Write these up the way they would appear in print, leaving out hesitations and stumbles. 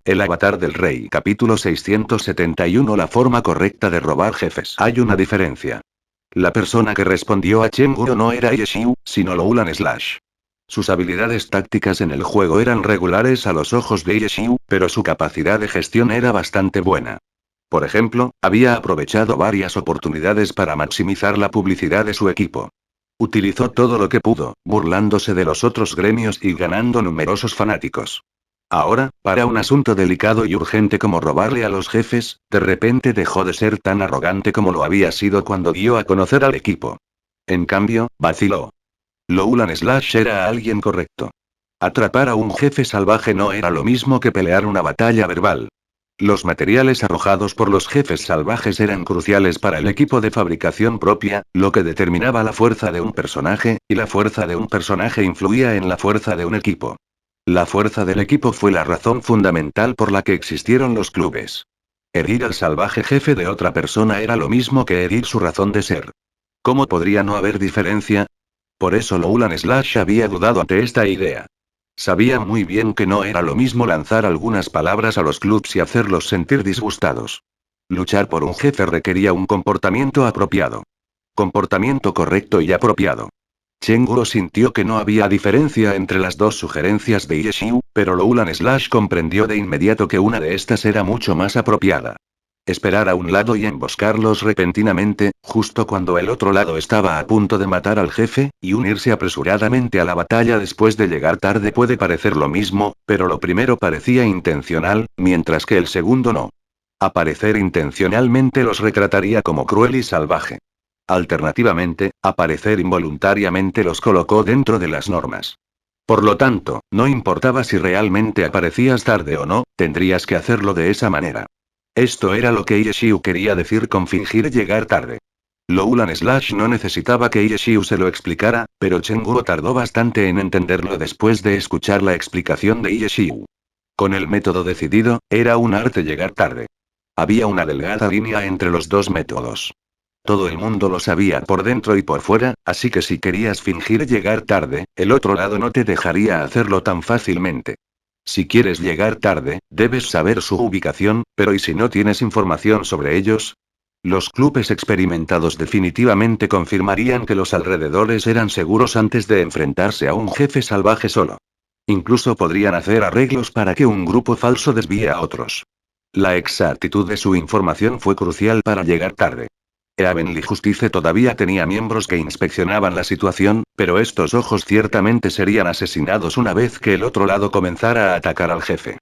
El avatar del rey. Capítulo 671. La forma correcta de robar jefes. Hay una diferencia. La persona que respondió a Chenguru no era Yeshiu, sino Loulan Slash. Sus habilidades tácticas en el juego eran regulares a los ojos de Yeshiu, pero su capacidad de gestión era bastante buena. Por ejemplo, había aprovechado varias oportunidades para maximizar la publicidad de su equipo. Utilizó todo lo que pudo, burlándose de los otros gremios y ganando numerosos fanáticos. Ahora, para un asunto delicado y urgente como robarle a los jefes, de repente dejó de ser tan arrogante como lo había sido cuando dio a conocer al equipo. En cambio, vaciló. Loulan Slash era alguien correcto. Atrapar a un jefe salvaje no era lo mismo que pelear una batalla verbal. Los materiales arrojados por los jefes salvajes eran cruciales para el equipo de fabricación propia, lo que determinaba la fuerza de un personaje, y la fuerza de un personaje influía en la fuerza de un equipo. La fuerza del equipo fue la razón fundamental por la que existieron los clubes. Herir al salvaje jefe de otra persona era lo mismo que herir su razón de ser. ¿Cómo podría no haber diferencia? Por eso Loulan Slash había dudado ante esta idea. Sabía muy bien que no era lo mismo lanzar algunas palabras a los clubs y hacerlos sentir disgustados. Luchar por un jefe requería un comportamiento apropiado. Comportamiento correcto y apropiado. Chenguru sintió que no había diferencia entre las dos sugerencias de Yeshiu, pero Loulan Slash comprendió de inmediato que una de estas era mucho más apropiada. Esperar a un lado y emboscarlos repentinamente, justo cuando el otro lado estaba a punto de matar al jefe, y unirse apresuradamente a la batalla después de llegar tarde puede parecer lo mismo, pero lo primero parecía intencional, mientras que el segundo no. Aparecer intencionalmente los retrataría como cruel y salvaje. Alternativamente, aparecer involuntariamente los colocó dentro de las normas. Por lo tanto, no importaba si realmente aparecías tarde o no, tendrías que hacerlo de esa manera. Esto era lo que Yeshiu quería decir con fingir llegar tarde. Loulan Slash no necesitaba que Yeshiu se lo explicara, pero Chenguru tardó bastante en entenderlo después de escuchar la explicación de Yeshiu. Con el método decidido, era un arte llegar tarde. Había una delgada línea entre los dos métodos. Todo el mundo lo sabía por dentro y por fuera, así que si querías fingir llegar tarde, el otro lado no te dejaría hacerlo tan fácilmente. Si quieres llegar tarde, debes saber su ubicación, pero ¿y si no tienes información sobre ellos? Los clubes experimentados definitivamente confirmarían que los alrededores eran seguros antes de enfrentarse a un jefe salvaje solo. Incluso podrían hacer arreglos para que un grupo falso desvíe a otros. La exactitud de su información fue crucial para llegar tarde. Evenly Justice todavía tenía miembros que inspeccionaban la situación, pero estos ojos ciertamente serían asesinados una vez que el otro lado comenzara a atacar al jefe.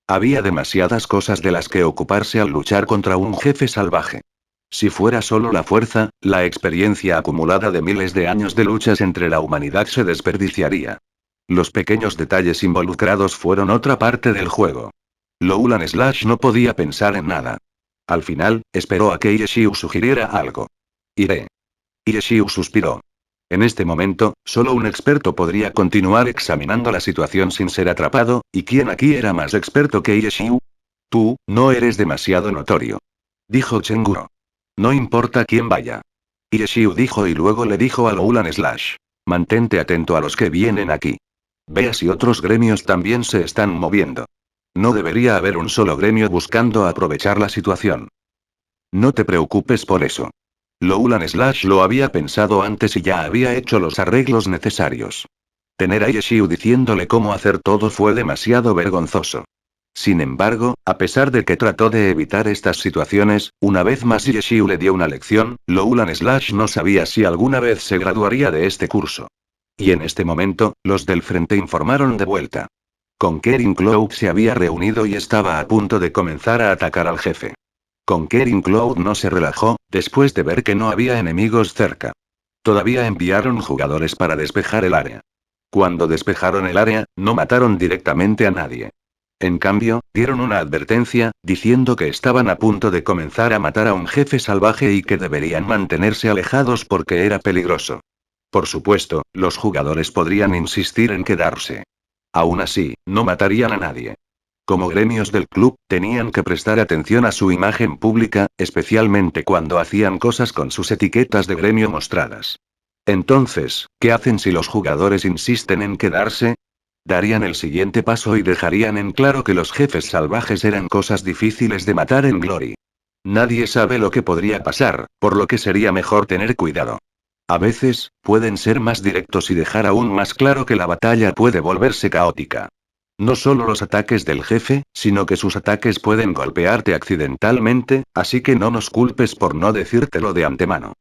Había demasiadas cosas de las que ocuparse al luchar contra un jefe salvaje. Si fuera solo la fuerza, la experiencia acumulada de miles de años de luchas entre la humanidad se desperdiciaría. Los pequeños detalles involucrados fueron otra parte del juego. Loulan Slash no podía pensar en nada. Al final, esperó a que Yeshiu sugiriera algo. Iré. Yeshiu suspiró. En este momento, solo un experto podría continuar examinando la situación sin ser atrapado, ¿y quién aquí era más experto que Yeshiu? Tú, no eres demasiado notorio. Dijo Chenguru. No importa quién vaya. Yeshiu dijo y luego le dijo a Loulan Slash. Mantente atento a los que vienen aquí. Vea si otros gremios también se están moviendo. No debería haber un solo gremio buscando aprovechar la situación. No te preocupes por eso. Loulan Slash lo había pensado antes y ya había hecho los arreglos necesarios. Tener a Yeshiu diciéndole cómo hacer todo fue demasiado vergonzoso. Sin embargo, a pesar de que trató de evitar estas situaciones, una vez más Yeshiu le dio una lección, Loulan Slash no sabía si alguna vez se graduaría de este curso. Y en este momento, los del frente informaron de vuelta. Conquering Cloud se había reunido y estaba a punto de comenzar a atacar al jefe. Conquering Cloud no se relajó, después de ver que no había enemigos cerca. Todavía enviaron jugadores para despejar el área. Cuando despejaron el área, no mataron directamente a nadie. En cambio, dieron una advertencia, diciendo que estaban a punto de comenzar a matar a un jefe salvaje y que deberían mantenerse alejados porque era peligroso. Por supuesto, los jugadores podrían insistir en quedarse. Aún así, no matarían a nadie. Como gremios del club, tenían que prestar atención a su imagen pública, especialmente cuando hacían cosas con sus etiquetas de gremio mostradas. Entonces, ¿qué hacen si los jugadores insisten en quedarse? Darían el siguiente paso y dejarían en claro que los jefes salvajes eran cosas difíciles de matar en Glory. Nadie sabe lo que podría pasar, por lo que sería mejor tener cuidado. A veces, pueden ser más directos y dejar aún más claro que la batalla puede volverse caótica. No solo los ataques del jefe, sino que sus ataques pueden golpearte accidentalmente, así que no nos culpes por no decírtelo de antemano.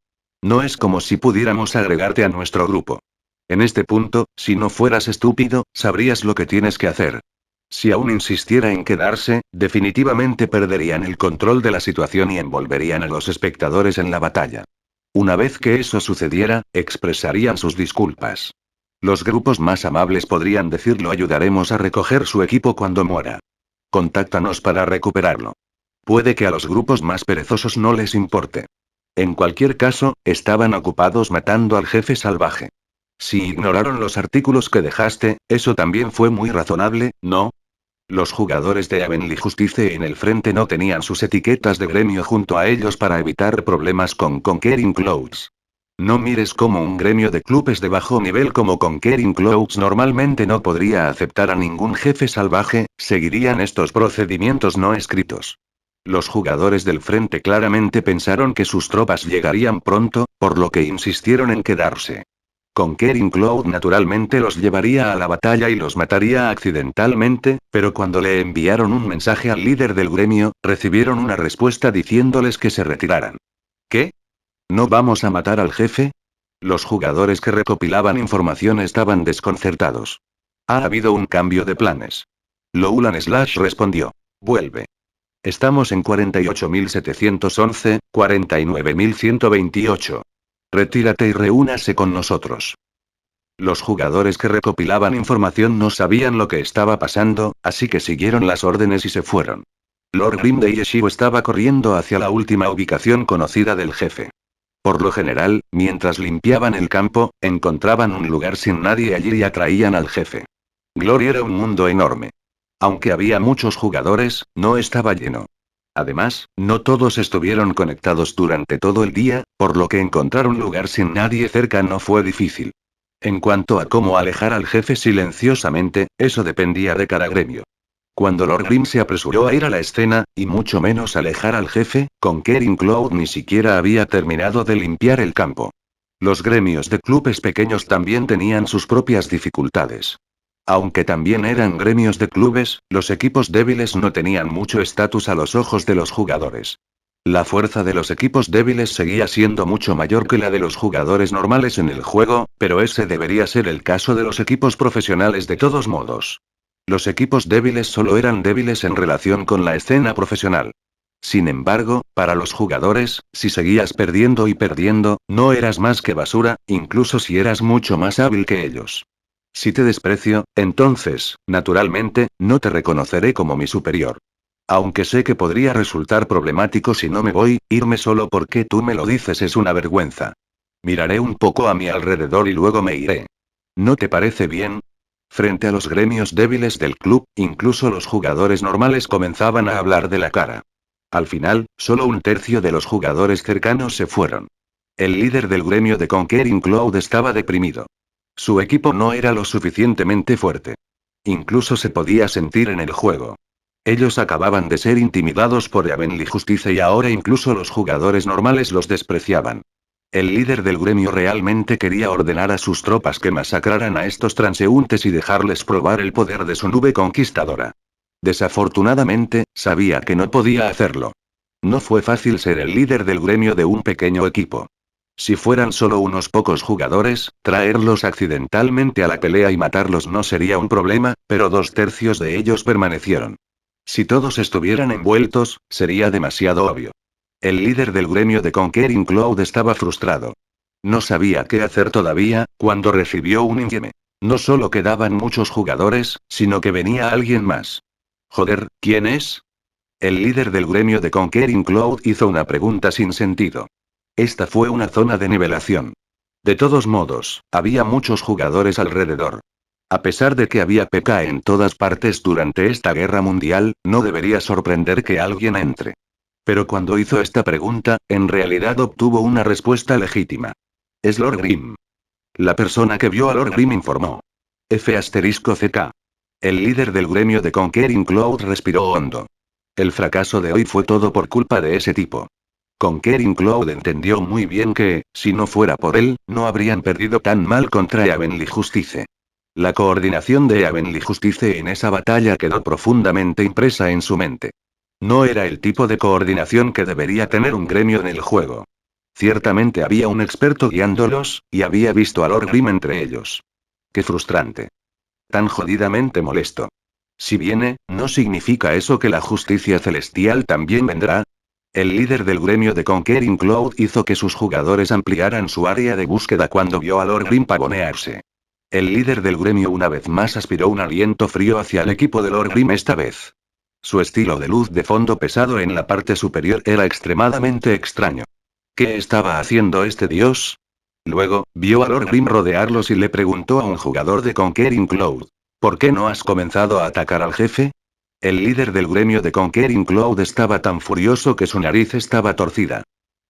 No es como si pudiéramos agregarte a nuestro grupo. En este punto, si no fueras estúpido, sabrías lo que tienes que hacer. Si aún insistiera en quedarse, definitivamente perderían el control de la situación y envolverían a los espectadores en la batalla. Una vez que eso sucediera, expresarían sus disculpas. Los grupos más amables podrían decirlo: ayudaremos a recoger su equipo cuando muera. Contáctanos para recuperarlo. Puede que a los grupos más perezosos no les importe. En cualquier caso, estaban ocupados matando al jefe salvaje. Si ignoraron los artículos que dejaste, eso también fue muy razonable, ¿no? Los jugadores de Avenly Justice en el frente no tenían sus etiquetas de gremio junto a ellos para evitar problemas con Conquering Clouds. No mires como un gremio de clubes de bajo nivel como Conquering Clouds normalmente no podría aceptar a ningún jefe salvaje, seguirían estos procedimientos no escritos. Los jugadores del frente claramente pensaron que sus tropas llegarían pronto, por lo que insistieron en quedarse. Conquering Cloud naturalmente los llevaría a la batalla y los mataría accidentalmente, pero cuando le enviaron un mensaje al líder del gremio, recibieron una respuesta diciéndoles que se retiraran. ¿Qué? ¿No vamos a matar al jefe? Los jugadores que recopilaban información estaban desconcertados. Ha habido un cambio de planes. Lowland Slash respondió. Vuelve. Estamos en 48.711, 49.128. Retírate y reúnase con nosotros. Los jugadores que recopilaban información no sabían lo que estaba pasando, así que siguieron las órdenes y se fueron. Lord Grim de Yeshivo estaba corriendo hacia la última ubicación conocida del jefe. Por lo general, mientras limpiaban el campo, encontraban un lugar sin nadie allí y atraían al jefe. Glory era un mundo enorme. Aunque había muchos jugadores, no estaba lleno. Además, no todos estuvieron conectados durante todo el día, por lo que encontrar un lugar sin nadie cerca no fue difícil. En cuanto a cómo alejar al jefe silenciosamente, eso dependía de cada gremio. Cuando Lord Grim se apresuró a ir a la escena, y mucho menos alejar al jefe, Conquering Cloud ni siquiera había terminado de limpiar el campo. Los gremios de clubes pequeños también tenían sus propias dificultades. Aunque también eran gremios de clubes, los equipos débiles no tenían mucho estatus a los ojos de los jugadores. La fuerza de los equipos débiles seguía siendo mucho mayor que la de los jugadores normales en el juego, pero ese debería ser el caso de los equipos profesionales de todos modos. Los equipos débiles solo eran débiles en relación con la escena profesional. Sin embargo, para los jugadores, si seguías perdiendo y perdiendo, no eras más que basura, incluso si eras mucho más hábil que ellos. Si te desprecio, entonces, naturalmente, no te reconoceré como mi superior. Aunque sé que podría resultar problemático si no me voy, irme solo porque tú me lo dices es una vergüenza. Miraré un poco a mi alrededor y luego me iré. ¿No te parece bien? Frente a los gremios débiles del club, incluso los jugadores normales comenzaban a hablar de la cara. Al final, solo un tercio de los jugadores cercanos se fueron. El líder del gremio de Conquering Cloud estaba deprimido. Su equipo no era lo suficientemente fuerte. Incluso se podía sentir en el juego. Ellos acababan de ser intimidados por Avenly Justice y ahora incluso los jugadores normales los despreciaban. El líder del gremio realmente quería ordenar a sus tropas que masacraran a estos transeúntes y dejarles probar el poder de su nube conquistadora. Desafortunadamente, sabía que no podía hacerlo. No fue fácil ser el líder del gremio de un pequeño equipo. Si fueran solo unos pocos jugadores, traerlos accidentalmente a la pelea y matarlos no sería un problema, pero 2/3 de ellos permanecieron. Si todos estuvieran envueltos, sería demasiado obvio. El líder del gremio de Conquering Cloud estaba frustrado. No sabía qué hacer todavía, cuando recibió un infieme. No solo quedaban muchos jugadores, sino que venía alguien más. Joder, ¿quién es? El líder del gremio de Conquering Cloud hizo una pregunta sin sentido. Esta fue una zona de nivelación. De todos modos, había muchos jugadores alrededor. A pesar de que había PK en todas partes durante esta guerra mundial, no debería sorprender que alguien entre. Pero cuando hizo esta pregunta, en realidad obtuvo una respuesta legítima. Es Lord Grim. La persona que vio a Lord Grim informó. F***CK. El líder del gremio de Conquering Cloud respiró hondo. El fracaso de hoy fue todo por culpa de ese tipo. Conquering Cloud entendió muy bien que, si no fuera por él, no habrían perdido tan mal contra Evenly Justice. La coordinación de Evenly Justice en esa batalla quedó profundamente impresa en su mente. No era el tipo de coordinación que debería tener un gremio en el juego. Ciertamente había un experto guiándolos, y había visto a Lord Grim entre ellos. Qué frustrante. Tan jodidamente molesto. Si viene, ¿no significa eso que la justicia celestial también vendrá? El líder del gremio de Conquering Cloud hizo que sus jugadores ampliaran su área de búsqueda cuando vio a Lord Grim pavonearse. El líder del gremio una vez más aspiró un aliento frío hacia el equipo de Lord Grim esta vez. Su estilo de luz de fondo pesado en la parte superior era extremadamente extraño. ¿Qué estaba haciendo este dios? Luego, vio a Lord Grim rodearlos y le preguntó a un jugador de Conquering Cloud: ¿por qué no has comenzado a atacar al jefe? El líder del gremio de Conquering Cloud estaba tan furioso que su nariz estaba torcida.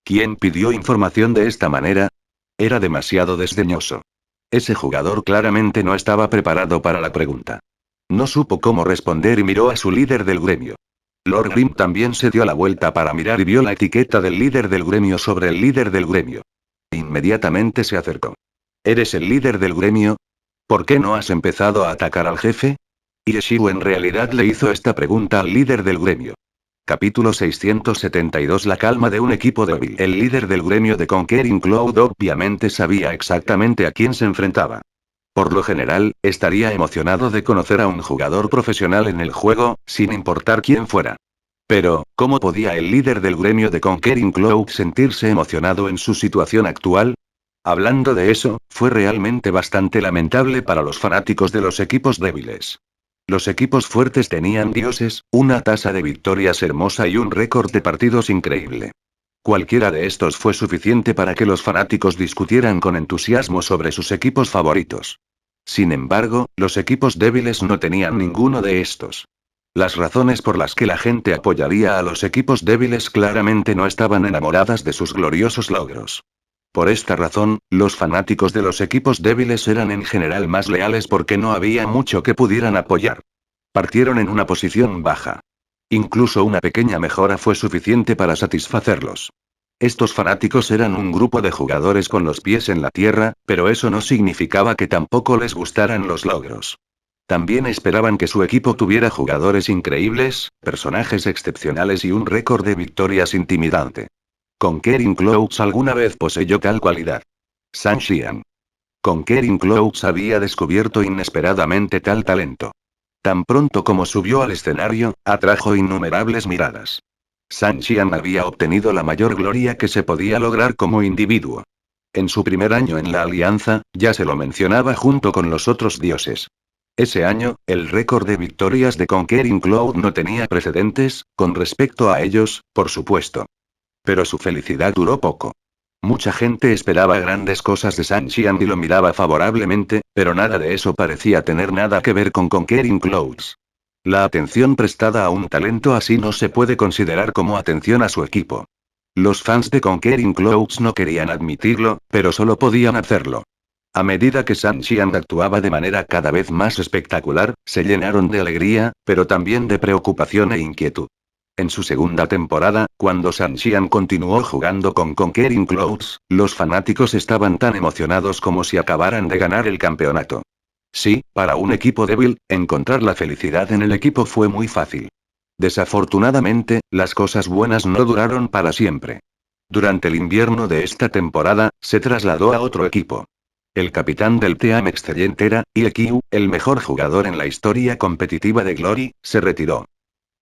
¿Quién pidió información de esta manera? Era demasiado desdeñoso. Ese jugador claramente no estaba preparado para la pregunta. No supo cómo responder y miró a su líder del gremio. Lord Grim también se dio la vuelta para mirar y vio la etiqueta del líder del gremio sobre el líder del gremio. Inmediatamente se acercó. ¿Eres el líder del gremio? ¿Por qué no has empezado a atacar al jefe? Yeshiu en realidad le hizo esta pregunta al líder del gremio. Capítulo 672. La calma de un equipo débil. El líder del gremio de Conquering Cloud obviamente sabía exactamente a quién se enfrentaba. Por lo general, estaría emocionado de conocer a un jugador profesional en el juego, sin importar quién fuera. Pero, ¿cómo podía el líder del gremio de Conquering Cloud sentirse emocionado en su situación actual? Hablando de eso, fue realmente bastante lamentable para los fanáticos de los equipos débiles. Los equipos fuertes tenían dioses, una tasa de victorias hermosa y un récord de partidos increíble. Cualquiera de estos fue suficiente para que los fanáticos discutieran con entusiasmo sobre sus equipos favoritos. Sin embargo, los equipos débiles no tenían ninguno de estos. Las razones por las que la gente apoyaría a los equipos débiles claramente no estaban enamoradas de sus gloriosos logros. Por esta razón, los fanáticos de los equipos débiles eran en general más leales porque no había mucho que pudieran apoyar. Partieron en una posición baja. Incluso una pequeña mejora fue suficiente para satisfacerlos. Estos fanáticos eran un grupo de jugadores con los pies en la tierra, pero eso no significaba que tampoco les gustaran los logros. También esperaban que su equipo tuviera jugadores increíbles, personajes excepcionales y un récord de victorias intimidante. Conquering Clouds alguna vez poseyó tal cualidad. San Xian. Conquering Clouds había descubierto inesperadamente tal talento. Tan pronto como subió al escenario, atrajo innumerables miradas. San Xian había obtenido la mayor gloria que se podía lograr como individuo. En su primer año en la Alianza, ya se lo mencionaba junto con los otros dioses. Ese año, el récord de victorias de Conquering Cloud no tenía precedentes, con respecto a ellos, por supuesto. Pero su felicidad duró poco. Mucha gente esperaba grandes cosas de San Xian y lo miraba favorablemente, pero nada de eso parecía tener nada que ver con Conquering Clouds. La atención prestada a un talento así no se puede considerar como atención a su equipo. Los fans de Conquering Clouds no querían admitirlo, pero solo podían hacerlo. A medida que San Xian actuaba de manera cada vez más espectacular, se llenaron de alegría, pero también de preocupación e inquietud. En su segunda temporada, cuando San Xian continuó jugando con Conquering Clouds, los fanáticos estaban tan emocionados como si acabaran de ganar el campeonato. Sí, para un equipo débil, encontrar la felicidad en el equipo fue muy fácil. Desafortunadamente, las cosas buenas no duraron para siempre. Durante el invierno de esta temporada, se trasladó a otro equipo. El capitán del Team Excelentera, Ieqiu, el mejor jugador en la historia competitiva de Glory, se retiró.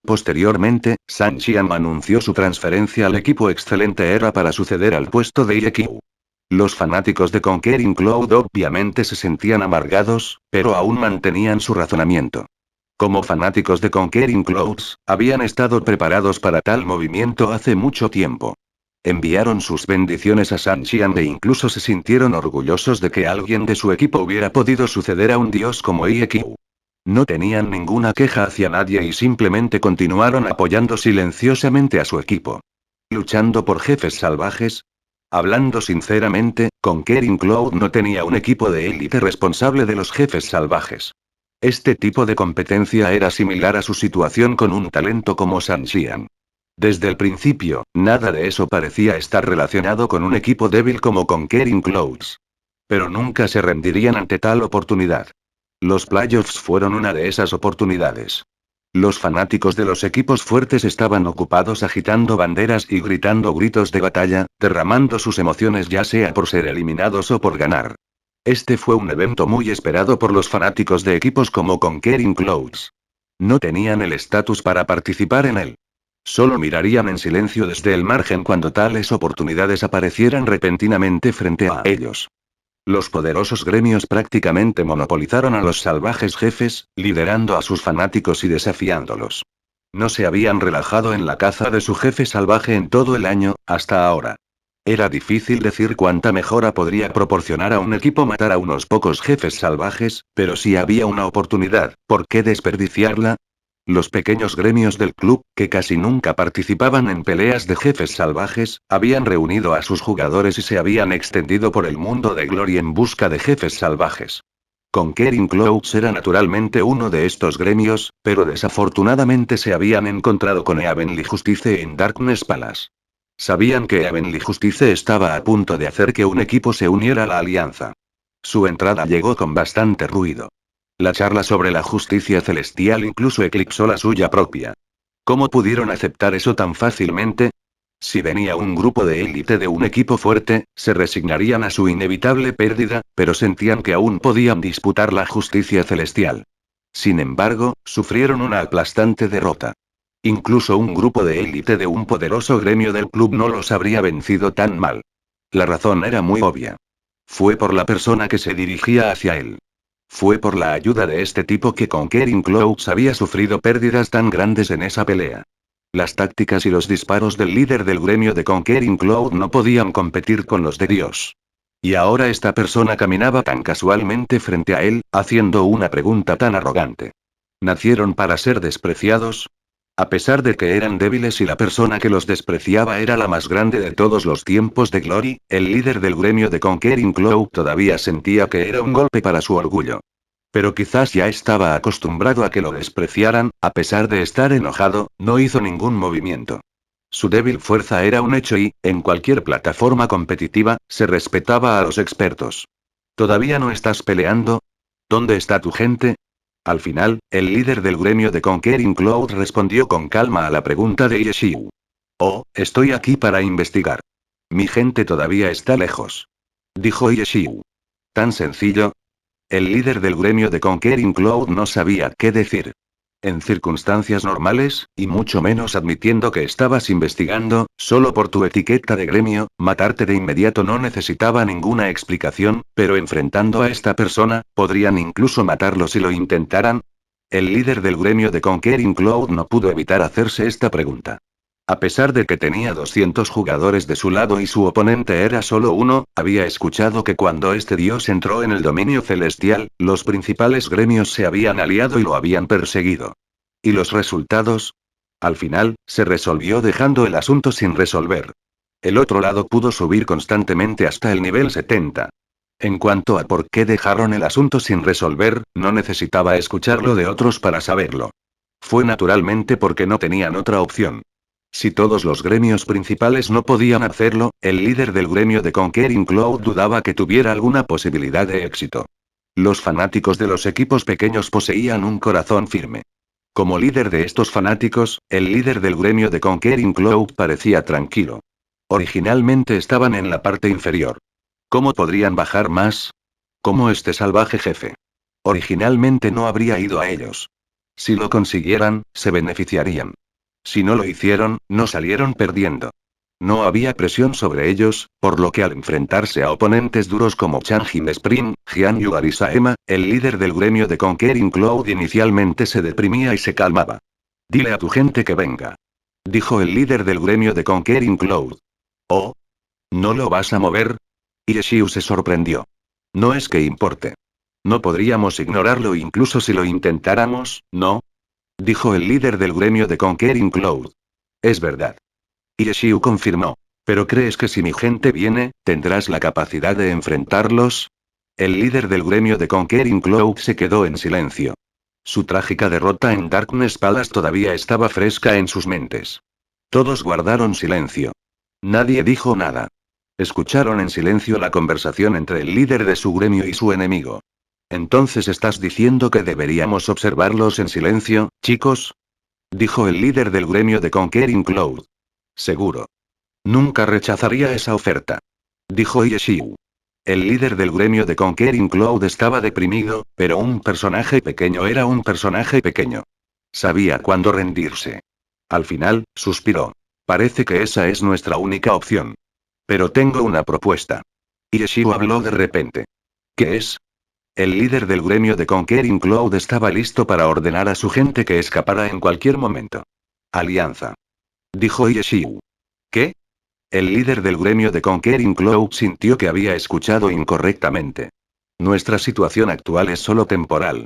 Posteriormente, San Xian anunció su transferencia al equipo Excelente Era para suceder al puesto de Ieqiu. Los fanáticos de Conquering Cloud obviamente se sentían amargados, pero aún mantenían su razonamiento. Como fanáticos de Conquering Clouds, habían estado preparados para tal movimiento hace mucho tiempo. Enviaron sus bendiciones a San Xian e incluso se sintieron orgullosos de que alguien de su equipo hubiera podido suceder a un dios como Ieqiu. No tenían ninguna queja hacia nadie y simplemente continuaron apoyando silenciosamente a su equipo. ¿Luchando por jefes salvajes? Hablando sinceramente, Conquering Cloud no tenía un equipo de élite responsable de los jefes salvajes. Este tipo de competencia era similar a su situación con un talento como San Xian. Desde el principio, nada de eso parecía estar relacionado con un equipo débil como Conquering Clouds. Pero nunca se rendirían ante tal oportunidad. Los playoffs fueron una de esas oportunidades. Los fanáticos de los equipos fuertes estaban ocupados agitando banderas y gritando gritos de batalla, derramando sus emociones ya sea por ser eliminados o por ganar. Este fue un evento muy esperado por los fanáticos de equipos como Conquering Clouds. No tenían el estatus para participar en él. Solo mirarían en silencio desde el margen cuando tales oportunidades aparecieran repentinamente frente a ellos. Los poderosos gremios prácticamente monopolizaron a los salvajes jefes, liderando a sus fanáticos y desafiándolos. No se habían relajado en la caza de su jefe salvaje en todo el año, hasta ahora. Era difícil decir cuánta mejora podría proporcionar a un equipo matar a unos pocos jefes salvajes, pero si había una oportunidad, ¿por qué desperdiciarla? Los pequeños gremios del club, que casi nunca participaban en peleas de jefes salvajes, habían reunido a sus jugadores y se habían extendido por el mundo de Glory en busca de jefes salvajes. Conquering Clouds era naturalmente uno de estos gremios, pero desafortunadamente se habían encontrado con Evenly Justice en Darkness Palace. Sabían que Evenly Justice estaba a punto de hacer que un equipo se uniera a la alianza. Su entrada llegó con bastante ruido. La charla sobre la justicia celestial incluso eclipsó la suya propia. ¿Cómo pudieron aceptar eso tan fácilmente? Si venía un grupo de élite de un equipo fuerte, se resignarían a su inevitable pérdida, pero sentían que aún podían disputar la justicia celestial. Sin embargo, sufrieron una aplastante derrota. Incluso un grupo de élite de un poderoso gremio del club no los habría vencido tan mal. La razón era muy obvia. Fue por la persona que se dirigía hacia él. Fue por la ayuda de este tipo que Conquering Clouds había sufrido pérdidas tan grandes en esa pelea. Las tácticas y los disparos del líder del gremio de Conquering Cloud no podían competir con los de Dios. Y ahora esta persona caminaba tan casualmente frente a él, haciendo una pregunta tan arrogante. ¿Nacieron para ser despreciados? A pesar de que eran débiles y la persona que los despreciaba era la más grande de todos los tiempos de Glory, el líder del gremio de Conquering Cloud todavía sentía que era un golpe para su orgullo. Pero quizás ya estaba acostumbrado a que lo despreciaran, a pesar de estar enojado, no hizo ningún movimiento. Su débil fuerza era un hecho y, en cualquier plataforma competitiva, se respetaba a los expertos. ¿Todavía no estás peleando? ¿Dónde está tu gente? Al final, el líder del gremio de Conquering Cloud respondió con calma a la pregunta de Yeshiu. Oh, estoy aquí para investigar. Mi gente todavía está lejos. Dijo Yeshiu. ¿Tan sencillo? El líder del gremio de Conquering Cloud no sabía qué decir. En circunstancias normales, y mucho menos admitiendo que estabas investigando, solo por tu etiqueta de gremio, matarte de inmediato no necesitaba ninguna explicación, pero enfrentando a esta persona, podrían incluso matarlo si lo intentaran. El líder del gremio de Conquering Cloud no pudo evitar hacerse esta pregunta. A pesar de que tenía 200 jugadores de su lado y su oponente era solo uno, había escuchado que cuando este dios entró en el dominio celestial, los principales gremios se habían aliado y lo habían perseguido. ¿Y los resultados? Al final, se resolvió dejando el asunto sin resolver. El otro lado pudo subir constantemente hasta el nivel 70. En cuanto a por qué dejaron el asunto sin resolver, no necesitaba escucharlo de otros para saberlo. Fue naturalmente porque no tenían otra opción. Si todos los gremios principales no podían hacerlo, el líder del gremio de Conquering Cloud dudaba que tuviera alguna posibilidad de éxito. Los fanáticos de los equipos pequeños poseían un corazón firme. Como líder de estos fanáticos, el líder del gremio de Conquering Cloud parecía tranquilo. Originalmente estaban en la parte inferior. ¿Cómo podrían bajar más? Como este salvaje jefe. Originalmente no habría ido a ellos. Si lo consiguieran, se beneficiarían. Si no lo hicieron, no salieron perdiendo. No había presión sobre ellos, por lo que al enfrentarse a oponentes duros como Changjin Spring, Jian Yu Arisaema, el líder del gremio de Conquering Cloud inicialmente se deprimía y se calmaba. Dile a tu gente que venga. Dijo el líder del gremio de Conquering Cloud. Oh. ¿No lo vas a mover? Yeshiu se sorprendió. No es que importe. No podríamos ignorarlo incluso si lo intentáramos, ¿no? Dijo el líder del gremio de Conquering Cloud. Es verdad. Yeshiu confirmó. ¿Pero crees que si mi gente viene, tendrás la capacidad de enfrentarlos? El líder del gremio de Conquering Cloud se quedó en silencio. Su trágica derrota en Darkness Palace todavía estaba fresca en sus mentes. Todos guardaron silencio. Nadie dijo nada. Escucharon en silencio la conversación entre el líder de su gremio y su enemigo. ¿Entonces estás diciendo que deberíamos observarlos en silencio, chicos? Dijo el líder del gremio de Conquering Cloud. Seguro. Nunca rechazaría esa oferta. Dijo Yeshiu. El líder del gremio de Conquering Cloud estaba deprimido, pero un personaje pequeño era un personaje pequeño. Sabía cuándo rendirse. Al final, suspiró. Parece que esa es nuestra única opción. Pero tengo una propuesta. Yeshiu habló de repente. ¿Qué es? El líder del gremio de Conquering Cloud estaba listo para ordenar a su gente que escapara en cualquier momento. Alianza. Dijo Yeshiu. ¿Qué? El líder del gremio de Conquering Cloud sintió que había escuchado incorrectamente. Nuestra situación actual es solo temporal.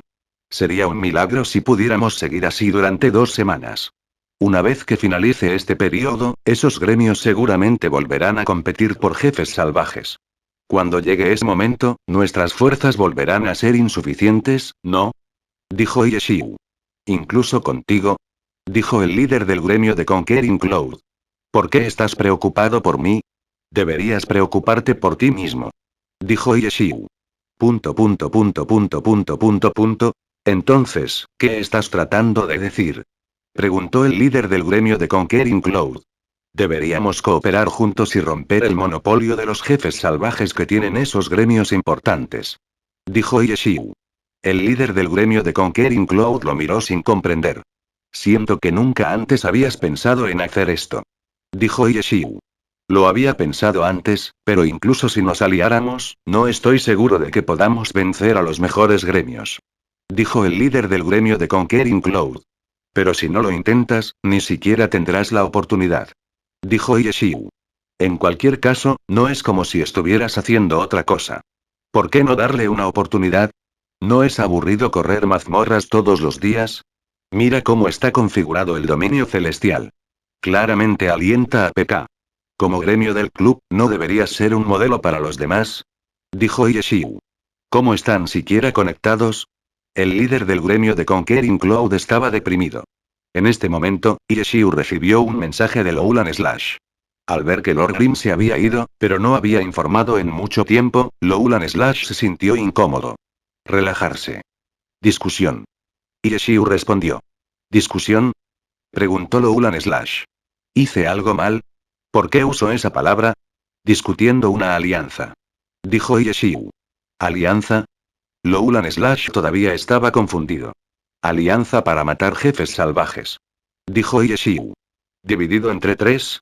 Sería un milagro si pudiéramos seguir así durante 2 semanas. Una vez que finalice este periodo, esos gremios seguramente volverán a competir por jefes salvajes. Cuando llegue ese momento, nuestras fuerzas volverán a ser insuficientes, ¿no? Dijo Yeshiu. Incluso contigo. Dijo el líder del gremio de Conquering Cloud. ¿Por qué estás preocupado por mí? Deberías preocuparte por ti mismo. Dijo Yeshiu. Entonces, ¿qué estás tratando de decir? Preguntó el líder del gremio de Conquering Cloud. Deberíamos cooperar juntos y romper el monopolio de los jefes salvajes que tienen esos gremios importantes. Dijo Yeshiu. El líder del gremio de Conquering Cloud lo miró sin comprender. Siento que nunca antes habías pensado en hacer esto. Dijo Yeshiu. Lo había pensado antes, pero incluso si nos aliáramos, no estoy seguro de que podamos vencer a los mejores gremios. Dijo el líder del gremio de Conquering Cloud. Pero si no lo intentas, ni siquiera tendrás la oportunidad. Dijo Yeshiu. En cualquier caso, no es como si estuvieras haciendo otra cosa. ¿Por qué no darle una oportunidad? ¿No es aburrido correr mazmorras todos los días? Mira cómo está configurado el dominio celestial. Claramente alienta a PK. Como gremio del club, ¿no deberías ser un modelo para los demás? Dijo Yeshiu. ¿Cómo están siquiera conectados? El líder del gremio de Conquering Cloud estaba deprimido. En este momento, Yeshiu recibió un mensaje de Loulan Slash. Al ver que Lord Grimm se había ido, pero no había informado en mucho tiempo, Loulan Slash se sintió incómodo. Relajarse. Discusión. Yeshiu respondió. ¿Discusión? Preguntó Loulan Slash. ¿Hice algo mal? ¿Por qué uso esa palabra? Discutiendo una alianza. Dijo Yeshiu. ¿Alianza? Loulan Slash todavía estaba confundido. Alianza para matar jefes salvajes. Dijo Yeshiu. ¿Dividido entre 3?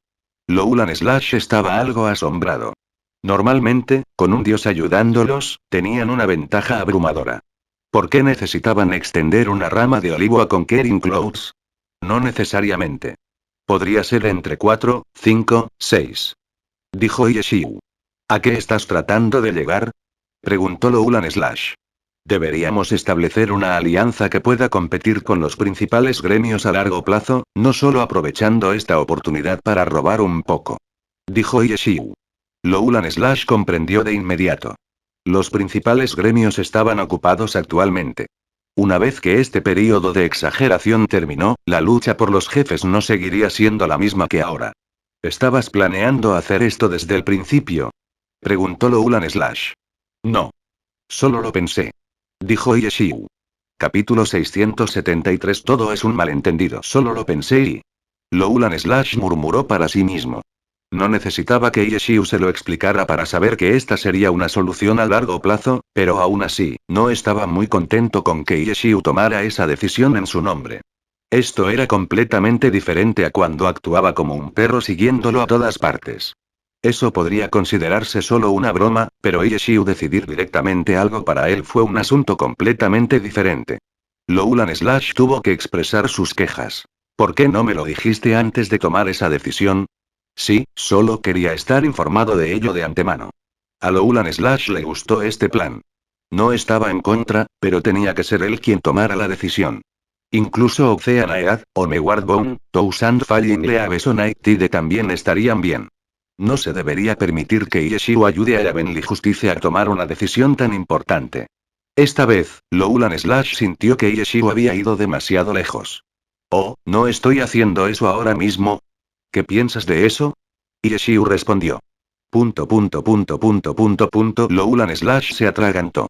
Loulan Slash estaba algo asombrado. Normalmente, con un dios ayudándolos, tenían una ventaja abrumadora. ¿Por qué necesitaban extender una rama de olivo a Conquering Clouds? No necesariamente. Podría ser entre 4, 5, 6. Dijo Yeshiu. ¿A qué estás tratando de llegar? Preguntó Loulan Slash. Deberíamos establecer una alianza que pueda competir con los principales gremios a largo plazo, no solo aprovechando esta oportunidad para robar un poco. Dijo Yeshiu. Loulan Slash comprendió de inmediato. Los principales gremios estaban ocupados actualmente. Una vez que este período de exageración terminó, la lucha por los jefes no seguiría siendo la misma que ahora. ¿Estabas planeando hacer esto desde el principio? Preguntó Loulan Slash. No. Solo lo pensé. Dijo Yeshiu. Capítulo 673. Todo es un malentendido. Solo lo pensé y... Loulan Slash murmuró para sí mismo. No necesitaba que Yeshiu se lo explicara para saber que esta sería una solución a largo plazo, pero aún así, no estaba muy contento con que Yeshiu tomara esa decisión en su nombre. Esto era completamente diferente a cuando actuaba como un perro siguiéndolo a todas partes. Eso podría considerarse solo una broma, pero Yeshiu decidir directamente algo para él fue un asunto completamente diferente. Loulan Slash tuvo que expresar sus quejas. ¿Por qué no me lo dijiste antes de tomar esa decisión? Sí, solo quería estar informado de ello de antemano. A Loulan Slash le gustó este plan. No estaba en contra, pero tenía que ser él quien tomara la decisión. Incluso Ocean Ead, Omeward Bone, Tousand Falling Leaves o Night Tide también estarían bien. No se debería permitir que Yeshiu ayude a Heavenly Justice a tomar una decisión tan importante. Esta vez, Loulan Slash sintió que Yeshiu había ido demasiado lejos. Oh, ¿no estoy haciendo eso ahora mismo? ¿Qué piensas de eso? Yeshiu respondió. Loulan Slash se atragantó.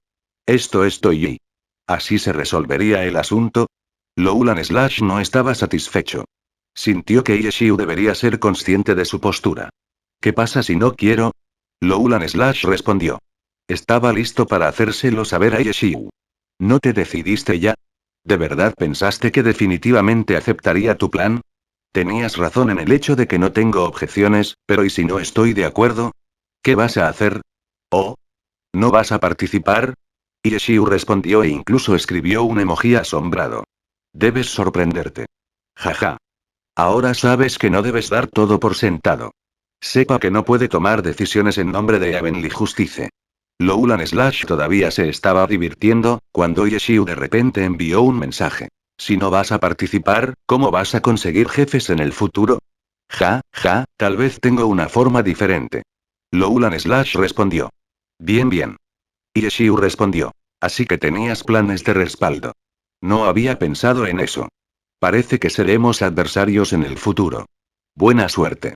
Esto estoy y. ¿Así se resolvería el asunto? Loulan Slash no estaba satisfecho. Sintió que Yeshiu debería ser consciente de su postura. ¿Qué pasa si no quiero? Loulan Slash respondió. Estaba listo para hacérselo saber a Yeshiu. ¿No te decidiste ya? ¿De verdad pensaste que definitivamente aceptaría tu plan? Tenías razón en el hecho de que no tengo objeciones, pero ¿y si no estoy de acuerdo? ¿Qué vas a hacer? ¿Oh? ¿No vas a participar? Yeshiu respondió e incluso escribió un emoji asombrado. Debes sorprenderte. Jaja. Ahora sabes que no debes dar todo por sentado. Sepa que no puede tomar decisiones en nombre de Heavenly Justice. Loulan Slash todavía se estaba divirtiendo, cuando Yeshiu de repente envió un mensaje. Si no vas a participar, ¿cómo vas a conseguir jefes en el futuro? Ja, tal vez tengo una forma diferente. Loulan Slash respondió. Bien, bien. Yeshiu respondió. Así que tenías planes de respaldo. No había pensado en eso. Parece que seremos adversarios en el futuro. Buena suerte.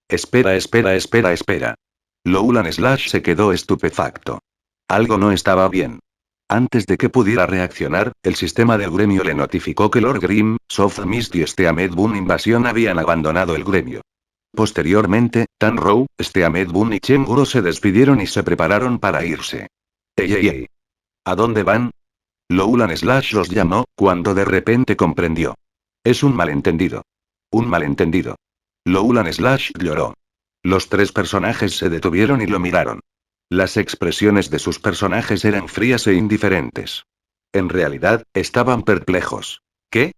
Espera. Loulan Slash se quedó estupefacto. Algo no estaba bien. Antes de que pudiera reaccionar, el sistema del gremio le notificó que Lord Grimm, Soft Mist y Steamed Boon Invasión habían abandonado el gremio. Posteriormente, Tan Rou, Steamed Boon y Chenguro se despidieron y se prepararon para irse. ¡Ey! ¿A dónde van? Loulan Slash los llamó, cuando de repente comprendió. Es un malentendido. Un malentendido. Loulan Slash lloró. Los tres personajes se detuvieron y lo miraron. Las expresiones de sus personajes eran frías e indiferentes. En realidad, estaban perplejos. ¿Qué?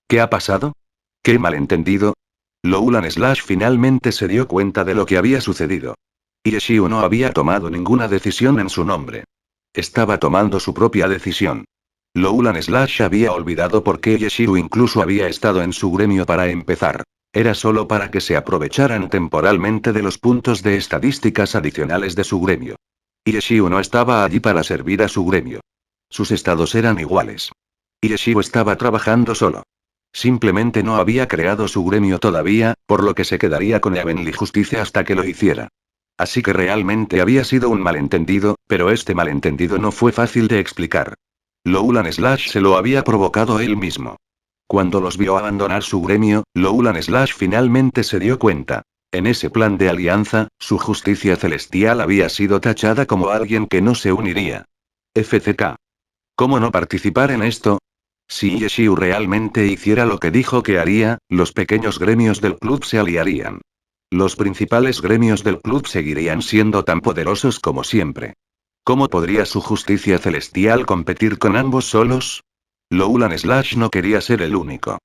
¿Qué ha pasado? ¿Qué malentendido? Loulan Slash finalmente se dio cuenta de lo que había sucedido. Yeshiu no había tomado ninguna decisión en su nombre. Estaba tomando su propia decisión. Loulan Slash había olvidado por qué Yeshiu incluso había estado en su gremio para empezar. Era solo para que se aprovecharan temporalmente de los puntos de estadísticas adicionales de su gremio. Yeshiu no estaba allí para servir a su gremio. Sus estados eran iguales. Yeshiu estaba trabajando solo. Simplemente no había creado su gremio todavía, por lo que se quedaría con Heavenly Justice hasta que lo hiciera. Así que realmente había sido un malentendido, pero este malentendido no fue fácil de explicar. Loulan Slash se lo había provocado él mismo. Cuando los vio abandonar su gremio, Loulan Slash finalmente se dio cuenta. En ese plan de alianza, su justicia celestial había sido tachada como alguien que no se uniría. FCK. ¿Cómo no participar en esto? Si Yeshiu realmente hiciera lo que dijo que haría, los pequeños gremios del club se aliarían. Los principales gremios del club seguirían siendo tan poderosos como siempre. ¿Cómo podría su justicia celestial competir con ambos solos? Loulan Slash no quería ser el único.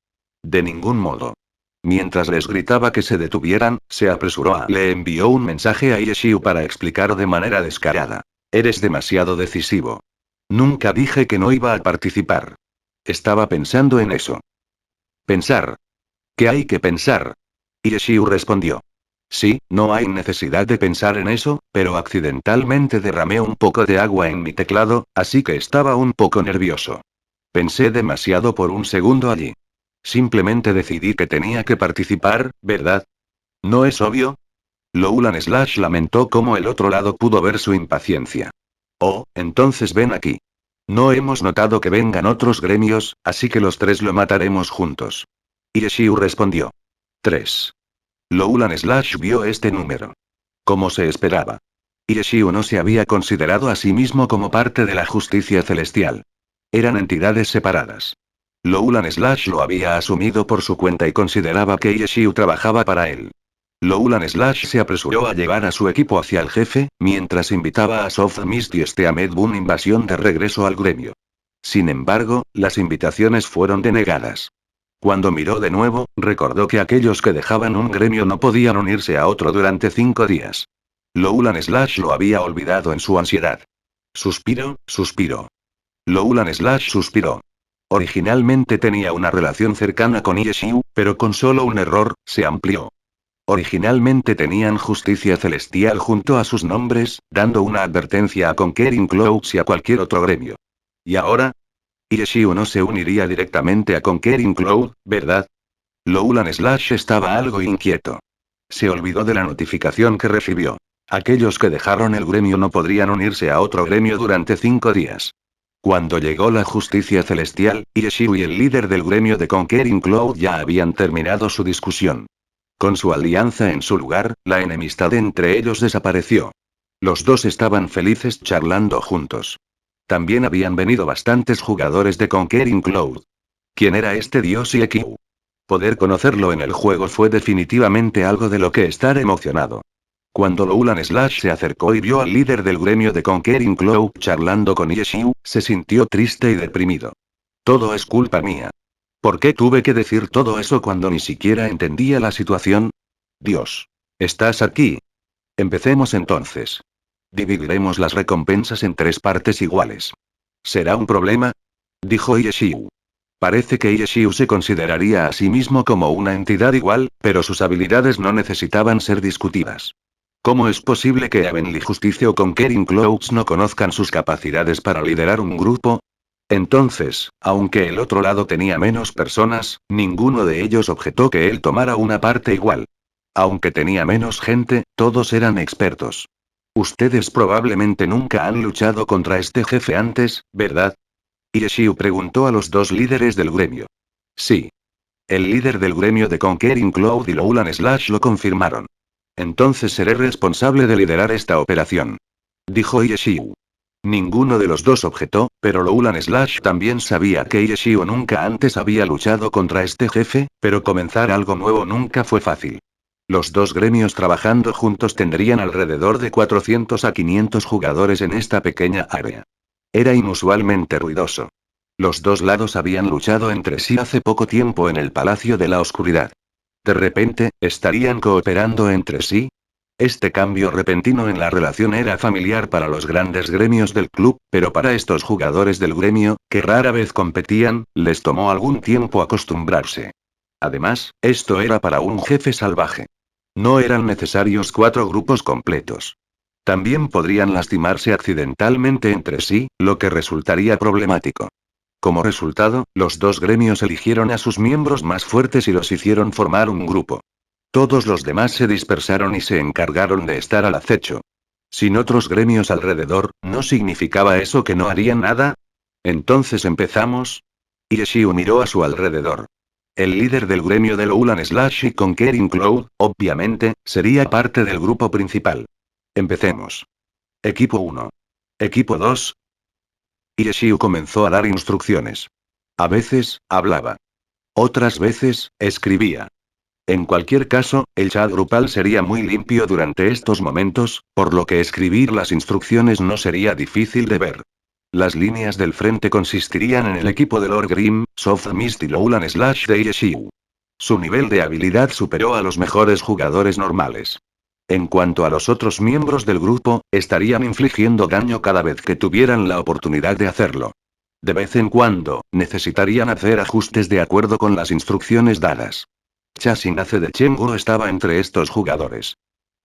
De ningún modo. Mientras les gritaba que se detuvieran, se apresuró le envió un mensaje a Yeshiu para explicar de manera descarada. Eres demasiado decisivo. Nunca dije que no iba a participar. Estaba pensando en eso. Pensar. ¿Qué hay que pensar? Yeshiu respondió. Sí, no hay necesidad de pensar en eso, pero accidentalmente derramé un poco de agua en mi teclado, así que estaba un poco nervioso. Pensé demasiado por un segundo allí. Simplemente decidí que tenía que participar, ¿verdad? ¿No es obvio? Loulan Slash lamentó cómo el otro lado pudo ver su impaciencia. Oh, entonces ven aquí. No hemos notado que vengan otros gremios, así que los tres lo mataremos juntos. Yeshiu respondió. 3. Loulan Slash vio este número. Como se esperaba. Yeshiu no se había considerado a sí mismo como parte de la justicia celestial. Eran entidades separadas. Loulan Slash lo había asumido por su cuenta y consideraba que Yeshiu trabajaba para él. Loulan Slash se apresuró a llevar a su equipo hacia el jefe, mientras invitaba a Soft Mist y Steamed Boon Invasión de regreso al gremio. Sin embargo, las invitaciones fueron denegadas. Cuando miró de nuevo, recordó que aquellos que dejaban un gremio no podían unirse a otro durante 5 días. Loulan Slash lo había olvidado en su ansiedad. Suspiró. Loulan Slash suspiró. Originalmente tenía una relación cercana con Yeshiu, pero con solo un error, se amplió. Originalmente tenían justicia celestial junto a sus nombres, dando una advertencia a Conquering Clouds y a cualquier otro gremio. ¿Y ahora? Yeshiu no se uniría directamente a Conquering Cloud, ¿verdad? Lowland Slash estaba algo inquieto. Se olvidó de la notificación que recibió. Aquellos que dejaron el gremio no podrían unirse a otro gremio durante 5 días. Cuando llegó la justicia celestial, Yeshiu y el líder del gremio de Conquering Cloud ya habían terminado su discusión. Con su alianza en su lugar, la enemistad entre ellos desapareció. Los dos estaban felices charlando juntos. También habían venido bastantes jugadores de Conquering Cloud. ¿Quién era este dios Yeshiu? Poder conocerlo en el juego fue definitivamente algo de lo que estar emocionado. Cuando Lowland Slash se acercó y vio al líder del gremio de Conquering Cloud charlando con Yeshiu, se sintió triste y deprimido. Todo es culpa mía. ¿Por qué tuve que decir todo eso cuando ni siquiera entendía la situación? Dios. ¿Estás aquí? Empecemos entonces. Dividiremos las recompensas en 3 partes iguales. ¿Será un problema? Dijo Yeshiu. Parece que Yeshiu se consideraría a sí mismo como una entidad igual, pero sus habilidades no necesitaban ser discutidas. ¿Cómo es posible que Heavenly Justice o Conquering Clouds no conozcan sus capacidades para liderar un grupo? Entonces, aunque el otro lado tenía menos personas, ninguno de ellos objetó que él tomara una parte igual. Aunque tenía menos gente, todos eran expertos. Ustedes probablemente nunca han luchado contra este jefe antes, ¿verdad? Yeshiu preguntó a los 2 líderes del gremio. Sí. El líder del gremio de Conquering Cloud y Lowland Slash lo confirmaron. Entonces seré responsable de liderar esta operación. Dijo Yeshiu. Ninguno de los dos objetó, pero Lowland Slash también sabía que Yeshiu nunca antes había luchado contra este jefe, pero comenzar algo nuevo nunca fue fácil. Los 2 gremios trabajando juntos tendrían alrededor de 400 a 500 jugadores en esta pequeña área. Era inusualmente ruidoso. Los 2 lados habían luchado entre sí hace poco tiempo en el Palacio de la Oscuridad. De repente, ¿estarían cooperando entre sí? Este cambio repentino en la relación era familiar para los grandes gremios del club, pero para estos jugadores del gremio, que rara vez competían, les tomó algún tiempo acostumbrarse. Además, esto era para un jefe salvaje. No eran necesarios 4 grupos completos. También podrían lastimarse accidentalmente entre sí, lo que resultaría problemático. Como resultado, los 2 gremios eligieron a sus miembros más fuertes y los hicieron formar un grupo. Todos los demás se dispersaron y se encargaron de estar al acecho. Sin otros gremios alrededor, ¿no significaba eso que no harían nada? Entonces empezamos. Yeshiu miró a su alrededor. El líder del gremio de Lowland Slash y Conquering Cloud, obviamente, sería parte del grupo principal. Empecemos. Equipo 1. Equipo 2. Yeshiu comenzó a dar instrucciones. A veces, hablaba. Otras veces, escribía. En cualquier caso, el chat grupal sería muy limpio durante estos momentos, por lo que escribir las instrucciones no sería difícil de ver. Las líneas del frente consistirían en el equipo de Lord Grimm, Soft Mist y Lowland Slash de Yeshiu. Su nivel de habilidad superó a los mejores jugadores normales. En cuanto a los otros miembros del grupo, estarían infligiendo daño cada vez que tuvieran la oportunidad de hacerlo. De vez en cuando, necesitarían hacer ajustes de acuerdo con las instrucciones dadas. Chasinace de Chenguru estaba entre estos jugadores.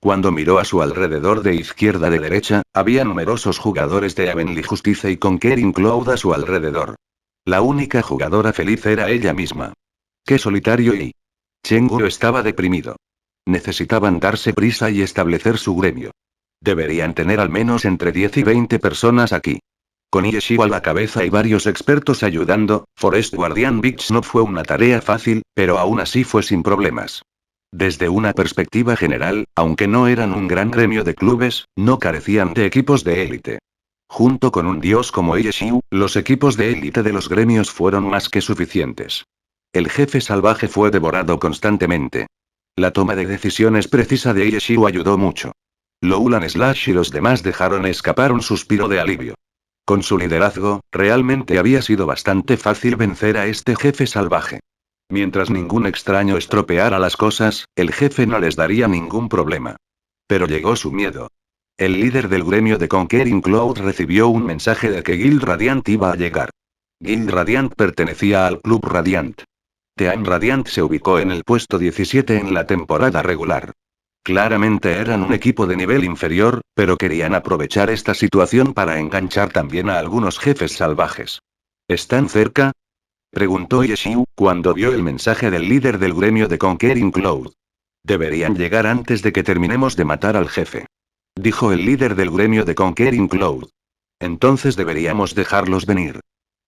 Cuando miró a su alrededor de izquierda a derecha, había numerosos jugadores de Heavenly Justice y Conquering Cloud a su alrededor. La única jugadora feliz era ella misma. ¡Qué solitario! Y Chenguru estaba deprimido. Necesitaban darse prisa y establecer su gremio. Deberían tener al menos entre 10 y 20 personas aquí. Con Yeshiu a la cabeza y varios expertos ayudando, Forest Guardian Beach no fue una tarea fácil, pero aún así fue sin problemas. Desde una perspectiva general, aunque no eran un gran gremio de clubes, no carecían de equipos de élite. Junto con un dios como Yeshiu, los equipos de élite de los gremios fueron más que suficientes. El jefe salvaje fue devorado constantemente. La toma de decisiones precisa de Yeshiu ayudó mucho. Lowland Slash y los demás dejaron escapar un suspiro de alivio. Con su liderazgo, realmente había sido bastante fácil vencer a este jefe salvaje. Mientras ningún extraño estropeara las cosas, el jefe no les daría ningún problema. Pero llegó su miedo. El líder del gremio de Conquering Cloud recibió un mensaje de que Guild Radiant iba a llegar. Guild Radiant pertenecía al Club Radiant. Team Radiant se ubicó en el puesto 17 en la temporada regular. Claramente eran un equipo de nivel inferior, pero querían aprovechar esta situación para enganchar también a algunos jefes salvajes. ¿Están cerca?, preguntó Yeshiu, cuando vio el mensaje del líder del gremio de Conquering Cloud. Deberían llegar antes de que terminemos de matar al jefe, dijo el líder del gremio de Conquering Cloud. Entonces deberíamos dejarlos venir.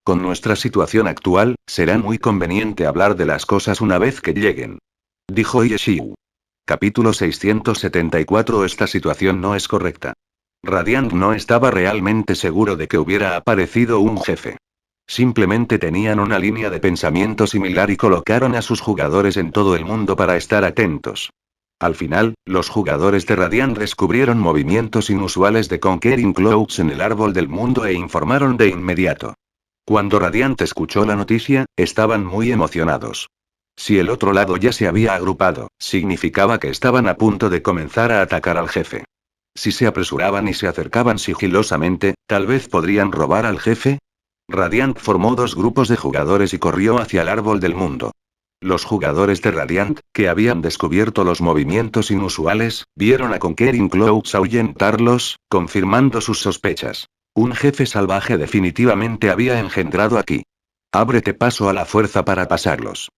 Con nuestra situación actual, será muy conveniente hablar de las cosas una vez que lleguen, dijo Yeshiu. Capítulo 674. Esta situación no es correcta. Radiant no estaba realmente seguro de que hubiera aparecido un jefe. Simplemente tenían una línea de pensamiento similar y colocaron a sus jugadores en todo el mundo para estar atentos. Al final, los jugadores de Radiant descubrieron movimientos inusuales de Conquering Clouds en el árbol del mundo e informaron de inmediato. Cuando Radiant escuchó la noticia, estaban muy emocionados. Si el otro lado ya se había agrupado, significaba que estaban a punto de comenzar a atacar al jefe. Si se apresuraban y se acercaban sigilosamente, tal vez podrían robar al jefe. Radiant formó dos grupos de jugadores y corrió hacia el árbol del mundo. Los jugadores de Radiant, que habían descubierto los movimientos inusuales, vieron a Conquering Clouds ahuyentarlos, confirmando sus sospechas. Un jefe salvaje definitivamente había engendrado aquí. Ábrete paso a la fuerza para pasarlos.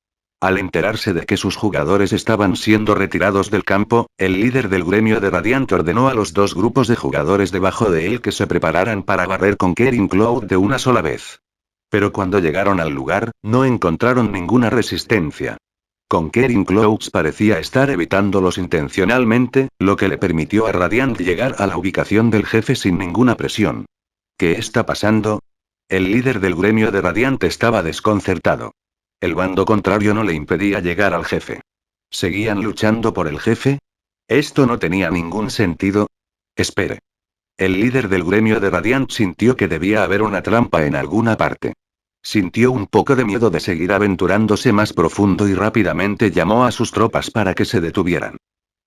Al enterarse de que sus jugadores estaban siendo retirados del campo, el líder del gremio de Radiant ordenó a los dos grupos de jugadores debajo de él que se prepararan para barrer Conquering Cloud de una sola vez. Pero cuando llegaron al lugar, no encontraron ninguna resistencia. Conquering Clouds parecía estar evitándolos intencionalmente, lo que le permitió a Radiant llegar a la ubicación del jefe sin ninguna presión. ¿Qué está pasando? El líder del gremio de Radiant estaba desconcertado. El bando contrario no le impedía llegar al jefe. ¿Seguían luchando por el jefe? Esto no tenía ningún sentido. Espere. El líder del gremio de Radiant sintió que debía haber una trampa en alguna parte. Sintió un poco de miedo de seguir aventurándose más profundo y rápidamente llamó a sus tropas para que se detuvieran.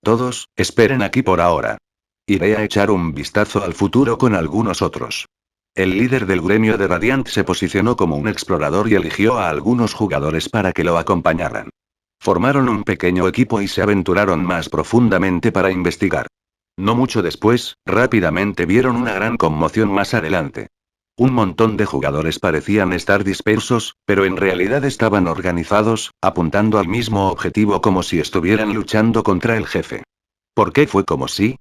Todos, esperen aquí por ahora. Iré a echar un vistazo al futuro con algunos otros. El líder del gremio de Radiant se posicionó como un explorador y eligió a algunos jugadores para que lo acompañaran. Formaron un pequeño equipo y se aventuraron más profundamente para investigar. No mucho después, rápidamente vieron una gran conmoción más adelante. Un montón de jugadores parecían estar dispersos, pero en realidad estaban organizados, apuntando al mismo objetivo como si estuvieran luchando contra el jefe. ¿Por qué fue como si?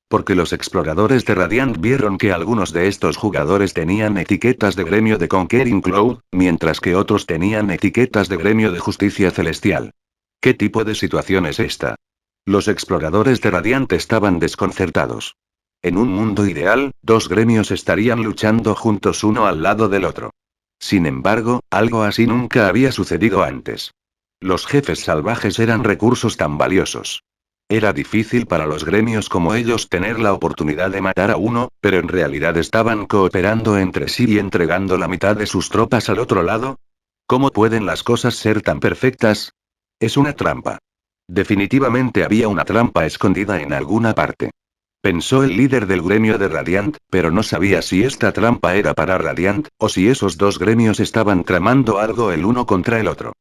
Porque los exploradores de Radiant vieron que algunos de estos jugadores tenían etiquetas de gremio de Conquering Cloud, mientras que otros tenían etiquetas de gremio de Justicia Celestial. ¿Qué tipo de situación es esta? Los exploradores de Radiant estaban desconcertados. En un mundo ideal, dos gremios estarían luchando juntos uno al lado del otro. Sin embargo, algo así nunca había sucedido antes. Los jefes salvajes eran recursos tan valiosos. Era difícil para los gremios como ellos tener la oportunidad de matar a uno, pero en realidad estaban cooperando entre sí y entregando la mitad de sus tropas al otro lado. ¿Cómo pueden las cosas ser tan perfectas? Es una trampa. Definitivamente había una trampa escondida en alguna parte. Pensó el líder del gremio de Radiant, pero no sabía si esta trampa era para Radiant, o si esos dos gremios estaban tramando algo el uno contra el otro.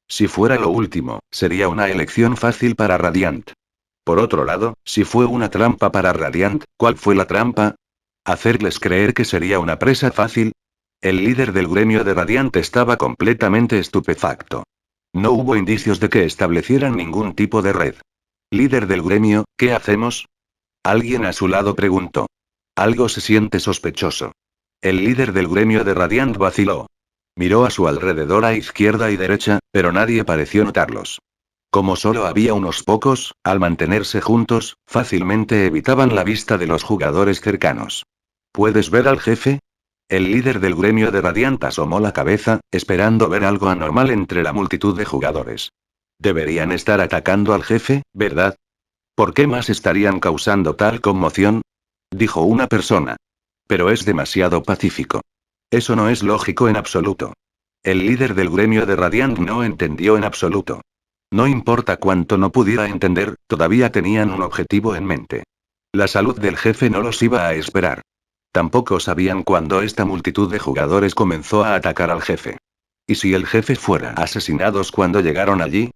Si fuera lo último, sería una elección fácil para Radiant. Por otro lado, si fue una trampa para Radiant, ¿cuál fue la trampa? ¿Hacerles creer que sería una presa fácil? El líder del gremio de Radiant estaba completamente estupefacto. No hubo indicios de que establecieran ningún tipo de red. Líder del gremio, ¿qué hacemos? Alguien a su lado preguntó. Algo se siente sospechoso. El líder del gremio de Radiant vaciló. Miró a su alrededor a izquierda y derecha, pero nadie pareció notarlos. Como solo había unos pocos, al mantenerse juntos, fácilmente evitaban la vista de los jugadores cercanos. ¿Puedes ver al jefe? El líder del gremio de Radiant asomó la cabeza, esperando ver algo anormal entre la multitud de jugadores. Deberían estar atacando al jefe, ¿verdad? ¿Por qué más estarían causando tal conmoción? Dijo una persona. Pero es demasiado pacífico. Eso no es lógico en absoluto. El líder del gremio de Radiant no entendió en absoluto. No importa cuánto no pudiera entender, todavía tenían un objetivo en mente. La salud del jefe no los iba a esperar. Tampoco sabían cuándo esta multitud de jugadores comenzó a atacar al jefe. ¿Y si el jefe fuera asesinados cuando llegaron allí?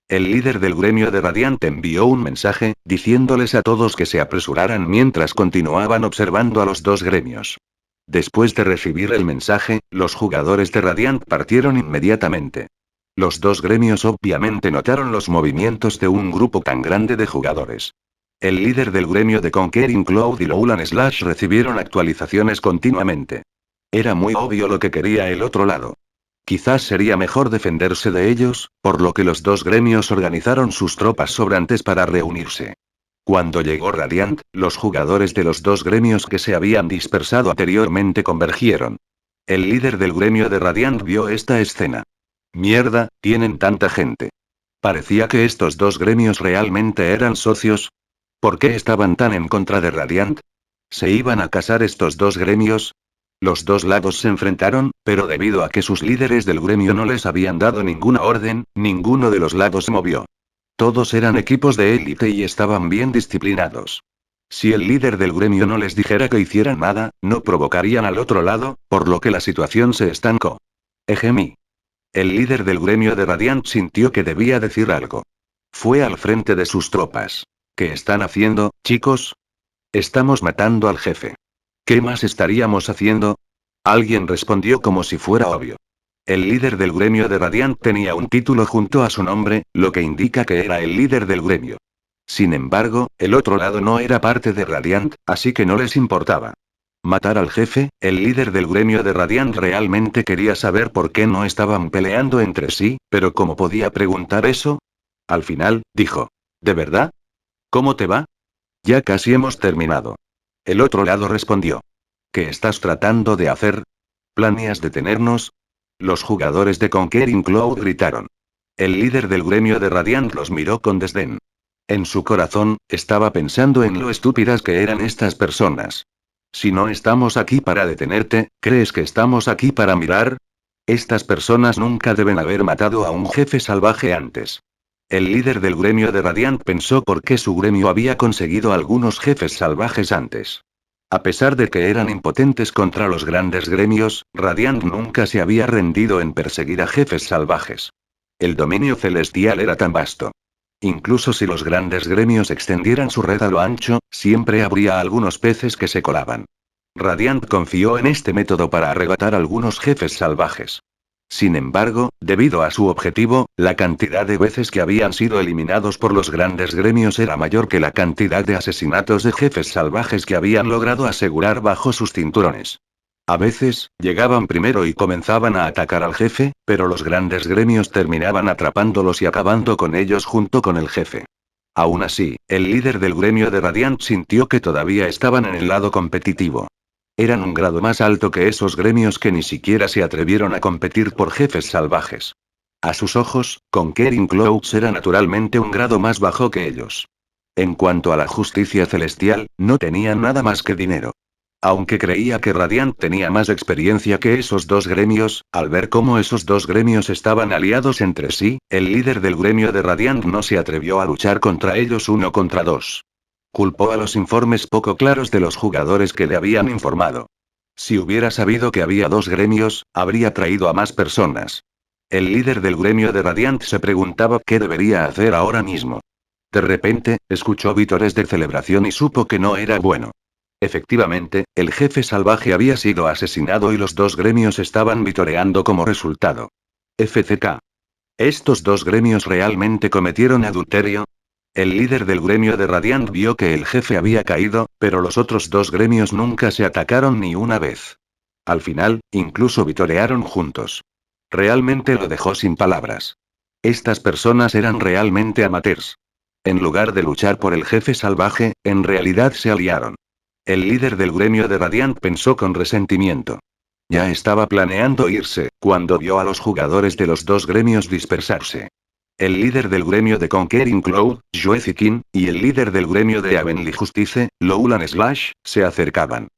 El líder del gremio de Radiant envió un mensaje, diciéndoles a todos que se apresuraran mientras continuaban observando a los dos gremios. Después de recibir el mensaje, los jugadores de Radiant partieron inmediatamente. Los dos gremios obviamente notaron los movimientos de un grupo tan grande de jugadores. El líder del gremio de Conquering Cloud y Lowland Slash recibieron actualizaciones continuamente. Era muy obvio lo que quería el otro lado. Quizás sería mejor defenderse de ellos, por lo que los dos gremios organizaron sus tropas sobrantes para reunirse. Cuando llegó Radiant, los jugadores de los dos gremios que se habían dispersado anteriormente convergieron. El líder del gremio de Radiant vio esta escena. Mierda, tienen tanta gente. Parecía que estos dos gremios realmente eran socios. ¿Por qué estaban tan en contra de Radiant? ¿Se iban a casar estos dos gremios? Los dos lados se enfrentaron, pero debido a que sus líderes del gremio no les habían dado ninguna orden, ninguno de los lados se movió. Todos eran equipos de élite y estaban bien disciplinados. Si el líder del gremio no les dijera que hicieran nada, no provocarían al otro lado, por lo que la situación se estancó. Ejemi. El líder del gremio de Radiant sintió que debía decir algo. Fue al frente de sus tropas. ¿Qué están haciendo, chicos? Estamos matando al jefe. ¿Qué más estaríamos haciendo? Alguien respondió como si fuera obvio. El líder del gremio de Radiant tenía un título junto a su nombre, lo que indica que era el líder del gremio. Sin embargo, el otro lado no era parte de Radiant, así que no les importaba. Matar al jefe, el líder del gremio de Radiant realmente quería saber por qué no estaban peleando entre sí, pero ¿cómo podía preguntar eso? Al final, dijo. ¿De verdad? ¿Cómo te va? Ya casi hemos terminado. El otro lado respondió. ¿Qué estás tratando de hacer? ¿Planeas detenernos? Los jugadores de Conquering Cloud gritaron. El líder del gremio de Radiant los miró con desdén. En su corazón, estaba pensando en lo estúpidas que eran estas personas. Si no estamos aquí para detenerte, ¿crees que estamos aquí para mirar? Estas personas nunca deben haber matado a un jefe salvaje antes. El líder del gremio de Radiant pensó por qué su gremio había conseguido algunos jefes salvajes antes. A pesar de que eran impotentes contra los grandes gremios, Radiant nunca se había rendido en perseguir a jefes salvajes. El dominio celestial era tan vasto. Incluso si los grandes gremios extendieran su red a lo ancho, siempre habría algunos peces que se colaban. Radiant confió en este método para arrebatar algunos jefes salvajes. Sin embargo, debido a su objetivo, la cantidad de veces que habían sido eliminados por los grandes gremios era mayor que la cantidad de asesinatos de jefes salvajes que habían logrado asegurar bajo sus cinturones. A veces, llegaban primero y comenzaban a atacar al jefe, pero los grandes gremios terminaban atrapándolos y acabando con ellos junto con el jefe. Aún así, el líder del gremio de Radiant sintió que todavía estaban en el lado competitivo. Eran un grado más alto que esos gremios que ni siquiera se atrevieron a competir por jefes salvajes. A sus ojos, Conquering Clouds era naturalmente un grado más bajo que ellos. En cuanto a la justicia celestial, no tenían nada más que dinero. Aunque creía que Radiant tenía más experiencia que esos dos gremios, al ver cómo esos dos gremios estaban aliados entre sí, el líder del gremio de Radiant no se atrevió a luchar contra ellos uno contra dos. Culpó a los informes poco claros de los jugadores que le habían informado. Si hubiera sabido que había dos gremios, habría traído a más personas. El líder del gremio de Radiant se preguntaba qué debería hacer ahora mismo. De repente, escuchó vítores de celebración y supo que no era bueno. Efectivamente, el jefe salvaje había sido asesinado y los dos gremios estaban vitoreando como resultado. FCK. ¿Estos dos gremios realmente cometieron adulterio? El líder del gremio de Radiant vio que el jefe había caído, pero los otros dos gremios nunca se atacaron ni una vez. Al final, incluso vitorearon juntos. Realmente lo dejó sin palabras. Estas personas eran realmente amateurs. En lugar de luchar por el jefe salvaje, en realidad se aliaron. El líder del gremio de Radiant pensó con resentimiento. Ya estaba planeando irse, cuando vio a los jugadores de los dos gremios dispersarse. El líder del gremio de Conquering Cloud, Joe Zikin, y el líder del gremio de Avenly Justice, Lowland Slash, se acercaban.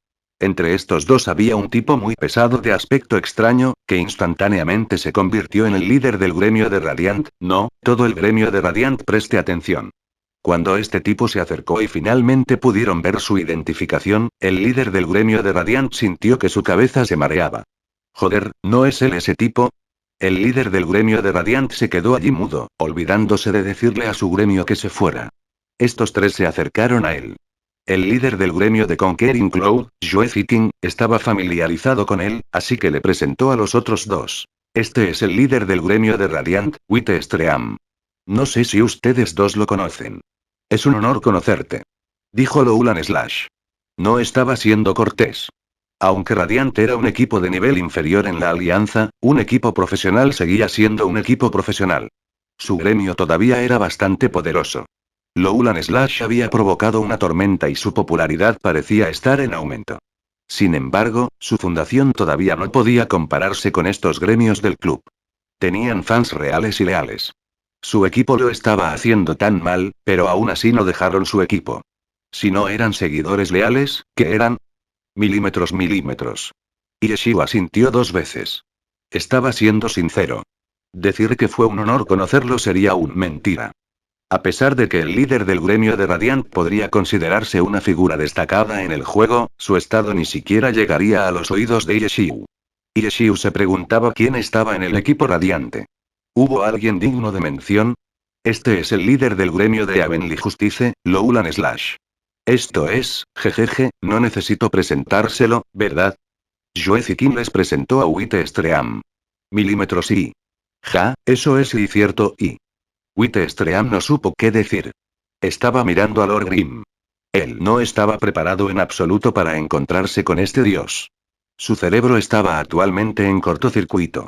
Entre estos dos había un tipo muy pesado de aspecto extraño, que instantáneamente se convirtió en el líder del gremio de Radiant. No, todo el gremio de Radiant preste atención. Cuando este tipo se acercó y finalmente pudieron ver su identificación, el líder del gremio de Radiant sintió que su cabeza se mareaba. Joder, ¿no es él ese tipo? El líder del gremio de Radiant se quedó allí mudo, olvidándose de decirle a su gremio que se fuera. Estos tres se acercaron a él. El líder del gremio de Conquering Cloud, Joe Viking, estaba familiarizado con él, así que le presentó a los otros dos. Este es el líder del gremio de Radiant, White Stream. No sé si ustedes dos lo conocen. Es un honor conocerte. Dijo Loulan Slash. No estaba siendo cortés. Aunque Radiant era un equipo de nivel inferior en la alianza, un equipo profesional seguía siendo un equipo profesional. Su gremio todavía era bastante poderoso. Loulan Slash había provocado una tormenta y su popularidad parecía estar en aumento. Sin embargo, su fundación todavía no podía compararse con estos gremios del club. Tenían fans reales y leales. Su equipo lo estaba haciendo tan mal, pero aún así no dejaron su equipo. Si no eran seguidores leales, ¿qué eran? Milímetros. Yeshiu asintió 2 veces. Estaba siendo sincero. Decir que fue un honor conocerlo sería una mentira. A pesar de que el líder del gremio de Radiant podría considerarse una figura destacada en el juego, su estado ni siquiera llegaría a los oídos de Yeshiu. Yeshiu se preguntaba quién estaba en el equipo radiante. ¿Hubo alguien digno de mención? Este es el líder del gremio de Avenly Justice, Loulan Slash. Esto es, jejeje, no necesito presentárselo, ¿verdad? Joe Viking les presentó a White Stream. Milímetros y. Ja, eso es y cierto y. White Stream no supo qué decir. Estaba mirando a Lord Grimm. Él no estaba preparado en absoluto para encontrarse con este dios. Su cerebro estaba actualmente en cortocircuito.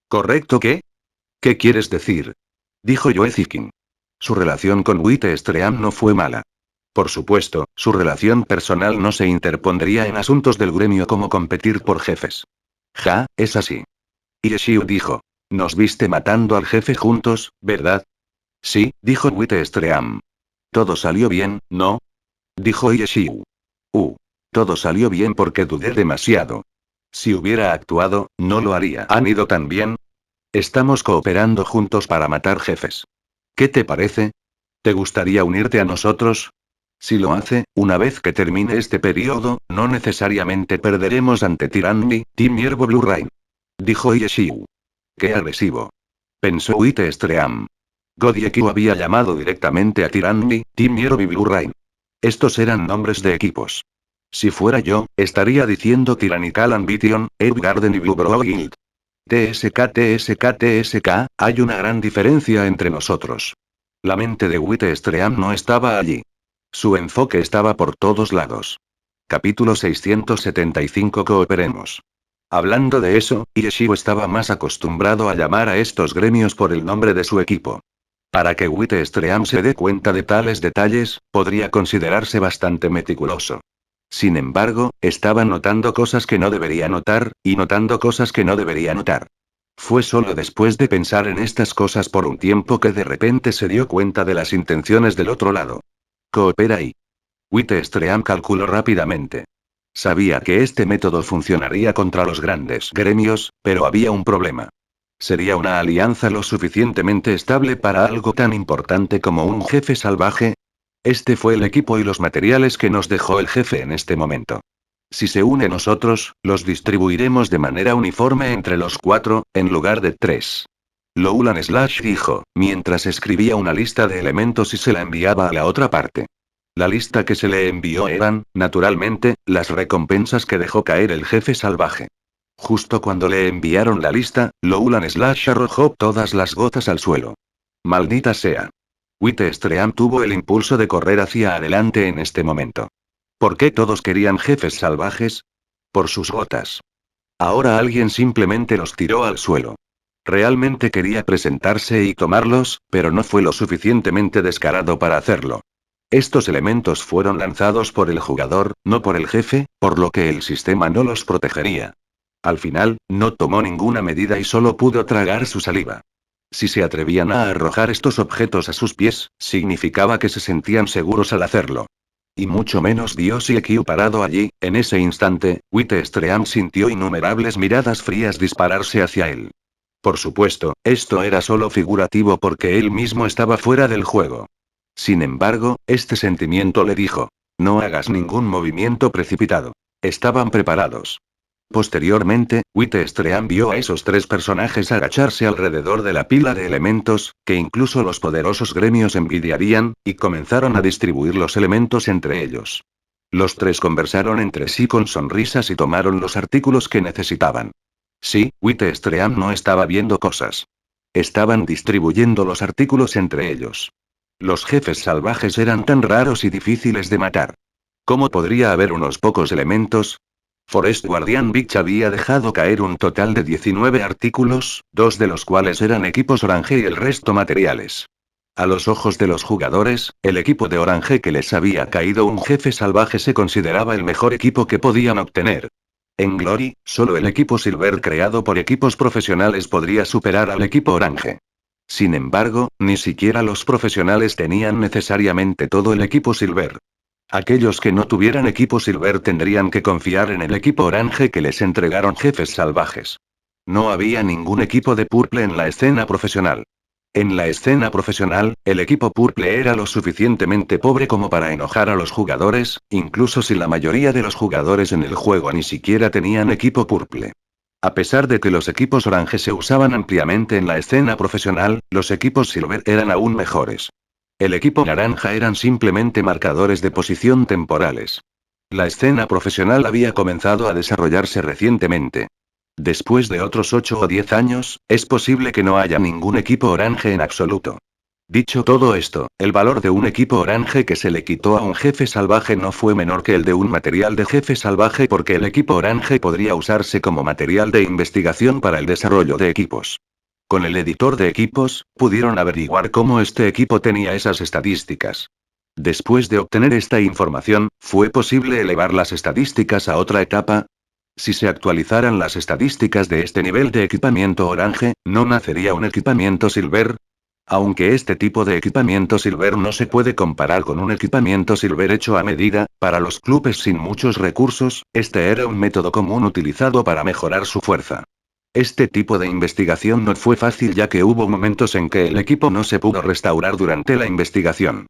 ¿Correcto qué? ¿Qué quieres decir? Dijo Joe Viking. Su relación con White Stream no fue mala. Por supuesto, su relación personal no se interpondría en asuntos del gremio como competir por jefes. Ja, es así. Yeshiu dijo. Nos viste matando al jefe juntos, ¿verdad? Sí, dijo White Stream. Todo salió bien, ¿no? Dijo Yeshiu. Todo salió bien porque dudé demasiado. Si hubiera actuado, no lo haría. ¿Han ido tan bien? Estamos cooperando juntos para matar jefes. ¿Qué te parece? ¿Te gustaría unirte a nosotros? Si lo hace, una vez que termine este periodo, no necesariamente perderemos ante Tyranny, Team Hierbo Blue Rain. Dijo Yeshiu. Qué agresivo. Pensó White Stream. Godieku había llamado directamente a Tyranny, Team Hierbo y Blue Rain. Estos eran nombres de equipos. Si fuera yo, estaría diciendo Tyrannical Ambition, Eve Garden y Blue Bro Guild. TSK, hay una gran diferencia entre nosotros. La mente de White Stream no estaba allí. Su enfoque estaba por todos lados. Capítulo 675 Cooperemos. Hablando de eso, Yeshiu estaba más acostumbrado a llamar a estos gremios por el nombre de su equipo. Para que White Stream se dé cuenta de tales detalles, podría considerarse bastante meticuloso. Sin embargo, estaba notando cosas que no debería notar, y notando cosas que no debería notar. Fue solo después de pensar en estas cosas por un tiempo que de repente se dio cuenta de las intenciones del otro lado. Coopera y. White Stream calculó rápidamente. Sabía que este método funcionaría contra los grandes gremios, pero había un problema. ¿Sería una alianza lo suficientemente estable para algo tan importante como un jefe salvaje? Este fue el equipo y los materiales que nos dejó el jefe en este momento. Si se une nosotros, los distribuiremos de manera uniforme entre los 4, en lugar de 3. Loulan Slash dijo, mientras escribía una lista de elementos y se la enviaba a la otra parte. La lista que se le envió eran, naturalmente, las recompensas que dejó caer el jefe salvaje. Justo cuando le enviaron la lista, Loulan Slash arrojó todas las gotas al suelo. Maldita sea. White Stream tuvo el impulso de correr hacia adelante en este momento. ¿Por qué todos querían jefes salvajes? Por sus gotas. Ahora alguien simplemente los tiró al suelo. Realmente quería presentarse y tomarlos, pero no fue lo suficientemente descarado para hacerlo. Estos elementos fueron lanzados por el jugador, no por el jefe, por lo que el sistema no los protegería. Al final, no tomó ninguna medida y solo pudo tragar su saliva. Si se atrevían a arrojar estos objetos a sus pies, significaba que se sentían seguros al hacerlo. Y mucho menos Dios y Q parado allí, en ese instante, White Stream sintió innumerables miradas frías dispararse hacia él. Por supuesto, esto era solo figurativo porque él mismo estaba fuera del juego. Sin embargo, este sentimiento le dijo, no hagas ningún movimiento precipitado. Estaban preparados. Posteriormente, Witestream vio a esos tres personajes agacharse alrededor de la pila de elementos, que incluso los poderosos gremios envidiarían, y comenzaron a distribuir los elementos entre ellos. Los tres conversaron entre sí con sonrisas y tomaron los artículos que necesitaban. Sí, Witestream no estaba viendo cosas. Estaban distribuyendo los artículos entre ellos. Los jefes salvajes eran tan raros y difíciles de matar. ¿Cómo podría haber unos pocos elementos? Forest Guardian Beach había dejado caer un total de 19 artículos, 2 de los cuales eran equipos Orange y el resto materiales. A los ojos de los jugadores, el equipo de Orange que les había caído un jefe salvaje se consideraba el mejor equipo que podían obtener. En Glory, solo el equipo Silver creado por equipos profesionales podría superar al equipo Orange. Sin embargo, ni siquiera los profesionales tenían necesariamente todo el equipo Silver. Aquellos que no tuvieran equipo Silver tendrían que confiar en el equipo Orange que les entregaron jefes salvajes. No había ningún equipo de Purple en la escena profesional. En la escena profesional, el equipo Purple era lo suficientemente pobre como para enojar a los jugadores, incluso si la mayoría de los jugadores en el juego ni siquiera tenían equipo Purple. A pesar de que los equipos Orange se usaban ampliamente en la escena profesional, los equipos Silver eran aún mejores. El equipo naranja eran simplemente marcadores de posición temporales. La escena profesional había comenzado a desarrollarse recientemente. Después de otros 8 o 10 años, es posible que no haya ningún equipo Orange en absoluto. Dicho todo esto, el valor de un equipo Orange que se le quitó a un jefe salvaje no fue menor que el de un material de jefe salvaje porque el equipo Orange podría usarse como material de investigación para el desarrollo de equipos. Con el editor de equipos, pudieron averiguar cómo este equipo tenía esas estadísticas. Después de obtener esta información, ¿fue posible elevar las estadísticas a otra etapa? Si se actualizaran las estadísticas de este nivel de equipamiento Orange, ¿no nacería un equipamiento Silver? Aunque este tipo de equipamiento Silver no se puede comparar con un equipamiento Silver hecho a medida, para los clubes sin muchos recursos, este era un método común utilizado para mejorar su fuerza. Este tipo de investigación no fue fácil ya que hubo momentos en que el equipo no se pudo restaurar durante la investigación.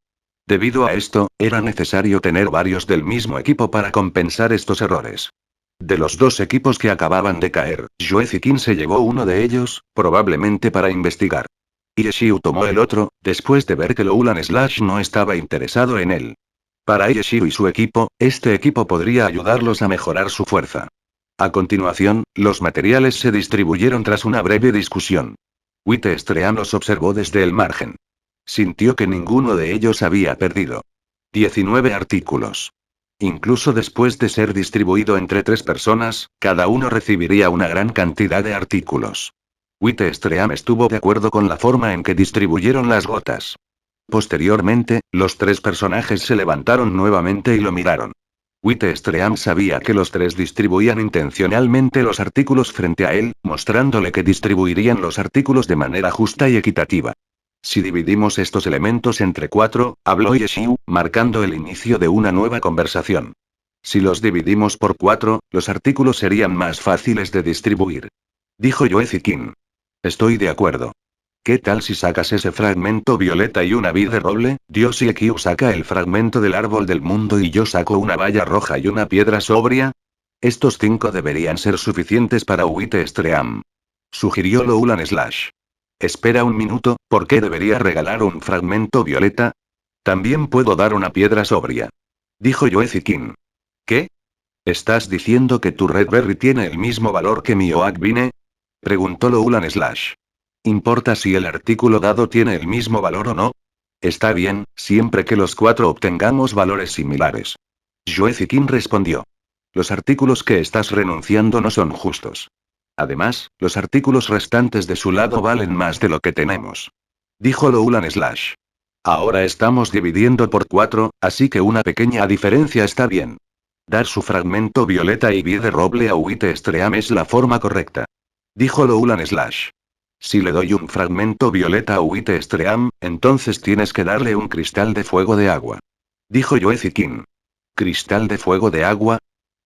Debido a esto, era necesario tener varios del mismo equipo para compensar estos errores. De los dos equipos que acababan de caer, Joezikin se llevó uno de ellos, probablemente para investigar. Yeshiu tomó el otro, después de ver que Loulan Slash no estaba interesado en él. Para Yeshiu y su equipo, este equipo podría ayudarlos a mejorar su fuerza. A continuación, los materiales se distribuyeron tras una breve discusión. Witestream los observó desde el margen. Sintió que ninguno de ellos había perdido. 19 artículos. Incluso después de ser distribuido entre 3 personas, cada uno recibiría una gran cantidad de artículos. Witestream estuvo de acuerdo con la forma en que distribuyeron las gotas. Posteriormente, los 3 personajes se levantaron nuevamente y lo miraron. Witestream sabía que los 3 distribuían intencionalmente los artículos frente a él, mostrándole que distribuirían los artículos de manera justa y equitativa. Si dividimos estos elementos entre 4, habló Yeshiu, marcando el inicio de una nueva conversación. Si los dividimos por 4, los artículos serían más fáciles de distribuir. Dijo Joezikin. Estoy de acuerdo. ¿Qué tal si sacas ese fragmento violeta y una vid de roble? Dios y Ekiu saca el fragmento del árbol del mundo y yo saco una valla roja y una piedra sobria. Estos 5 deberían ser suficientes para Witestream. Sugirió Loulan Slash. Espera un minuto, ¿por qué debería regalar un fragmento violeta? También puedo dar una piedra sobria. Dijo Joezikin. ¿Qué? ¿Estás diciendo que tu Red Berry tiene el mismo valor que mi Oak Vine? Preguntó Loulan Slash. ¿Importa si el artículo dado tiene el mismo valor o no? Está bien, siempre que los 4 obtengamos valores similares. Joezikin respondió. Los artículos que estás renunciando no son justos. Además, los artículos restantes de su lado valen más de lo que tenemos. Dijo Loulan Slash. Ahora estamos dividiendo por 4, así que una pequeña diferencia está bien. Dar su fragmento violeta y vid de roble a Witestream es la forma correcta. Dijo Loulan Slash. Si le doy un fragmento violeta a Witestream, entonces tienes que darle un cristal de fuego de agua. Dijo Joezikin. ¿Cristal de fuego de agua?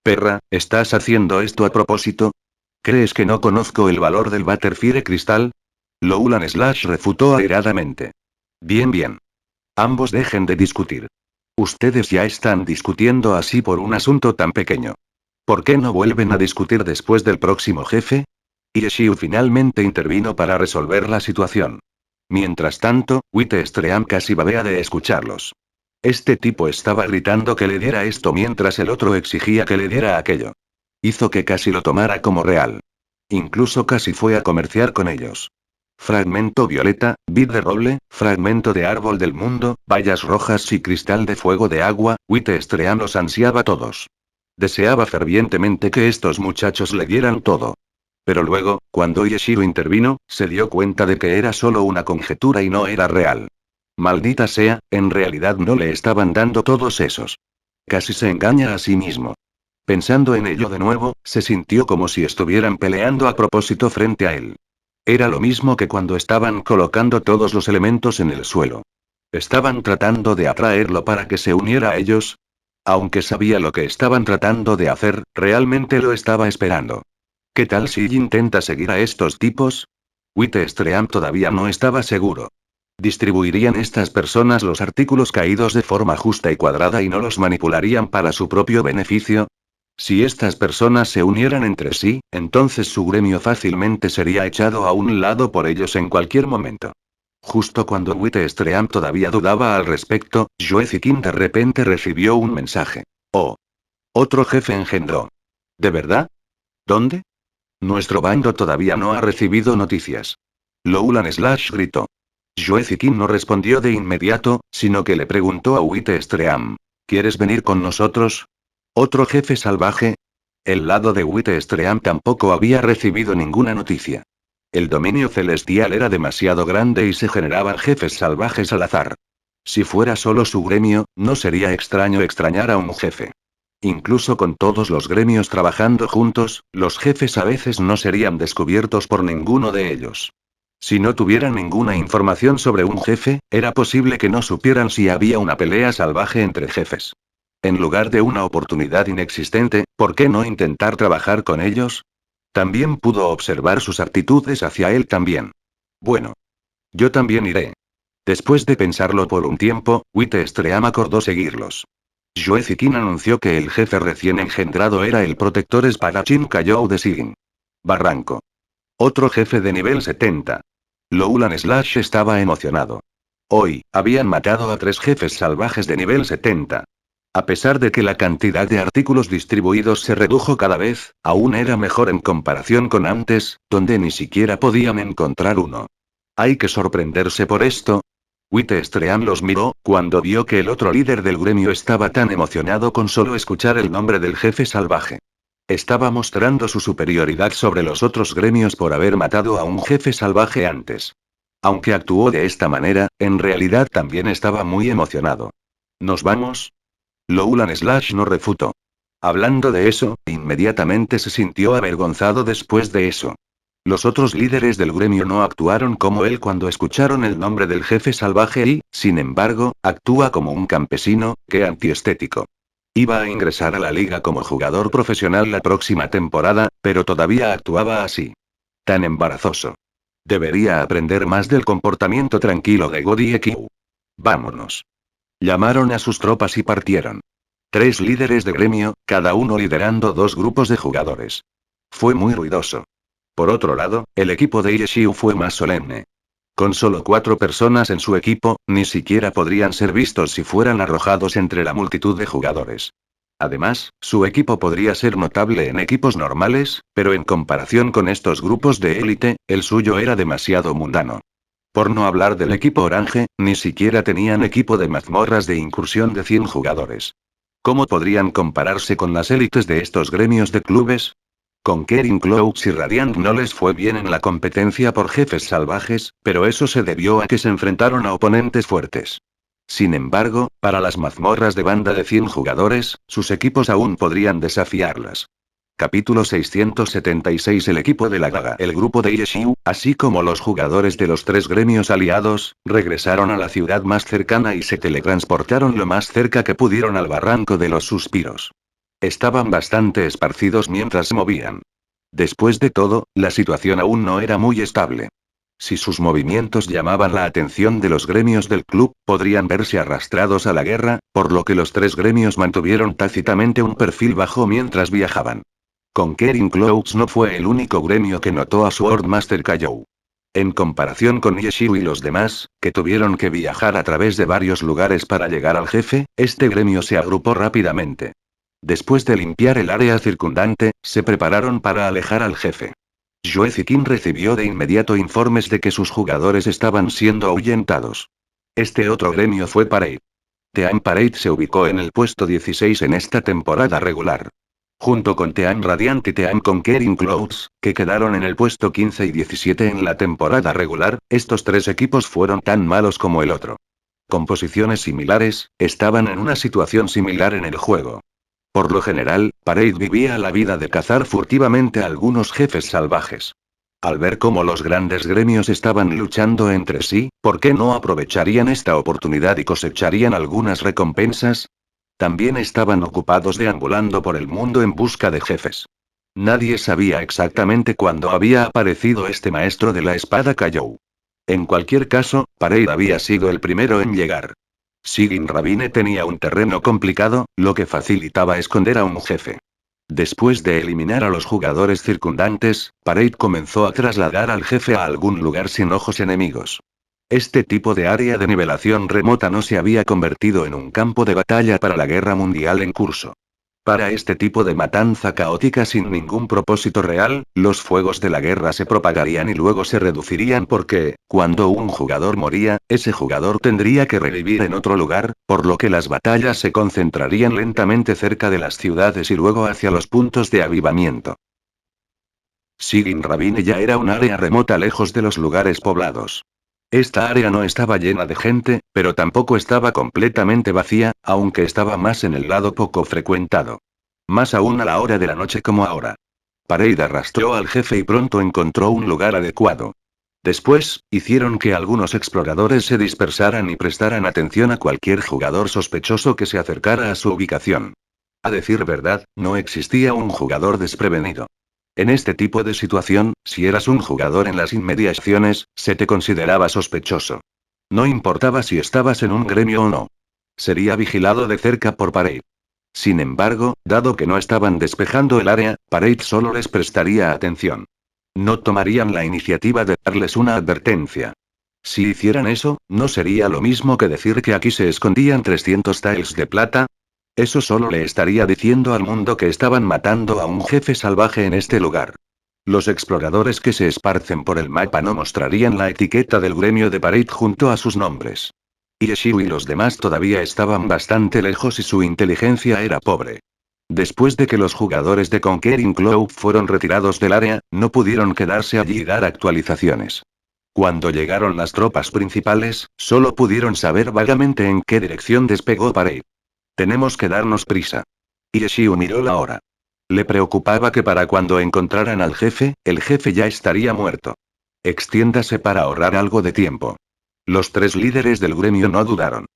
Perra, ¿estás haciendo esto a propósito? ¿Crees que no conozco el valor del Butterfire cristal? Loulan Slash refutó airadamente. Bien. Ambos dejen de discutir. Ustedes ya están discutiendo así por un asunto tan pequeño. ¿Por qué no vuelven a discutir después del próximo jefe? Yeshiu finalmente intervino para resolver la situación. Mientras tanto, Witestream casi babea de escucharlos. Este tipo estaba gritando que le diera esto mientras el otro exigía que le diera aquello. Hizo que casi lo tomara como real. Incluso casi fue a comerciar con ellos. Fragmento violeta, vid de roble, fragmento de árbol del mundo, bayas rojas y cristal de fuego de agua, Witestream los ansiaba todos. Deseaba fervientemente que estos muchachos le dieran todo. Pero luego, cuando Yeshiro intervino, se dio cuenta de que era solo una conjetura y no era real. Maldita sea, en realidad no le estaban dando todos esos. Casi se engaña a sí mismo. Pensando en ello de nuevo, se sintió como si estuvieran peleando a propósito frente a él. Era lo mismo que cuando estaban colocando todos los elementos en el suelo. ¿Estaban tratando de atraerlo para que se uniera a ellos? Aunque sabía lo que estaban tratando de hacer, realmente lo estaba esperando. ¿Qué tal si intenta seguir a estos tipos? Witestream todavía no estaba seguro. ¿Distribuirían estas personas los artículos caídos de forma justa y cuadrada y no los manipularían para su propio beneficio? Si estas personas se unieran entre sí, entonces su gremio fácilmente sería echado a un lado por ellos en cualquier momento. Justo cuando Witestream todavía dudaba al respecto, Joezikin de repente recibió un mensaje. Oh. Otro jefe engendró. ¿De verdad? ¿Dónde? Nuestro bando todavía no ha recibido noticias. Loulan Slash gritó. Joezikin no respondió de inmediato, sino que le preguntó a Witestream. ¿Quieres venir con nosotros? ¿Otro jefe salvaje? El lado de Witestream tampoco había recibido ninguna noticia. El dominio celestial era demasiado grande y se generaban jefes salvajes al azar. Si fuera solo su gremio, no sería extraño extrañar a un jefe. Incluso con todos los gremios trabajando juntos, los jefes a veces no serían descubiertos por ninguno de ellos. Si no tuvieran ninguna información sobre un jefe, era posible que no supieran si había una pelea salvaje entre jefes. En lugar de una oportunidad inexistente, ¿por qué no intentar trabajar con ellos? También pudo observar sus actitudes hacia él también. Bueno. Yo también iré. Después de pensarlo por un tiempo, Witestream acordó seguirlos. Joezikin anunció que el jefe recién engendrado era el protector espadachín Kayou de Sigin. Barranco. Otro jefe de nivel 70. Loulan Slash estaba emocionado. Hoy, habían matado a 3 jefes salvajes de nivel 70. A pesar de que la cantidad de artículos distribuidos se redujo cada vez, aún era mejor en comparación con antes, donde ni siquiera podían encontrar uno. ¿Hay que sorprenderse por esto? Witestream los miró, cuando vio que el otro líder del gremio estaba tan emocionado con solo escuchar el nombre del jefe salvaje. Estaba mostrando su superioridad sobre los otros gremios por haber matado a un jefe salvaje antes. Aunque actuó de esta manera, en realidad también estaba muy emocionado. ¿Nos vamos? Loulan Slash no refutó. Hablando de eso, inmediatamente se sintió avergonzado después de eso. Los otros líderes del gremio no actuaron como él cuando escucharon el nombre del jefe salvaje y, sin embargo, actúa como un campesino, que antiestético. Iba a ingresar a la liga como jugador profesional la próxima temporada, pero todavía actuaba así. Tan embarazoso. Debería aprender más del comportamiento tranquilo de Godiekyu. Vámonos. Llamaron a sus tropas y partieron. 3 líderes de gremio, cada uno liderando 2 grupos de jugadores. Fue muy ruidoso. Por otro lado, el equipo de Yeshiu fue más solemne. Con solo 4 personas en su equipo, ni siquiera podrían ser vistos si fueran arrojados entre la multitud de jugadores. Además, su equipo podría ser notable en equipos normales, pero en comparación con estos grupos de élite, el suyo era demasiado mundano. Por no hablar del equipo Orange, ni siquiera tenían equipo de mazmorras de incursión de 100 jugadores. ¿Cómo podrían compararse con las élites de estos gremios de clubes? Con Kering Cloaks y Radiant no les fue bien en la competencia por jefes salvajes, pero eso se debió a que se enfrentaron a oponentes fuertes. Sin embargo, para las mazmorras de banda de 100 jugadores, sus equipos aún podrían desafiarlas. Capítulo 676. El equipo de la Gaga. El grupo de Yeshiu, así como los jugadores de los 3 gremios aliados, regresaron a la ciudad más cercana y se teletransportaron lo más cerca que pudieron al barranco de los suspiros. Estaban bastante esparcidos mientras se movían. Después de todo, la situación aún no era muy estable. Si sus movimientos llamaban la atención de los gremios del club, podrían verse arrastrados a la guerra, por lo que los tres gremios mantuvieron tácitamente un perfil bajo mientras viajaban. Conquering Clouds no fue el único gremio que notó a Swordmaster Kayou. En comparación con Yeshiu y los demás, que tuvieron que viajar a través de varios lugares para llegar al jefe, este gremio se agrupó rápidamente. Después de limpiar el área circundante, se prepararon para alejar al jefe. Joe Zikin recibió de inmediato informes de que sus jugadores estaban siendo ahuyentados. Este otro gremio fue Parade. Team Parade se ubicó en el puesto 16 en esta temporada regular. Junto con Team Radiant y Team Conquering Clouds, que quedaron en el puesto 15 y 17 en la temporada regular, estos tres equipos fueron tan malos como el otro. Con posiciones similares, estaban en una situación similar en el juego. Por lo general, Parade vivía la vida de cazar furtivamente a algunos jefes salvajes. Al ver cómo los grandes gremios estaban luchando entre sí, ¿por qué no aprovecharían esta oportunidad y cosecharían algunas recompensas? También estaban ocupados deambulando por el mundo en busca de jefes. Nadie sabía exactamente cuándo había aparecido este maestro de la espada Kayou. En cualquier caso, Parade había sido el primero en llegar. Sigyn Ravine tenía un terreno complicado, lo que facilitaba esconder a un jefe. Después de eliminar a los jugadores circundantes, Parade comenzó a trasladar al jefe a algún lugar sin ojos enemigos. Este tipo de área de nivelación remota no se había convertido en un campo de batalla para la guerra mundial en curso. Para este tipo de matanza caótica sin ningún propósito real, los fuegos de la guerra se propagarían y luego se reducirían porque, cuando un jugador moría, ese jugador tendría que revivir en otro lugar, por lo que las batallas se concentrarían lentamente cerca de las ciudades y luego hacia los puntos de avivamiento. Sigyn Ravine ya era un área remota lejos de los lugares poblados. Esta área no estaba llena de gente, pero tampoco estaba completamente vacía, aunque estaba más en el lado poco frecuentado. Más aún a la hora de la noche como ahora. Parade arrastró al jefe y pronto encontró un lugar adecuado. Después, hicieron que algunos exploradores se dispersaran y prestaran atención a cualquier jugador sospechoso que se acercara a su ubicación. A decir verdad, no existía un jugador desprevenido. En este tipo de situación, si eras un jugador en las inmediaciones, se te consideraba sospechoso. No importaba si estabas en un gremio o no. Sería vigilado de cerca por Parade. Sin embargo, dado que no estaban despejando el área, Parade solo les prestaría atención. No tomarían la iniciativa de darles una advertencia. Si hicieran eso, ¿no sería lo mismo que decir que aquí se escondían 300 tiles de plata? Eso solo le estaría diciendo al mundo que estaban matando a un jefe salvaje en este lugar. Los exploradores que se esparcen por el mapa no mostrarían la etiqueta del gremio de Parade junto a sus nombres. Yeshiu y los demás todavía estaban bastante lejos y su inteligencia era pobre. Después de que los jugadores de Conquering Cloud fueron retirados del área, no pudieron quedarse allí y dar actualizaciones. Cuando llegaron las tropas principales, solo pudieron saber vagamente en qué dirección despegó Parade. Tenemos que darnos prisa. Yeshiu miró la hora. Le preocupaba que para cuando encontraran al jefe, el jefe ya estaría muerto. Extiéndase para ahorrar algo de tiempo. Los tres líderes del gremio no dudaron.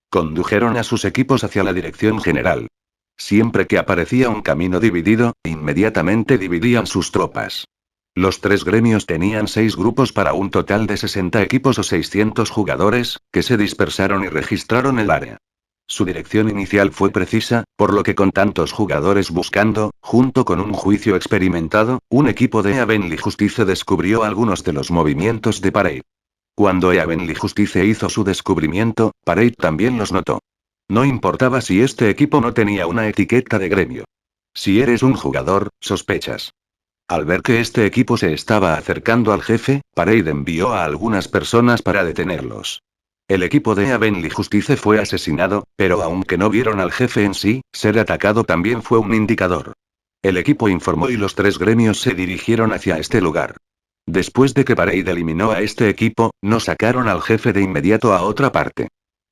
Condujeron a sus equipos hacia la dirección general. Siempre que aparecía un camino dividido, inmediatamente dividían sus tropas. Los tres gremios tenían 6 grupos para un total de 60 equipos o 600 jugadores, que se dispersaron y registraron el área. Su dirección inicial fue precisa, por lo que con tantos jugadores buscando, junto con un juicio experimentado, un equipo de Evenly Justice descubrió algunos de los movimientos de Parade. Cuando Evenly Justice hizo su descubrimiento, Parade también los notó. No importaba si este equipo no tenía una etiqueta de gremio. Si eres un jugador, sospechas. Al ver que este equipo se estaba acercando al jefe, Parade envió a algunas personas para detenerlos. El equipo de Evenly Justice fue asesinado, pero aunque no vieron al jefe en sí, ser atacado también fue un indicador. El equipo informó y los tres gremios se dirigieron hacia este lugar. Después de que Parade eliminó a este equipo, no sacaron al jefe de inmediato a otra parte.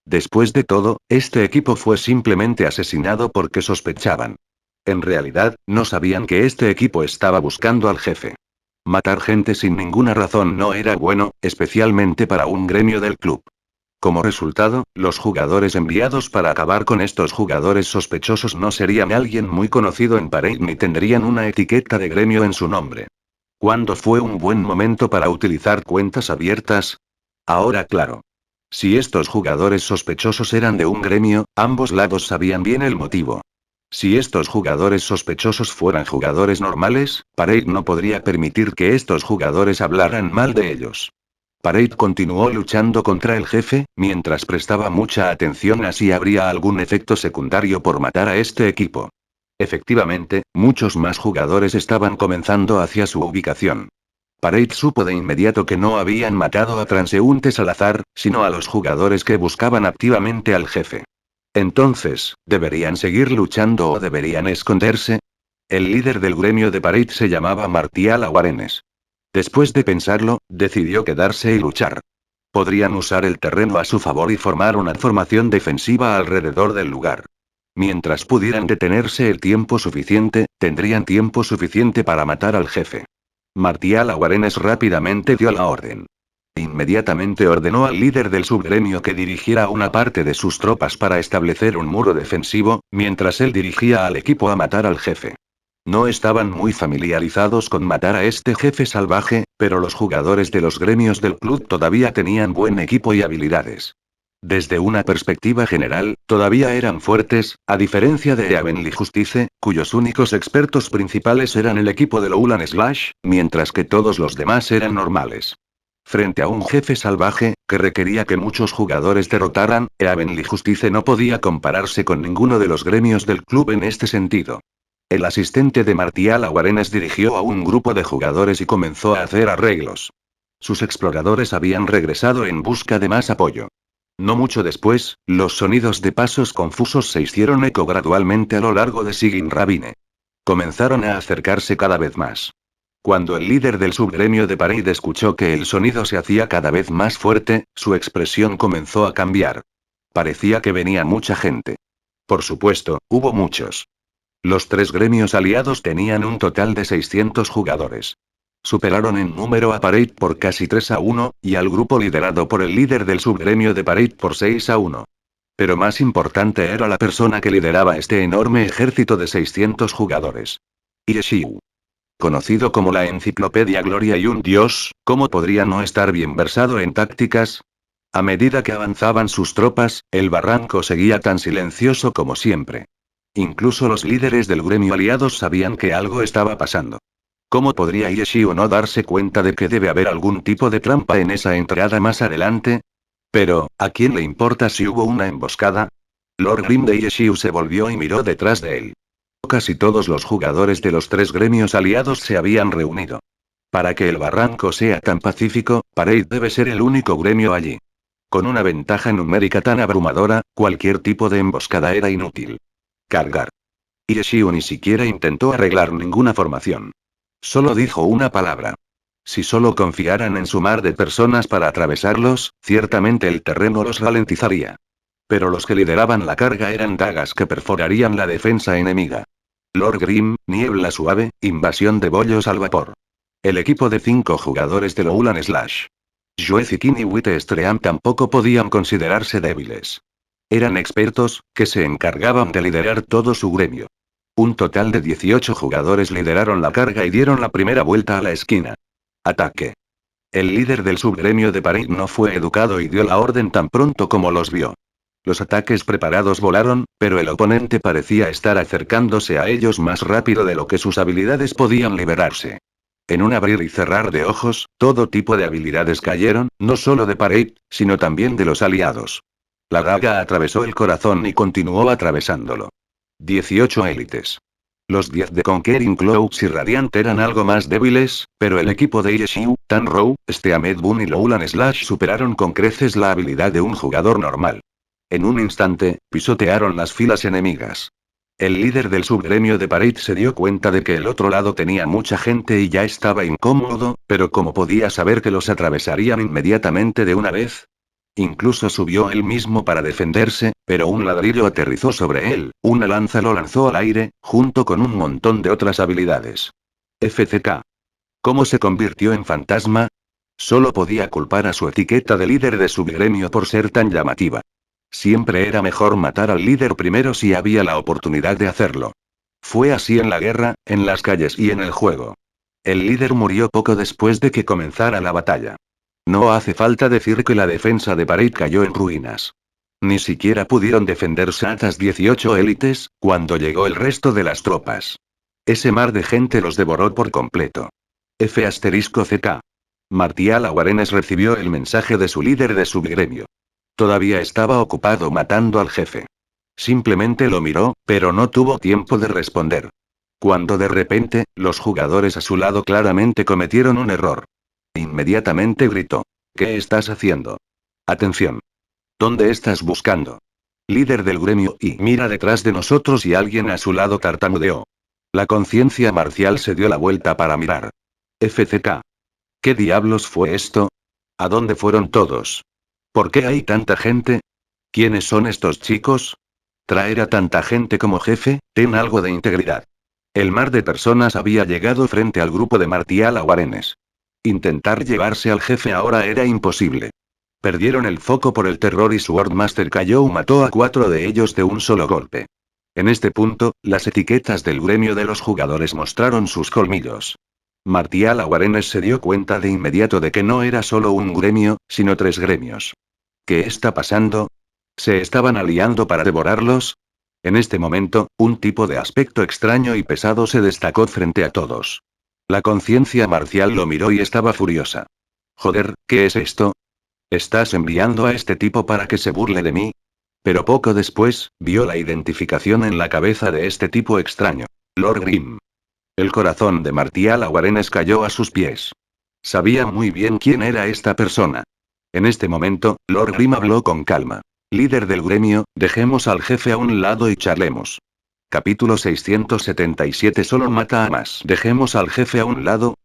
Después de todo, este equipo fue simplemente asesinado porque sospechaban. En realidad, no sabían que este equipo estaba buscando al jefe. Matar gente sin ninguna razón no era bueno, especialmente para un gremio del club. Como resultado, los jugadores enviados para acabar con estos jugadores sospechosos no serían alguien muy conocido en Parade ni tendrían una etiqueta de gremio en su nombre. ¿Cuándo fue un buen momento para utilizar cuentas abiertas? Ahora claro. Si estos jugadores sospechosos eran de un gremio, ambos lados sabían bien el motivo. Si estos jugadores sospechosos fueran jugadores normales, Parade no podría permitir que estos jugadores hablaran mal de ellos. Parade continuó luchando contra el jefe, mientras prestaba mucha atención a si habría algún efecto secundario por matar a este equipo. Efectivamente, muchos más jugadores estaban comenzando hacia su ubicación. Parade supo de inmediato que no habían matado a transeúntes al azar, sino a los jugadores que buscaban activamente al jefe. Entonces, ¿deberían seguir luchando o deberían esconderse? El líder del gremio de Parade se llamaba Martial Aguarenes. Después de pensarlo, decidió quedarse y luchar. Podrían usar el terreno a su favor y formar una formación defensiva alrededor del lugar. Mientras pudieran detenerse el tiempo suficiente, tendrían tiempo suficiente para matar al jefe. Martial Aguarenes rápidamente dio la orden. Inmediatamente ordenó al líder del subgremio que dirigiera una parte de sus tropas para establecer un muro defensivo, mientras él dirigía al equipo a matar al jefe. No estaban muy familiarizados con matar a este jefe salvaje, pero los jugadores de los gremios del club todavía tenían buen equipo y habilidades. Desde una perspectiva general, todavía eran fuertes, a diferencia de Evenly Justice, cuyos únicos expertos principales eran el equipo de Lowland Slash, mientras que todos los demás eran normales. Frente a un jefe salvaje, que requería que muchos jugadores derrotaran, Evenly Justice no podía compararse con ninguno de los gremios del club en este sentido. El asistente de Martial Aguarenes dirigió a un grupo de jugadores y comenzó a hacer arreglos. Sus exploradores habían regresado en busca de más apoyo. No mucho después, los sonidos de pasos confusos se hicieron eco gradualmente a lo largo de Sigyn Ravine. Comenzaron a acercarse cada vez más. Cuando el líder del subgremio de Parade escuchó que el sonido se hacía cada vez más fuerte, su expresión comenzó a cambiar. Parecía que venía mucha gente. Por supuesto, hubo muchos. Los tres gremios aliados tenían un total de 600 jugadores. Superaron en número a Parade por casi 3-1, y al grupo liderado por el líder del subgremio de Parade por 6-1. Pero más importante era la persona que lideraba este enorme ejército de 600 jugadores. Yeshiu. Conocido como la Enciclopedia Gloria y un dios, ¿cómo podría no estar bien versado en tácticas? A medida que avanzaban sus tropas, el barranco seguía tan silencioso como siempre. Incluso los líderes del gremio aliados sabían que algo estaba pasando. ¿Cómo podría Yeshio no darse cuenta de que debe haber algún tipo de trampa en esa entrada más adelante? Pero, ¿a quién le importa si hubo una emboscada? Lord Grim de Yeshio se volvió y miró detrás de él. Casi todos los jugadores de los tres gremios aliados se habían reunido. Para que el barranco sea tan pacífico, Parade debe ser el único gremio allí. Con una ventaja numérica tan abrumadora, cualquier tipo de emboscada era inútil. Cargar. Yeshio ni siquiera intentó arreglar ninguna formación. Solo dijo una palabra. Si solo confiaran en su mar de personas para atravesarlos, ciertamente el terreno los ralentizaría. Pero los que lideraban la carga eran dagas que perforarían la defensa enemiga. Lord Grim, niebla suave, invasión de bollos al vapor. El equipo de 5 jugadores de Lowland Slash. Joezikin y Wittestream tampoco podían considerarse débiles. Eran expertos, que se encargaban de liderar todo su gremio. Un total de 18 jugadores lideraron la carga y dieron la primera vuelta a la esquina. Ataque. El líder del subgremio de Parade no fue educado y dio la orden tan pronto como los vio. Los ataques preparados volaron, pero el oponente parecía estar acercándose a ellos más rápido de lo que sus habilidades podían liberarse. En un abrir y cerrar de ojos, todo tipo de habilidades cayeron, no solo de Parade, sino también de los aliados. La daga atravesó el corazón y continuó atravesándolo. 18 élites. Los 10 de Conquering Clouds y Radiant eran algo más débiles, pero el equipo de Yeshiu, Tanrow, Steamed Boon y Lowland Slash superaron con creces la habilidad de un jugador normal. En un instante, pisotearon las filas enemigas. El líder del subgremio de Parade se dio cuenta de que el otro lado tenía mucha gente y ya estaba incómodo, pero ¿cómo podía saber que los atravesarían inmediatamente de una vez? Incluso subió él mismo para defenderse, pero un ladrillo aterrizó sobre él, una lanza lo lanzó al aire, junto con un montón de otras habilidades. FCK. ¿Cómo se convirtió en fantasma? Solo podía culpar a su etiqueta de líder de subgremio por ser tan llamativa. Siempre era mejor matar al líder primero si había la oportunidad de hacerlo. Fue así en la guerra, en las calles y en el juego. El líder murió poco después de que comenzara la batalla. No hace falta decir que la defensa de Parade cayó en ruinas. Ni siquiera pudieron defenderse las 18 élites, cuando llegó el resto de las tropas. Ese mar de gente los devoró por completo. F***CK. Martial Aguarenes recibió el mensaje de su líder de subgremio. Todavía estaba ocupado matando al jefe. Simplemente lo miró, pero no tuvo tiempo de responder. Cuando de repente, los jugadores a su lado claramente cometieron un error. Inmediatamente gritó. ¿Qué estás haciendo? Atención. ¿Dónde estás buscando? Líder del gremio y mira detrás de nosotros y alguien a su lado tartamudeó. La conciencia marcial se dio la vuelta para mirar. FCK. ¿Qué diablos fue esto? ¿A dónde fueron todos? ¿Por qué hay tanta gente? ¿Quiénes son estos chicos? Traer a tanta gente como jefe, ten algo de integridad. El mar de personas había llegado frente al grupo de Martial Aguarenes. Intentar llevarse al jefe ahora era imposible. Perdieron el foco por el terror y Swordmaster cayó y mató a 4 de ellos de un solo golpe. En este punto, las etiquetas del gremio de los jugadores mostraron sus colmillos. Martial Aguarenes se dio cuenta de inmediato de que no era solo un gremio, sino 3 gremios. ¿Qué está pasando? ¿Se estaban aliando para devorarlos? En este momento, un tipo de aspecto extraño y pesado se destacó frente a todos. La conciencia marcial lo miró y estaba furiosa. Joder, ¿qué es esto? ¿Estás enviando a este tipo para que se burle de mí? Pero poco después, vio la identificación en la cabeza de este tipo extraño. Lord Grimm. El corazón de Martial Aguarenes cayó a sus pies. Sabía muy bien quién era esta persona. En este momento, Lord Grimm habló con calma. Líder del gremio, dejemos al jefe a un lado y charlemos. Capítulo 677 solo mata a más. Dejemos al jefe a un lado.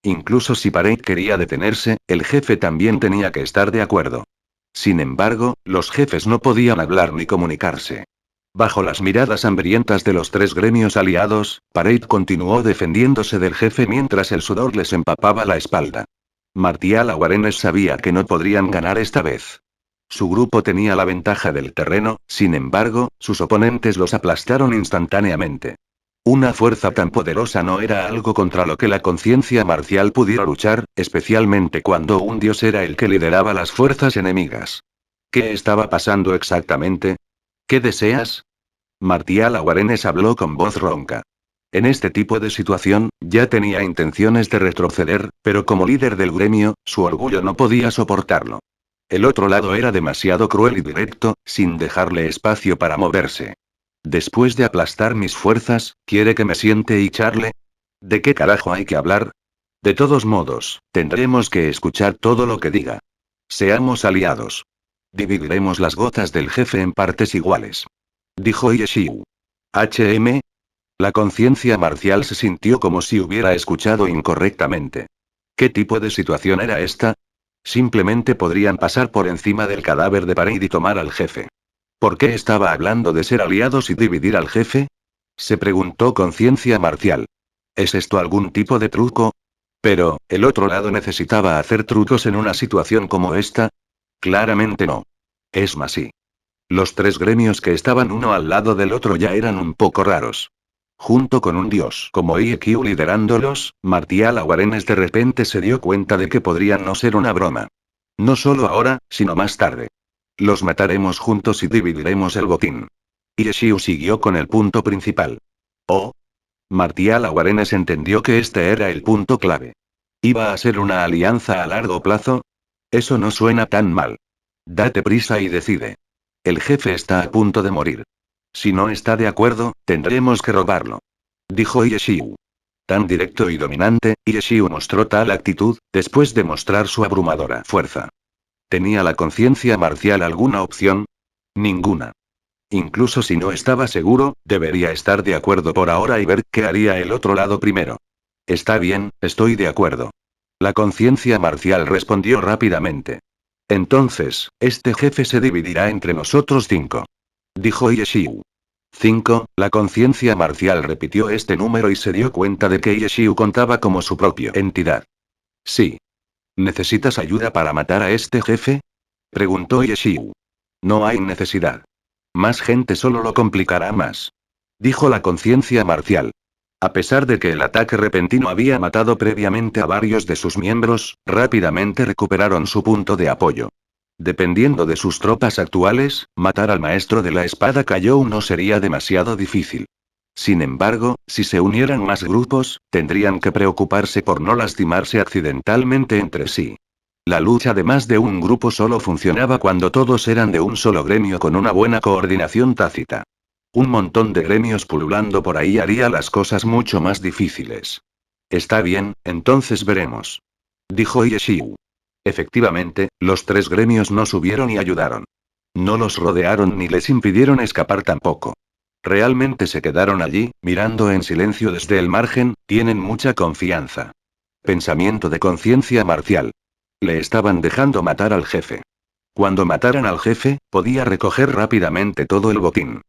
Incluso si Parade quería detenerse, el jefe también tenía que estar de acuerdo. Sin embargo, los jefes no podían hablar ni comunicarse. Bajo las miradas hambrientas de los 3 gremios aliados, Parade continuó defendiéndose del jefe mientras el sudor les empapaba la espalda. Martial Aguarenes sabía que no podrían ganar esta vez. Su grupo tenía la ventaja del terreno, sin embargo, sus oponentes los aplastaron instantáneamente. Una fuerza tan poderosa no era algo contra lo que la conciencia marcial pudiera luchar, especialmente cuando un dios era el que lideraba las fuerzas enemigas. ¿Qué estaba pasando exactamente? ¿Qué deseas? Martial Aguarenes habló con voz ronca. En este tipo de situación, ya tenía intenciones de retroceder, pero como líder del gremio, su orgullo no podía soportarlo. El otro lado era demasiado cruel y directo, sin dejarle espacio para moverse. Después de aplastar mis fuerzas, ¿quiere que me siente y charle? ¿De qué carajo hay que hablar? De todos modos, tendremos que escuchar todo lo que diga. Seamos aliados. Dividiremos las gotas del jefe en partes iguales. Dijo Yeshiu. HM. La conciencia marcial se sintió como si hubiera escuchado incorrectamente. ¿Qué tipo de situación era esta? Simplemente podrían pasar por encima del cadáver de Parade y tomar al jefe. ¿Por qué estaba hablando de ser aliados y dividir al jefe? Se preguntó conciencia marcial. ¿Es esto algún tipo de truco? Pero, ¿el otro lado necesitaba hacer trucos en una situación como esta? Claramente no. Es más sí. Los 3 gremios que estaban uno al lado del otro ya eran un poco raros. Junto con un dios como IQ liderándolos, Martial Aguarenes de repente se dio cuenta de que podrían no ser una broma. No solo ahora, sino más tarde. Los mataremos juntos y dividiremos el botín. Yeshiu siguió con el punto principal. Oh. Martial Aguarenes entendió que este era el punto clave. ¿Iba a ser una alianza a largo plazo? Eso no suena tan mal. Date prisa y decide. El jefe está a punto de morir. Si no está de acuerdo, tendremos que robarlo. Dijo Yeshiu. Tan directo y dominante, Yeshiu mostró tal actitud, después de mostrar su abrumadora fuerza. ¿Tenía la conciencia marcial alguna opción? Ninguna. Incluso si no estaba seguro, debería estar de acuerdo por ahora y ver qué haría el otro lado primero. Está bien, estoy de acuerdo. La conciencia marcial respondió rápidamente. Entonces, este jefe se dividirá entre nosotros 5. Dijo Yeshiu. 5, la conciencia marcial repitió este número y se dio cuenta de que Yeshiu contaba como su propia entidad. Sí. ¿Necesitas ayuda para matar a este jefe? Preguntó Yeshiu. No hay necesidad. Más gente solo lo complicará más. Dijo la conciencia marcial. A pesar de que el ataque repentino había matado previamente a varios de sus miembros, rápidamente recuperaron su punto de apoyo. Dependiendo de sus tropas actuales, matar al maestro de la espada Kayou no sería demasiado difícil. Sin embargo, si se unieran más grupos, tendrían que preocuparse por no lastimarse accidentalmente entre sí. La lucha de más de un grupo solo funcionaba cuando todos eran de un solo gremio con una buena coordinación tácita. Un montón de gremios pululando por ahí haría las cosas mucho más difíciles. Está bien, entonces veremos. Dijo Yeshiu. Efectivamente, los tres gremios no subieron y ayudaron. No los rodearon ni les impidieron escapar tampoco. Realmente se quedaron allí, mirando en silencio desde el margen, tienen mucha confianza. Pensamiento de conciencia marcial. Le estaban dejando matar al jefe. Cuando mataran al jefe, podía recoger rápidamente todo el botín.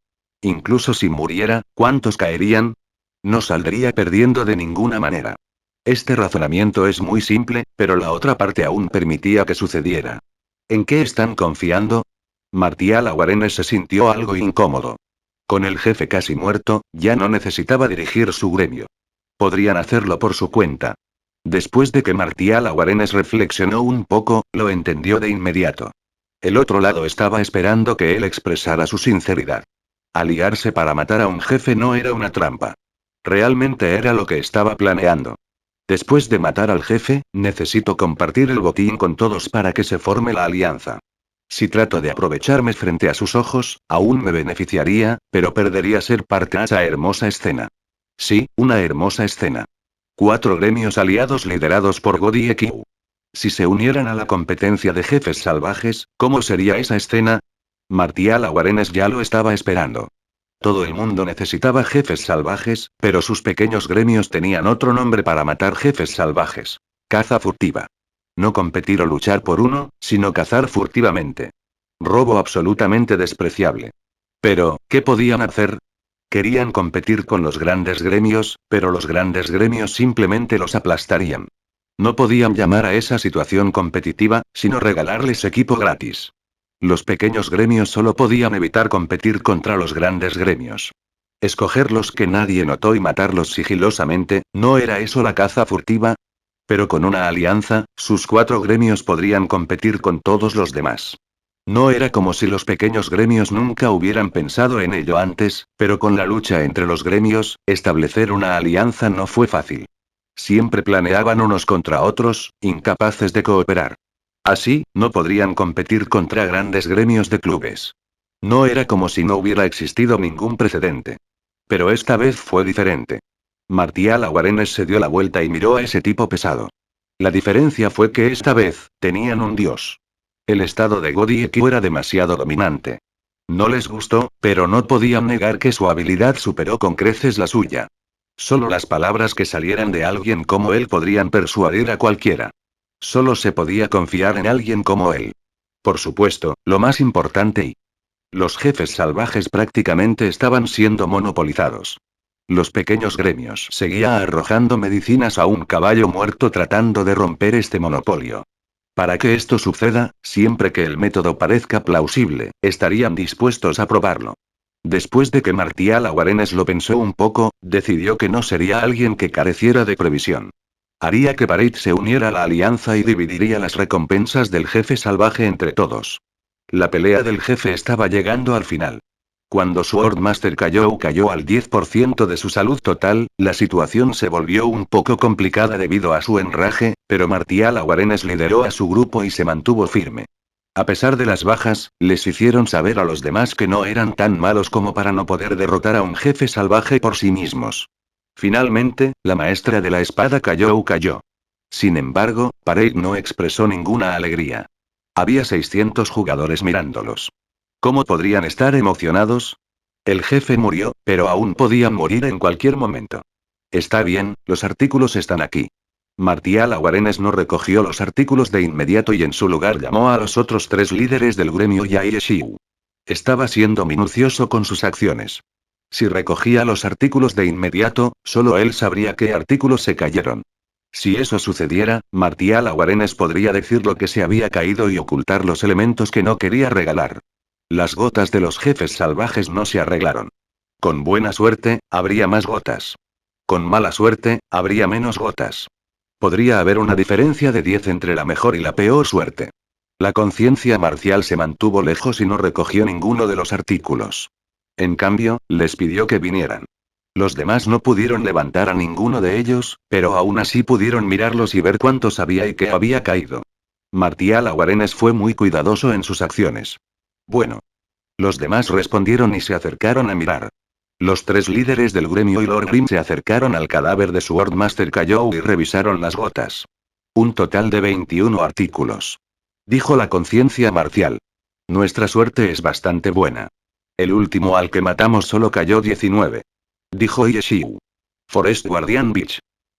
Incluso si muriera, ¿cuántos caerían? No saldría perdiendo de ninguna manera. Este razonamiento es muy simple, pero la otra parte aún permitía que sucediera. ¿En qué están confiando? Martial Aguarenes se sintió algo incómodo. Con el jefe casi muerto, ya no necesitaba dirigir su gremio. Podrían hacerlo por su cuenta. Después de que Martial Aguarenes reflexionó un poco, lo entendió de inmediato. El otro lado estaba esperando que él expresara su sinceridad. Aliarse para matar a un jefe no era una trampa. Realmente era lo que estaba planeando. Después de matar al jefe, necesito compartir el botín con todos para que se forme la alianza. Si trato de aprovecharme frente a sus ojos, aún me beneficiaría, pero perdería ser parte de esa hermosa escena. Sí, una hermosa escena. 4 gremios aliados liderados por God y Ekiu. Si se unieran a la competencia de jefes salvajes, ¿cómo sería esa escena? Martial Aguarenes ya lo estaba esperando. Todo el mundo necesitaba jefes salvajes, pero sus pequeños gremios tenían otro nombre para matar jefes salvajes. Caza furtiva. No competir o luchar por uno, sino cazar furtivamente. Robo absolutamente despreciable. Pero, ¿qué podían hacer? Querían competir con los grandes gremios, pero los grandes gremios simplemente los aplastarían. No podían llamar a esa situación competitiva, sino regalarles equipo gratis. Los pequeños gremios solo podían evitar competir contra los grandes gremios. Escoger los que nadie notó y matarlos sigilosamente, ¿no era eso la caza furtiva? Pero con una alianza, sus 4 gremios podrían competir con todos los demás. No era como si los pequeños gremios nunca hubieran pensado en ello antes, pero con la lucha entre los gremios, establecer una alianza no fue fácil. Siempre planeaban unos contra otros, incapaces de cooperar. Así, no podrían competir contra grandes gremios de clubes. No era como si no hubiera existido ningún precedente. Pero esta vez fue diferente. Martial Aguarenes se dio la vuelta y miró a ese tipo pesado. La diferencia fue que esta vez, tenían un dios. El estado de God y Ekiu era demasiado dominante. No les gustó, pero no podían negar que su habilidad superó con creces la suya. Solo las palabras que salieran de alguien como él podrían persuadir a cualquiera. Solo se podía confiar en alguien como él. Por supuesto, lo más importante y... Los jefes salvajes prácticamente estaban siendo monopolizados. Los pequeños gremios seguían arrojando medicinas a un caballo muerto tratando de romper este monopolio. Para que esto suceda, siempre que el método parezca plausible, estarían dispuestos a probarlo. Después de que Martial Aguarenes lo pensó un poco, decidió que no sería alguien que careciera de previsión. Haría que Parade se uniera a la alianza y dividiría las recompensas del jefe salvaje entre todos. La pelea del jefe estaba llegando al final. Cuando Swordmaster cayó al 10% de su salud total, la situación se volvió un poco complicada debido a su enraje, pero Martial Aguarenes lideró a su grupo y se mantuvo firme. A pesar de las bajas, les hicieron saber a los demás que no eran tan malos como para no poder derrotar a un jefe salvaje por sí mismos. Finalmente, la maestra de la espada cayó. Sin embargo, Parade no expresó ninguna alegría. Había 600 jugadores mirándolos. ¿Cómo podrían estar emocionados? El jefe murió, pero aún podían morir en cualquier momento. Está bien, los artículos están aquí. Martial Aguarenes no recogió los artículos de inmediato y en su lugar llamó a los otros 3 líderes del gremio y a Yeshiu. Estaba siendo minucioso con sus acciones. Si recogía los artículos de inmediato, solo él sabría qué artículos se cayeron. Si eso sucediera, Martial Aguarenes podría decir lo que se había caído y ocultar los elementos que no quería regalar. Las gotas de los jefes salvajes no se arreglaron. Con buena suerte, habría más gotas. Con mala suerte, habría menos gotas. Podría haber una diferencia de 10 entre la mejor y la peor suerte. La conciencia marcial se mantuvo lejos y no recogió ninguno de los artículos. En cambio, les pidió que vinieran. Los demás no pudieron levantar a ninguno de ellos, pero aún así pudieron mirarlos y ver cuántos había y qué había caído. Martial Aguarenes fue muy cuidadoso en sus acciones. Bueno. Los demás respondieron y se acercaron a mirar. Los 3 líderes del gremio y Lord Grimm se acercaron al cadáver de Swordmaster Kayou y revisaron las gotas. Un total de 21 artículos. Dijo la conciencia marcial. Nuestra suerte es bastante buena. El último al que matamos solo cayó 19. Dijo Yeshiu. Forest Guardian Beach.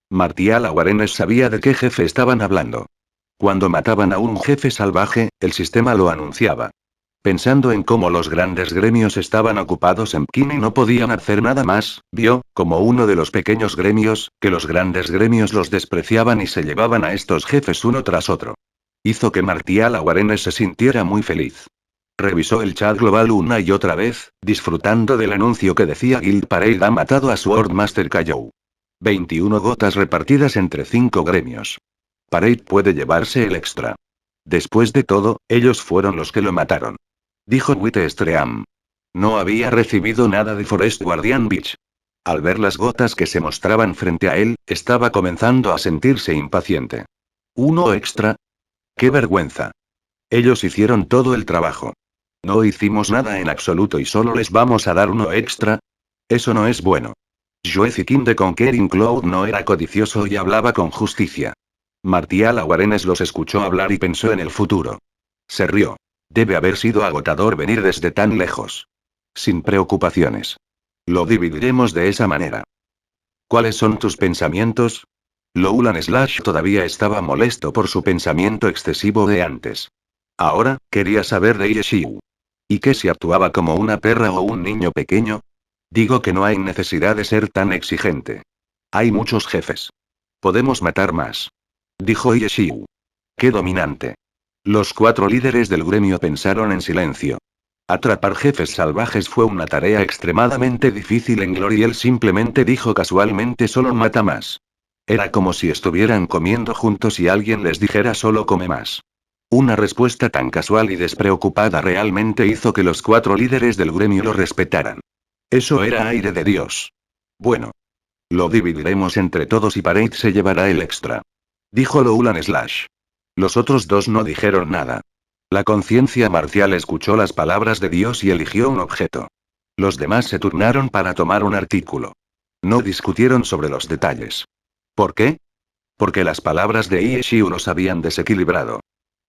Martial Aguarenes sabía de qué jefe estaban hablando. Cuando mataban a un jefe salvaje, el sistema lo anunciaba. Pensando en cómo los grandes gremios estaban ocupados en Pekin y no podían hacer nada más, vio, como uno de los pequeños gremios, que los grandes gremios los despreciaban y se llevaban a estos jefes uno tras otro. Hizo que Martial Aguarenes se sintiera muy feliz. Revisó el chat global una y otra vez, disfrutando del anuncio que decía Guild Parade ha matado a Swordmaster Kayou. 21 gotas repartidas entre 5 gremios. Parade puede llevarse el extra. Después de todo, ellos fueron los que lo mataron. Dijo Whitestream. No había recibido nada de Forest Guardian Beach. Al ver las gotas que se mostraban frente a él, estaba comenzando a sentirse impaciente. ¿Uno extra? ¡Qué vergüenza! Ellos hicieron todo el trabajo. No hicimos nada en absoluto y solo les vamos a dar uno extra. Eso no es bueno. Joe Zikin de Conquering Cloud no era codicioso y hablaba con justicia. Martial Aguarenes los escuchó hablar y pensó en el futuro. Se rió. Debe haber sido agotador venir desde tan lejos. Sin preocupaciones. Lo dividiremos de esa manera. ¿Cuáles son tus pensamientos? Lowland Slash todavía estaba molesto por su pensamiento excesivo de antes. Ahora, quería saber de Yeshiu. ¿Y qué si actuaba como una perra o un niño pequeño? Digo que no hay necesidad de ser tan exigente. Hay muchos jefes. Podemos matar más. Dijo Yeshiu. ¡Qué dominante! Los 4 líderes del gremio pensaron en silencio. Atrapar jefes salvajes fue una tarea extremadamente difícil en Glory y él simplemente dijo casualmente solo mata más. Era como si estuvieran comiendo juntos y alguien les dijera solo come más. Una respuesta tan casual y despreocupada realmente hizo que los 4 líderes del gremio lo respetaran. Eso era aire de Dios. Bueno. Lo dividiremos entre todos y Parade se llevará el extra. Dijo Lowland Slash. Los otros 2 no dijeron nada. La conciencia marcial escuchó las palabras de Dios y eligió un objeto. Los demás se turnaron para tomar un artículo. No discutieron sobre los detalles. ¿Por qué? Porque las palabras de Yeshiu los habían desequilibrado.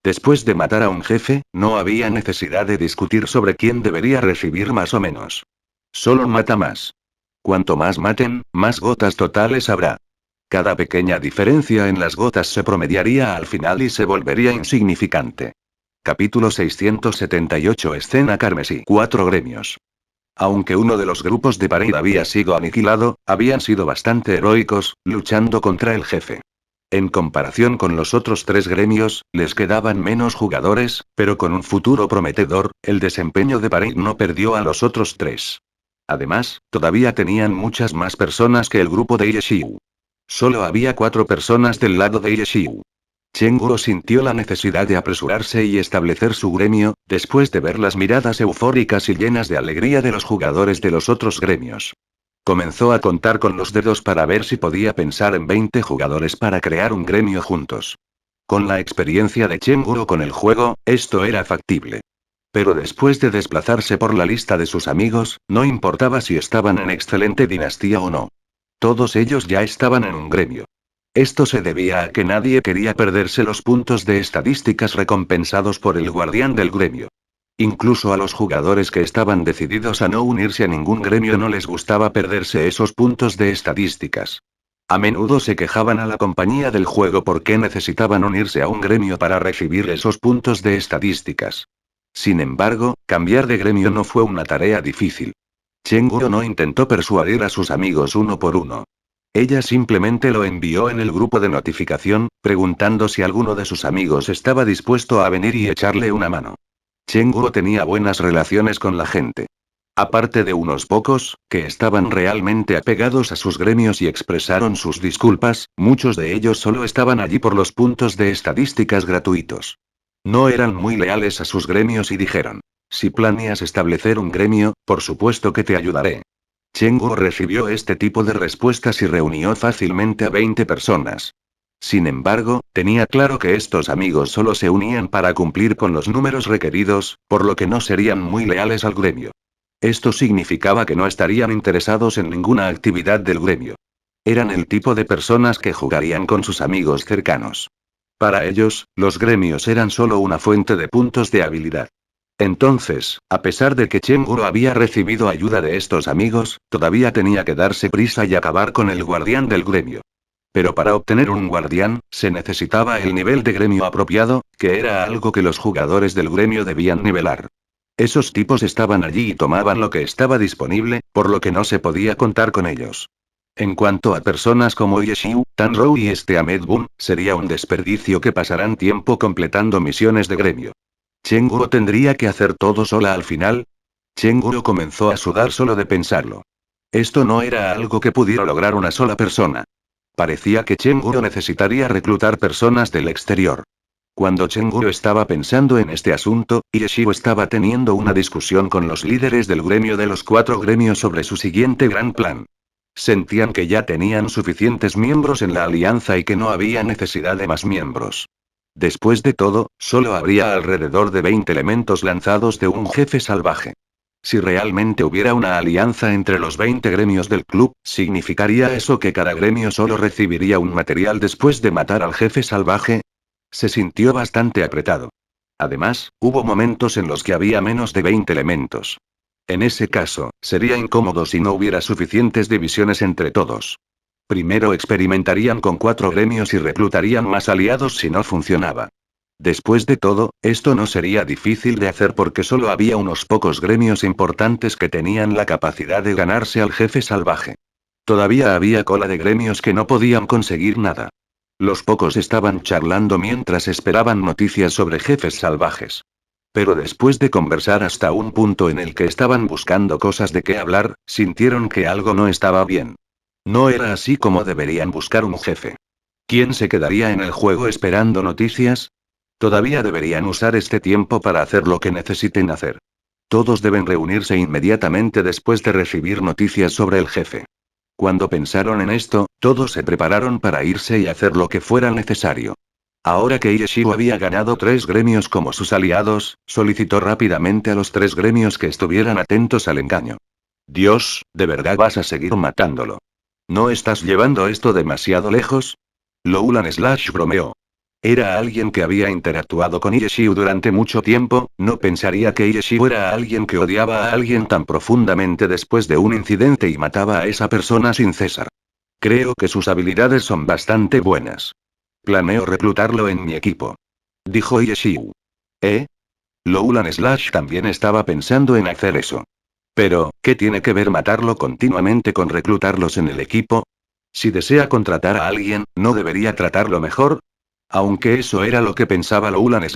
Después de matar a un jefe, no había necesidad de discutir sobre quién debería recibir más o menos. Solo mata más. Cuanto más maten, más gotas totales habrá. Cada pequeña diferencia en las gotas se promediaría al final y se volvería insignificante. Capítulo 678 Escena carmesí 4 gremios. Aunque uno de los grupos de Parade había sido aniquilado, habían sido bastante heroicos, luchando contra el jefe. En comparación con los otros 3 gremios, les quedaban menos jugadores, pero con un futuro prometedor, el desempeño de Parade no perdió a los otros 3. Además, todavía tenían muchas más personas que el grupo de Yeshiu. Solo había 4 personas del lado de Yeshiu. Chenguro sintió la necesidad de apresurarse y establecer su gremio, después de ver las miradas eufóricas y llenas de alegría de los jugadores de los otros gremios. Comenzó a contar con los dedos para ver si podía pensar en 20 jugadores para crear un gremio juntos. Con la experiencia de Chenguro con el juego, esto era factible. Pero después de desplazarse por la lista de sus amigos, no importaba si estaban en excelente dinastía o no. Todos ellos ya estaban en un gremio. Esto se debía a que nadie quería perderse los puntos de estadísticas recompensados por el guardián del gremio. Incluso a los jugadores que estaban decididos a no unirse a ningún gremio no les gustaba perderse esos puntos de estadísticas. A menudo se quejaban a la compañía del juego porque necesitaban unirse a un gremio para recibir esos puntos de estadísticas. Sin embargo, cambiar de gremio no fue una tarea difícil. Chenguro no intentó persuadir a sus amigos uno por uno. Ella simplemente lo envió en el grupo de notificación, preguntando si alguno de sus amigos estaba dispuesto a venir y echarle una mano. Chenguro tenía buenas relaciones con la gente. Aparte de unos pocos, que estaban realmente apegados a sus gremios y expresaron sus disculpas, muchos de ellos solo estaban allí por los puntos de estadísticas gratuitos. No eran muy leales a sus gremios y dijeron: si planeas establecer un gremio, por supuesto que te ayudaré. Chengguo recibió este tipo de respuestas y reunió fácilmente a 20 personas. Sin embargo, tenía claro que estos amigos solo se unían para cumplir con los números requeridos, por lo que no serían muy leales al gremio. Esto significaba que no estarían interesados en ninguna actividad del gremio. Eran el tipo de personas que jugarían con sus amigos cercanos. Para ellos, los gremios eran solo una fuente de puntos de habilidad. Entonces, a pesar de que Chenguru había recibido ayuda de estos amigos, todavía tenía que darse prisa y acabar con el guardián del gremio. Pero para obtener un guardián, se necesitaba el nivel de gremio apropiado, que era algo que los jugadores del gremio debían nivelar. Esos tipos estaban allí y tomaban lo que estaba disponible, por lo que no se podía contar con ellos. En cuanto a personas como Yeshiu, Tanrou y Ahmed Bun, sería un desperdicio que pasaran tiempo completando misiones de gremio. ¿Chenguru tendría que hacer todo sola al final? Chenguru comenzó a sudar solo de pensarlo. Esto no era algo que pudiera lograr una sola persona. Parecía que Chenguru necesitaría reclutar personas del exterior. Cuando Chenguru estaba pensando en este asunto, Yeshiu estaba teniendo una discusión con los líderes del gremio de los 4 gremios sobre su siguiente gran plan. Sentían que ya tenían suficientes miembros en la alianza y que no había necesidad de más miembros. Después de todo, solo habría alrededor de 20 elementos lanzados de un jefe salvaje. Si realmente hubiera una alianza entre los 20 gremios del club, ¿significaría eso que cada gremio solo recibiría un material después de matar al jefe salvaje? Se sintió bastante apretado. Además, hubo momentos en los que había menos de 20 elementos. En ese caso, sería incómodo si no hubiera suficientes divisiones entre todos. Primero experimentarían con 4 gremios y reclutarían más aliados si no funcionaba. Después de todo, esto no sería difícil de hacer porque solo había unos pocos gremios importantes que tenían la capacidad de ganarse al jefe salvaje. Todavía había cola de gremios que no podían conseguir nada. Los pocos estaban charlando mientras esperaban noticias sobre jefes salvajes. Pero después de conversar hasta un punto en el que estaban buscando cosas de qué hablar, sintieron que algo no estaba bien. No era así como deberían buscar un jefe. ¿Quién se quedaría en el juego esperando noticias? Todavía deberían usar este tiempo para hacer lo que necesiten hacer. Todos deben reunirse inmediatamente después de recibir noticias sobre el jefe. Cuando pensaron en esto, todos se prepararon para irse y hacer lo que fuera necesario. Ahora que Yeshiu había ganado 3 gremios como sus aliados, solicitó rápidamente a los 3 gremios que estuvieran atentos al engaño. Dios, ¿de verdad vas a seguir matándolo? ¿No estás llevando esto demasiado lejos? Loulan bromeó. Era alguien que había interactuado con Yeshiu durante mucho tiempo, no pensaría que Yeshiu era alguien que odiaba a alguien tan profundamente después de un incidente y mataba a esa persona sin cesar. Creo que sus habilidades son bastante buenas. Planeo reclutarlo en mi equipo. Dijo Yeshiu. ¿Eh? Loulan también estaba pensando en hacer eso. Pero, ¿qué tiene que ver matarlo continuamente con reclutarlos en el equipo? Si desea contratar a alguien, ¿no debería tratarlo mejor? Aunque eso era lo que pensaba Loulan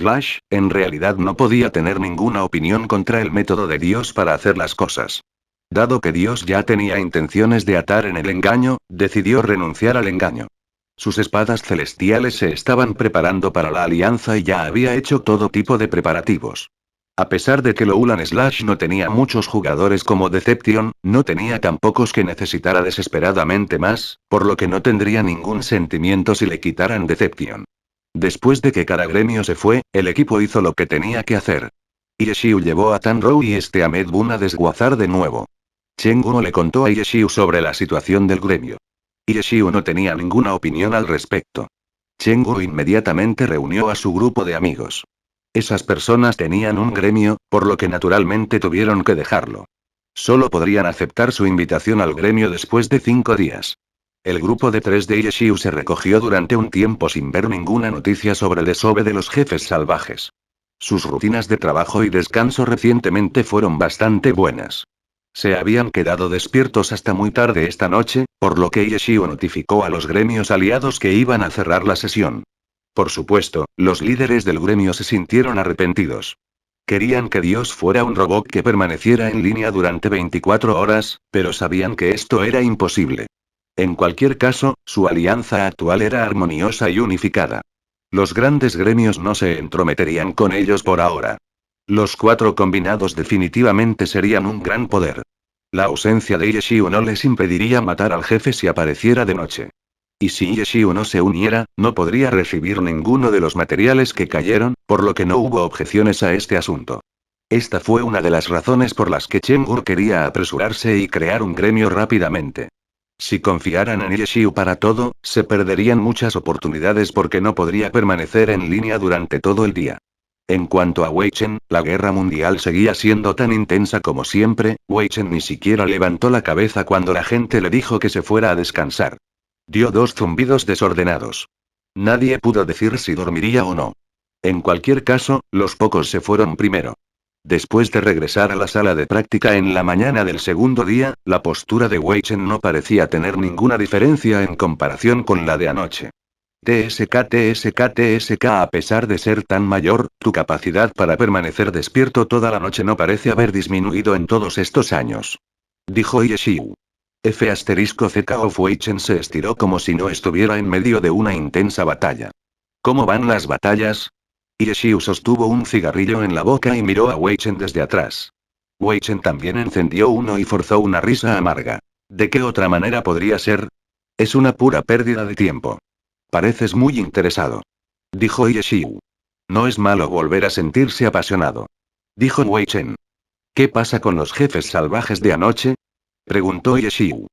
en realidad no podía tener ninguna opinión contra el método de Dios para hacer las cosas. Dado que Dios ya tenía intenciones de atar en el engaño, decidió renunciar al engaño. Sus espadas celestiales se estaban preparando para la alianza y ya había hecho todo tipo de preparativos. A pesar de que Loulan no tenía muchos jugadores como Deception, no tenía tan pocos que necesitara desesperadamente más, por lo que no tendría ningún sentimiento si le quitaran Deception. Después de que cada gremio se fue, el equipo hizo lo que tenía que hacer. Yeshiu llevó a Tanrou y Ahmed Bun a desguazar de nuevo. Chengguo le contó a Yeshiu sobre la situación del gremio. Yeshiu no tenía ninguna opinión al respecto. Chengguo inmediatamente reunió a su grupo de amigos. Esas personas tenían un gremio, por lo que naturalmente tuvieron que dejarlo. Solo podrían aceptar su invitación al gremio después de 5 días. El grupo de 3 de Yeshiu se recogió durante un tiempo sin ver ninguna noticia sobre el desove de los jefes salvajes. Sus rutinas de trabajo y descanso recientemente fueron bastante buenas. Se habían quedado despiertos hasta muy tarde esta noche, por lo que Yeshiu notificó a los gremios aliados que iban a cerrar la sesión. Por supuesto, los líderes del gremio se sintieron arrepentidos. Querían que Dios fuera un robot que permaneciera en línea durante 24 horas, pero sabían que esto era imposible. En cualquier caso, su alianza actual era armoniosa y unificada. Los grandes gremios no se entrometerían con ellos por ahora. Los cuatro combinados definitivamente serían un gran poder. La ausencia de Yeshiu no les impediría matar al jefe si apareciera de noche. Y si Yeshiu no se uniera, no podría recibir ninguno de los materiales que cayeron, por lo que no hubo objeciones a este asunto. Esta fue una de las razones por las que Cheng-Ur quería apresurarse y crear un gremio rápidamente. Si confiaran en Yeshiu para todo, se perderían muchas oportunidades porque no podría permanecer en línea durante todo el día. En cuanto a Wei Chen, la guerra mundial seguía siendo tan intensa como siempre. Wei Chen ni siquiera levantó la cabeza cuando la gente le dijo que se fuera a descansar. Dio dos zumbidos desordenados. Nadie pudo decir si dormiría o no. En cualquier caso, los pocos se fueron primero. Después de regresar a la sala de práctica en la mañana del segundo día, la postura de Wei Chen no parecía tener ninguna diferencia en comparación con la de anoche. TSK, a pesar de ser tan mayor, tu capacidad para permanecer despierto toda la noche no parece haber disminuido en todos estos años. Dijo Yeshiu. *ZK of Wei Chen se estiró como si no estuviera en medio de una intensa batalla. ¿Cómo van las batallas? Yeshiu sostuvo un cigarrillo en la boca y miró a Wei Chen desde atrás. Wei Chen también encendió uno y forzó una risa amarga. ¿De qué otra manera podría ser? Es una pura pérdida de tiempo. Pareces muy interesado. Dijo Yeshiu. No es malo volver a sentirse apasionado. Dijo Wei Chen. ¿Qué pasa con los jefes salvajes de anoche? Preguntó Yeshiu.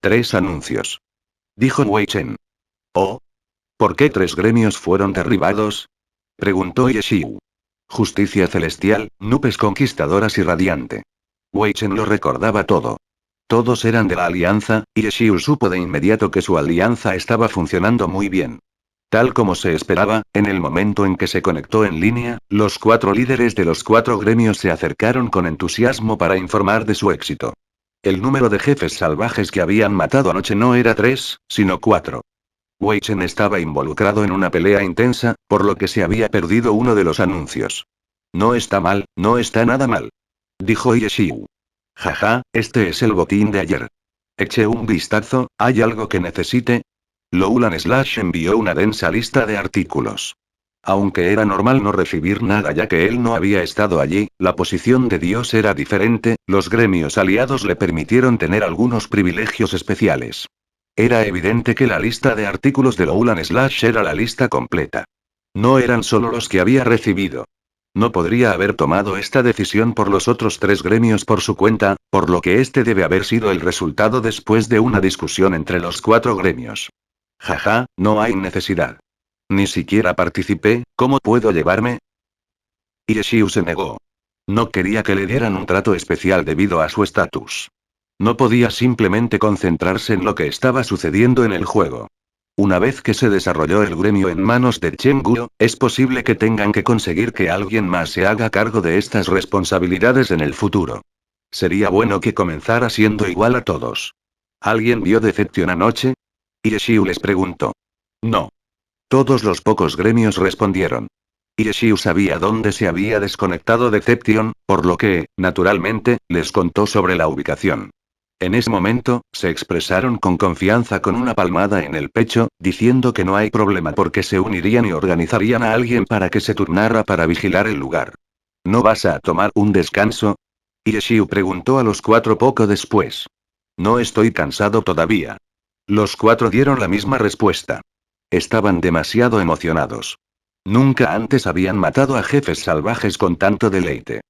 3 anuncios. Dijo Wei Chen. ¿Oh? ¿Por qué 3 gremios fueron derribados? Preguntó Yeshiu. Justicia celestial, nubes conquistadoras y radiante. Wei Chen lo recordaba todo. Todos eran de la alianza, y Yeshiu supo de inmediato que su alianza estaba funcionando muy bien. Tal como se esperaba, en el momento en que se conectó en línea, los 4 líderes de los 4 gremios se acercaron con entusiasmo para informar de su éxito. El número de jefes salvajes que habían matado anoche no era 3, sino 4. Wei Chen estaba involucrado en una pelea intensa, por lo que se había perdido uno de los anuncios. No está mal, no está nada mal. Dijo Yeshiu. Jaja, este es el botín de ayer. Eché un vistazo, ¿hay algo que necesite? Loulan/Slash envió una densa lista de artículos. Aunque era normal no recibir nada ya que él no había estado allí, la posición de Dios era diferente, los gremios aliados le permitieron tener algunos privilegios especiales. Era evidente que la lista de artículos de Loulan/Slash era la lista completa. No eran solo los que había recibido. No podría haber tomado esta decisión por los otros 3 gremios por su cuenta, por lo que este debe haber sido el resultado después de una discusión entre los 4 gremios. Jaja, no hay necesidad. Ni siquiera participé, ¿cómo puedo llevarme? Yeshiu se negó. No quería que le dieran un trato especial debido a su estatus. No podía simplemente concentrarse en lo que estaba sucediendo en el juego. Una vez que se desarrolló el gremio en manos de Cheng-Guo, es posible que tengan que conseguir que alguien más se haga cargo de estas responsabilidades en el futuro. Sería bueno que comenzara siendo igual a todos. ¿Alguien vio Deception anoche? Yeshiu les preguntó. No. Todos los pocos gremios respondieron. Yeshiu sabía dónde se había desconectado Deception, por lo que, naturalmente, les contó sobre la ubicación. En ese momento, se expresaron con confianza con una palmada en el pecho, diciendo que no hay problema porque se unirían y organizarían a alguien para que se turnara para vigilar el lugar. ¿No vas a tomar un descanso? Yeshiu preguntó a los 4 poco después. No estoy cansado todavía. Los 4 dieron la misma respuesta. Estaban demasiado emocionados. Nunca antes habían matado a jefes salvajes con tanto deleite.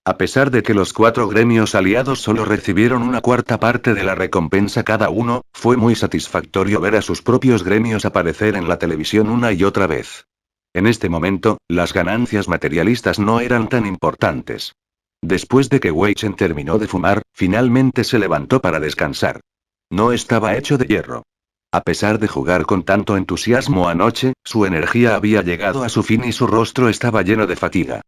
A pesar de que los 4 gremios aliados solo recibieron una cuarta parte de la recompensa cada uno, fue muy satisfactorio ver a sus propios gremios aparecer en la televisión una y otra vez. En este momento, las ganancias materialistas no eran tan importantes. Después de que Wei Chen terminó de fumar, finalmente se levantó para descansar. No estaba hecho de hierro. A pesar de jugar con tanto entusiasmo anoche, su energía había llegado a su fin y su rostro estaba lleno de fatiga.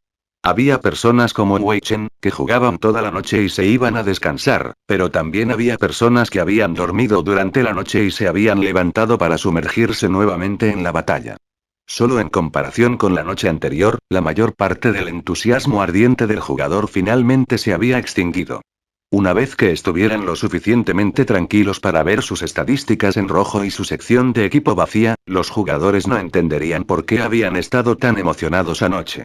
Había personas como Wei Chen, que jugaban toda la noche y se iban a descansar, pero también había personas que habían dormido durante la noche y se habían levantado para sumergirse nuevamente en la batalla. Solo en comparación con la noche anterior, la mayor parte del entusiasmo ardiente del jugador finalmente se había extinguido. Una vez que estuvieran lo suficientemente tranquilos para ver sus estadísticas en rojo y su sección de equipo vacía, los jugadores no entenderían por qué habían estado tan emocionados anoche.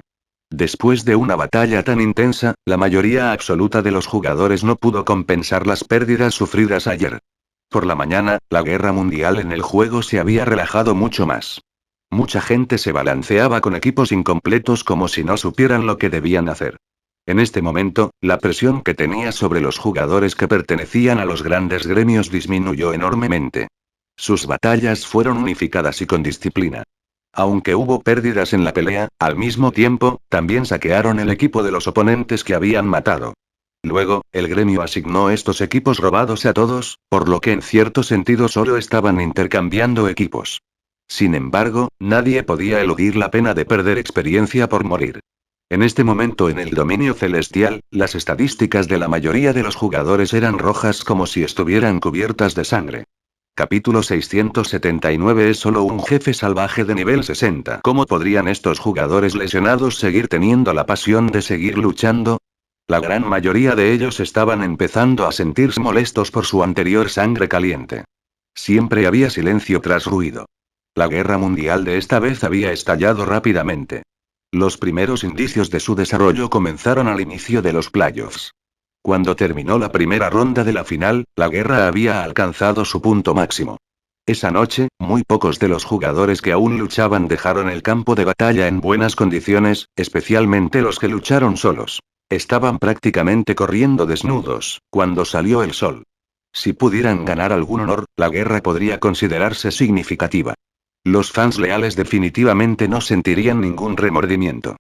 Después de una batalla tan intensa, la mayoría absoluta de los jugadores no pudo compensar las pérdidas sufridas ayer. Por la mañana, la guerra mundial en el juego se había relajado mucho más. Mucha gente se balanceaba con equipos incompletos como si no supieran lo que debían hacer. En este momento, la presión que tenía sobre los jugadores que pertenecían a los grandes gremios disminuyó enormemente. Sus batallas fueron unificadas y con disciplina. Aunque hubo pérdidas en la pelea, al mismo tiempo, también saquearon el equipo de los oponentes que habían matado. Luego, el gremio asignó estos equipos robados a todos, por lo que en cierto sentido solo estaban intercambiando equipos. Sin embargo, nadie podía eludir la pena de perder experiencia por morir. En este momento en el dominio celestial, las estadísticas de la mayoría de los jugadores eran rojas como si estuvieran cubiertas de sangre. Capítulo 679 es solo un jefe salvaje de nivel 60. ¿Cómo podrían estos jugadores lesionados seguir teniendo la pasión de seguir luchando? La gran mayoría de ellos estaban empezando a sentirse molestos por su anterior sangre caliente. Siempre había silencio tras ruido. La guerra mundial de esta vez había estallado rápidamente. Los primeros indicios de su desarrollo comenzaron al inicio de los playoffs. Cuando terminó la primera ronda de la final, la guerra había alcanzado su punto máximo. Esa noche, muy pocos de los jugadores que aún luchaban dejaron el campo de batalla en buenas condiciones, especialmente los que lucharon solos. Estaban prácticamente corriendo desnudos, cuando salió el sol. Si pudieran ganar algún honor, la guerra podría considerarse significativa. Los fans leales definitivamente no sentirían ningún remordimiento.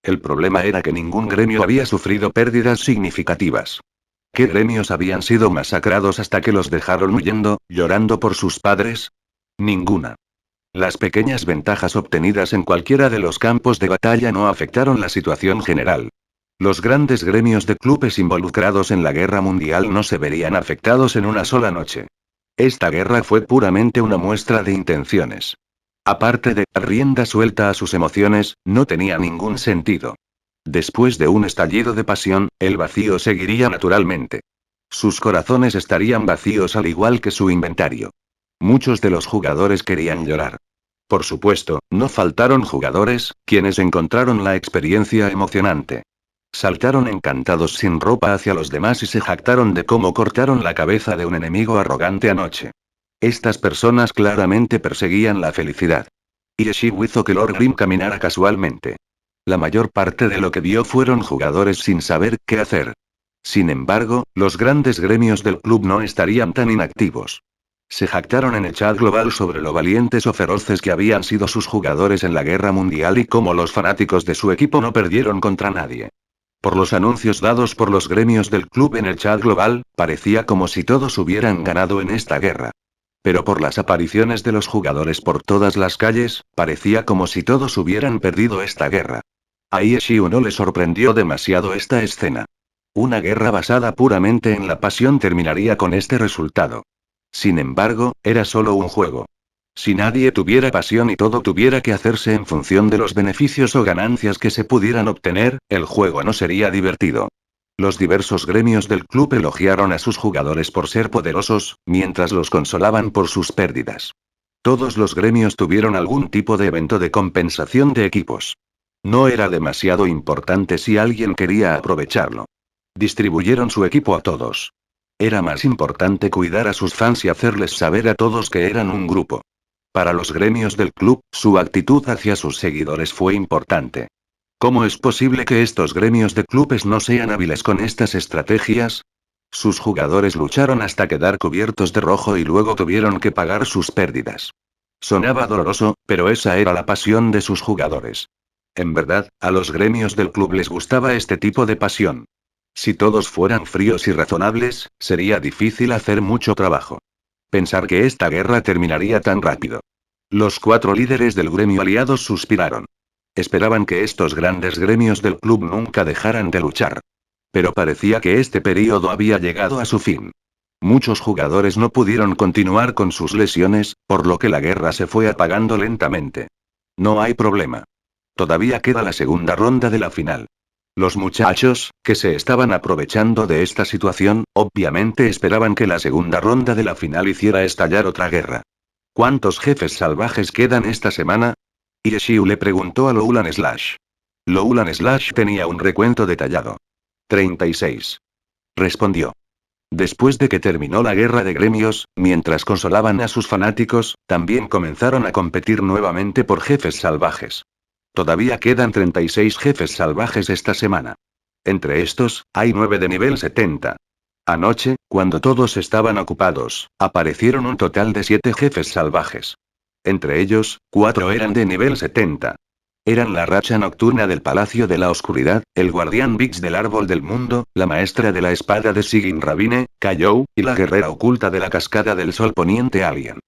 El problema era que ningún gremio había sufrido pérdidas significativas. ¿Qué gremios habían sido masacrados hasta que los dejaron huyendo, llorando por sus padres? Ninguna. Las pequeñas ventajas obtenidas en cualquiera de los campos de batalla no afectaron la situación general. Los grandes gremios de clubes involucrados en la guerra mundial no se verían afectados en una sola noche. Esta guerra fue puramente una muestra de intenciones. Aparte de dar rienda suelta a sus emociones, no tenía ningún sentido. Después de un estallido de pasión, el vacío seguiría naturalmente. Sus corazones estarían vacíos al igual que su inventario. Muchos de los jugadores querían llorar. Por supuesto, no faltaron jugadores, quienes encontraron la experiencia emocionante. Saltaron encantados sin ropa hacia los demás y se jactaron de cómo cortaron la cabeza de un enemigo arrogante anoche. Estas personas claramente perseguían la felicidad. Yeshiu hizo que Lord Grimm caminara casualmente. La mayor parte de lo que vio fueron jugadores sin saber qué hacer. Sin embargo, los grandes gremios del club no estarían tan inactivos. Se jactaron en el chat global sobre lo valientes o feroces que habían sido sus jugadores en la guerra mundial y cómo los fanáticos de su equipo no perdieron contra nadie. Por los anuncios dados por los gremios del club en el chat global, parecía como si todos hubieran ganado en esta guerra. Pero por las apariciones de los jugadores por todas las calles, parecía como si todos hubieran perdido esta guerra. A Yeshiu no le sorprendió demasiado esta escena. Una guerra basada puramente en la pasión terminaría con este resultado. Sin embargo, era solo un juego. Si nadie tuviera pasión y todo tuviera que hacerse en función de los beneficios o ganancias que se pudieran obtener, el juego no sería divertido. Los diversos gremios del club elogiaron a sus jugadores por ser poderosos, mientras los consolaban por sus pérdidas. Todos los gremios tuvieron algún tipo de evento de compensación de equipos. No era demasiado importante si alguien quería aprovecharlo. Distribuyeron su equipo a todos. Era más importante cuidar a sus fans y hacerles saber a todos que eran un grupo. Para los gremios del club, su actitud hacia sus seguidores fue importante. ¿Cómo es posible que estos gremios de clubes no sean hábiles con estas estrategias? Sus jugadores lucharon hasta quedar cubiertos de rojo y luego tuvieron que pagar sus pérdidas. Sonaba doloroso, pero esa era la pasión de sus jugadores. En verdad, a los gremios del club les gustaba este tipo de pasión. Si todos fueran fríos y razonables, sería difícil hacer mucho trabajo. Pensar que esta guerra terminaría tan rápido. Los 4 líderes del gremio aliados suspiraron. Esperaban que estos grandes gremios del club nunca dejaran de luchar. Pero parecía que este período había llegado a su fin. Muchos jugadores no pudieron continuar con sus lesiones, por lo que la guerra se fue apagando lentamente. No hay problema. Todavía queda la segunda ronda de la final. Los muchachos, que se estaban aprovechando de esta situación, obviamente esperaban que la segunda ronda de la final hiciera estallar otra guerra. ¿Cuántos jefes salvajes quedan esta semana? Yeshiu le preguntó a Loulan Slash. Loulan Slash tenía un recuento detallado. 36. Respondió. Después de que terminó la guerra de gremios, mientras consolaban a sus fanáticos, también comenzaron a competir nuevamente por jefes salvajes. Todavía quedan 36 jefes salvajes esta semana. Entre estos, hay 9 de nivel 70. Anoche, cuando todos estaban ocupados, aparecieron un total de 7 jefes salvajes. Entre ellos, 4 eran de nivel 70. Eran la racha nocturna del Palacio de la Oscuridad, el guardián Vix del Árbol del Mundo, la maestra de la espada de Sigyn Ravine, Kayou, y la guerrera oculta de la Cascada del Sol Poniente Alien.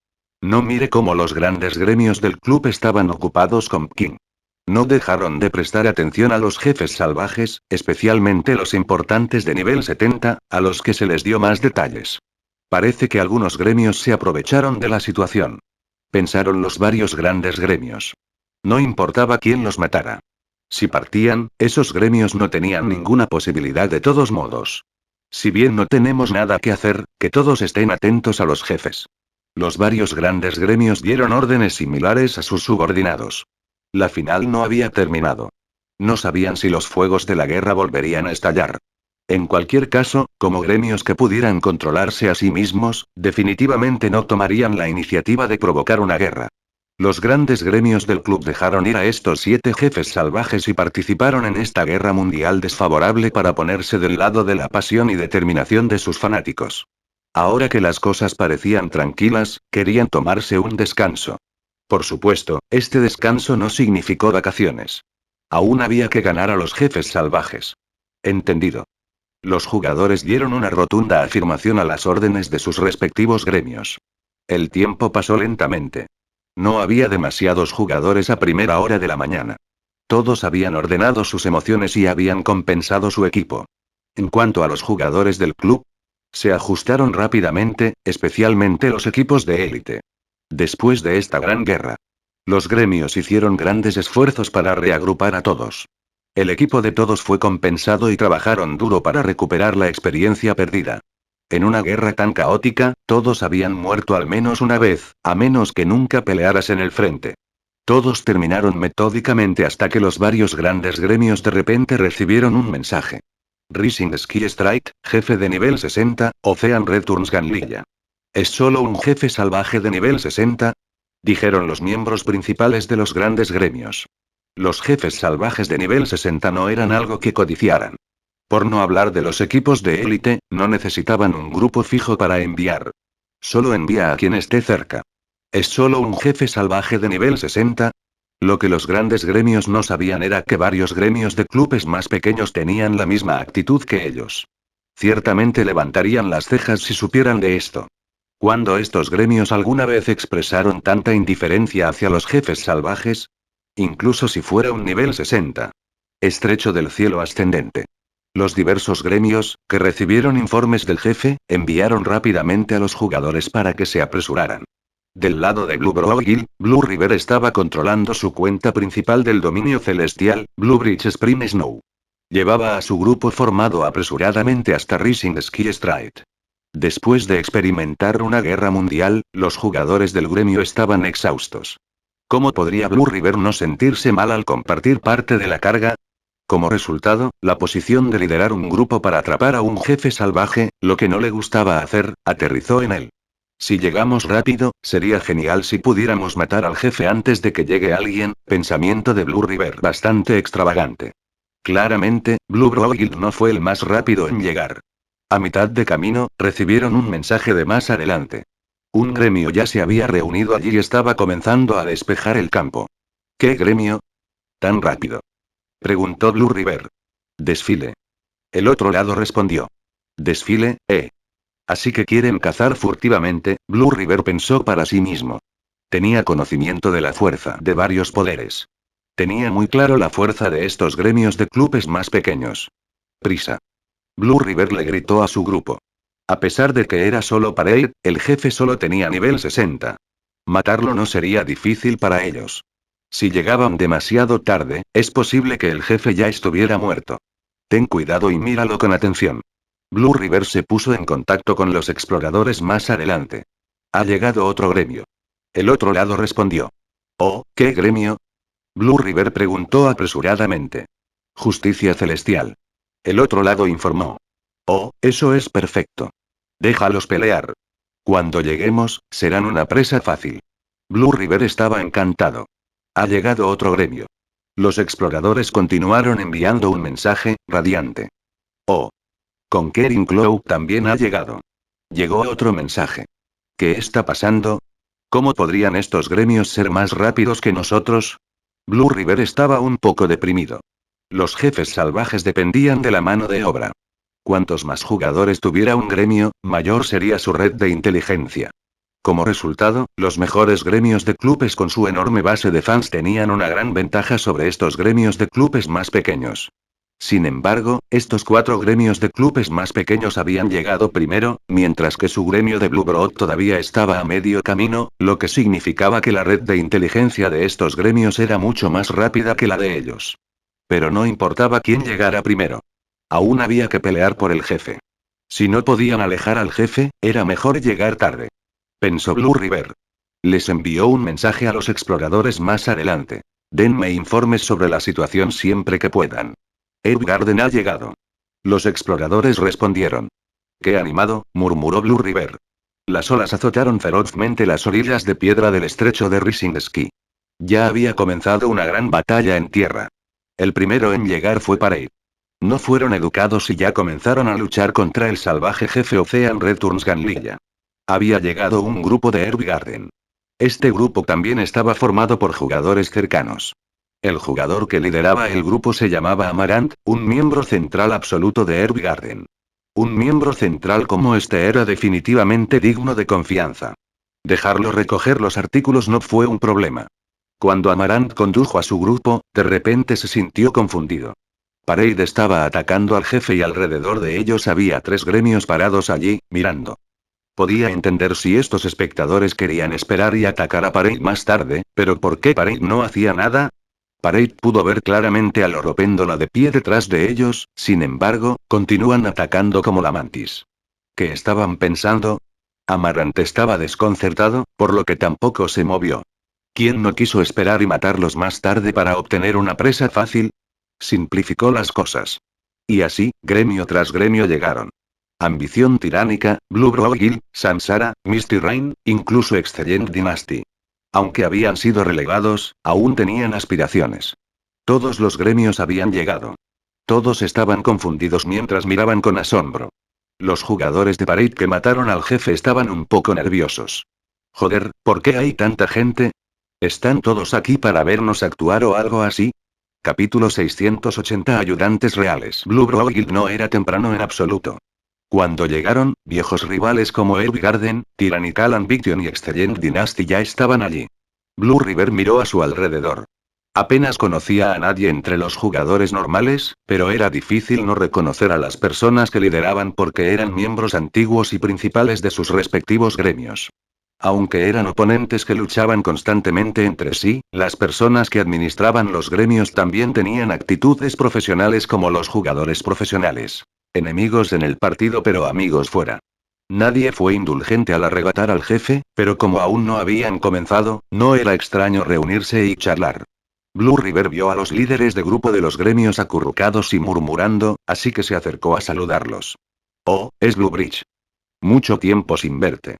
No mire cómo los grandes gremios del club estaban ocupados con King. No dejaron de prestar atención a los jefes salvajes, especialmente los importantes de nivel 70, a los que se les dio más detalles. Parece que algunos gremios se aprovecharon de la situación. Pensaron los varios grandes gremios. No importaba quién los matara. Si partían, esos gremios no tenían ninguna posibilidad de todos modos. Si bien no tenemos nada que hacer, que todos estén atentos a los jefes. Los varios grandes gremios dieron órdenes similares a sus subordinados. La final no había terminado. No sabían si los fuegos de la guerra volverían a estallar. En cualquier caso, como gremios que pudieran controlarse a sí mismos, definitivamente no tomarían la iniciativa de provocar una guerra. Los grandes gremios del club dejaron ir a estos 7 jefes salvajes y participaron en esta guerra mundial desfavorable para ponerse del lado de la pasión y determinación de sus fanáticos. Ahora que las cosas parecían tranquilas, querían tomarse un descanso. Por supuesto, este descanso no significó vacaciones. Aún había que ganar a los jefes salvajes. Entendido. Los jugadores dieron una rotunda afirmación a las órdenes de sus respectivos gremios. El tiempo pasó lentamente. No había demasiados jugadores a primera hora de la mañana. Todos habían ordenado sus emociones y habían compensado su equipo. En cuanto a los jugadores del club, se ajustaron rápidamente, especialmente los equipos de élite. Después de esta gran guerra, los gremios hicieron grandes esfuerzos para reagrupar a todos. El equipo de todos fue compensado y trabajaron duro para recuperar la experiencia perdida. En una guerra tan caótica, todos habían muerto al menos una vez, a menos que nunca pelearas en el frente. Todos terminaron metódicamente hasta que los varios grandes gremios de repente recibieron un mensaje. Rising Ski Strike, jefe de nivel 60, Ocean Returns Ganlilla. ¿Es solo un jefe salvaje de nivel 60? Dijeron los miembros principales de los grandes gremios. Los jefes salvajes de nivel 60 no eran algo que codiciaran. Por no hablar de los equipos de élite, no necesitaban un grupo fijo para enviar. Solo envía a quien esté cerca. ¿Es solo un jefe salvaje de nivel 60? Lo que los grandes gremios no sabían era que varios gremios de clubes más pequeños tenían la misma actitud que ellos. Ciertamente levantarían las cejas si supieran de esto. ¿Cuándo estos gremios alguna vez expresaron tanta indiferencia hacia los jefes salvajes? Incluso si fuera un nivel 60. Estrecho del cielo ascendente. Los diversos gremios, que recibieron informes del jefe, enviaron rápidamente a los jugadores para que se apresuraran. Del lado de Blue Brogil, Blue River estaba controlando su cuenta principal del dominio celestial, Blue Bridge Spring Snow. Llevaba a su grupo formado apresuradamente hasta Rising Ski Strike. Después de experimentar una guerra mundial, los jugadores del gremio estaban exhaustos. ¿Cómo podría Blue River no sentirse mal al compartir parte de la carga? Como resultado, la posición de liderar un grupo para atrapar a un jefe salvaje, lo que no le gustaba hacer, aterrizó en él. Si llegamos rápido, sería genial si pudiéramos matar al jefe antes de que llegue alguien, pensamiento de Blue River bastante extravagante. Claramente, Blue Brogil no fue el más rápido en llegar. A mitad de camino, recibieron un mensaje de más adelante. Un gremio ya se había reunido allí y estaba comenzando a despejar el campo. ¿Qué gremio? ¿Tan rápido?, preguntó Blue River. Desfile. El otro lado respondió. Desfile, Así que quieren cazar furtivamente, Blue River pensó para sí mismo. Tenía conocimiento de la fuerza de varios poderes. Tenía muy claro la fuerza de estos gremios de clubes más pequeños. Prisa. Blue River le gritó a su grupo. A pesar de que era solo Parade, el jefe solo tenía nivel 60. Matarlo no sería difícil para ellos. Si llegaban demasiado tarde, es posible que el jefe ya estuviera muerto. Ten cuidado y míralo con atención. Blue River se puso en contacto con los exploradores más adelante. Ha llegado otro gremio. El otro lado respondió. Oh, ¿qué gremio? Blue River preguntó apresuradamente. Justicia Celestial. El otro lado informó. Oh, eso es perfecto. Déjalos pelear. Cuando lleguemos, serán una presa fácil. Blue River estaba encantado. Ha llegado otro gremio. Los exploradores continuaron enviando un mensaje, radiante. Oh. Conquering Cloud también ha llegado. Llegó otro mensaje. ¿Qué está pasando? ¿Cómo podrían estos gremios ser más rápidos que nosotros? Blue River estaba un poco deprimido. Los jefes salvajes dependían de la mano de obra. Cuantos más jugadores tuviera un gremio, mayor sería su red de inteligencia. Como resultado, los mejores gremios de clubes con su enorme base de fans tenían una gran ventaja sobre estos gremios de clubes más pequeños. Sin embargo, estos 4 gremios de clubes más pequeños habían llegado primero, mientras que su gremio de Blue Brood todavía estaba a medio camino, lo que significaba que la red de inteligencia de estos gremios era mucho más rápida que la de ellos. Pero no importaba quién llegara primero. Aún había que pelear por el jefe. Si no podían alejar al jefe, era mejor llegar tarde. Pensó Blue River. Les envió un mensaje a los exploradores más adelante. Denme informes sobre la situación siempre que puedan. Garden ha llegado. Los exploradores respondieron. ¡Qué animado!, murmuró Blue River. Las olas azotaron ferozmente las orillas de piedra del estrecho de Rising Ski. Ya había comenzado una gran batalla en tierra. El primero en llegar fue Parade. No fueron educados y ya comenzaron a luchar contra el salvaje jefe Ocean Returns Ganlilla. Había llegado un grupo de Garden. Este grupo también estaba formado por jugadores cercanos. El jugador que lideraba el grupo se llamaba Amarant, un miembro central absoluto de Garden. Un miembro central como este era definitivamente digno de confianza. Dejarlo recoger los artículos no fue un problema. Cuando Amarant condujo a su grupo, de repente se sintió confundido. Parade estaba atacando al jefe y alrededor de ellos había 3 gremios parados allí, mirando. Podía entender si estos espectadores querían esperar y atacar a Parade más tarde, pero ¿por qué Parade no hacía nada? Parade pudo ver claramente al oropéndola de pie detrás de ellos, sin embargo, continúan atacando como la mantis. ¿Qué estaban pensando? Amarant estaba desconcertado, por lo que tampoco se movió. ¿Quién no quiso esperar y matarlos más tarde para obtener una presa fácil? Simplificó las cosas. Y así, gremio tras gremio llegaron. Ambición tiránica, Blue Broguil, Samsara, Misty Rain, incluso Excellent Dynasty. Aunque habían sido relegados, aún tenían aspiraciones. Todos los gremios habían llegado. Todos estaban confundidos mientras miraban con asombro. Los jugadores de Parade que mataron al jefe estaban un poco nerviosos. Joder, ¿por qué hay tanta gente? ¿Están todos aquí para vernos actuar o algo así? Capítulo 680 Ayudantes reales. Blue Broguil no era temprano en absoluto. Cuando llegaron, viejos rivales como Garden, Tyrannical Ambition y Excellent Dynasty ya estaban allí. Blue River miró a su alrededor. Apenas conocía a nadie entre los jugadores normales, pero era difícil no reconocer a las personas que lideraban porque eran miembros antiguos y principales de sus respectivos gremios. Aunque eran oponentes que luchaban constantemente entre sí, las personas que administraban los gremios también tenían actitudes profesionales como los jugadores profesionales. Enemigos en el partido pero amigos fuera. Nadie fue indulgente al arrebatar al jefe, pero como aún no habían comenzado, no era extraño reunirse y charlar. Blue River vio a los líderes de grupo de los gremios acurrucados y murmurando, así que se acercó a saludarlos. Oh, es Blue Bridge. Mucho tiempo sin verte.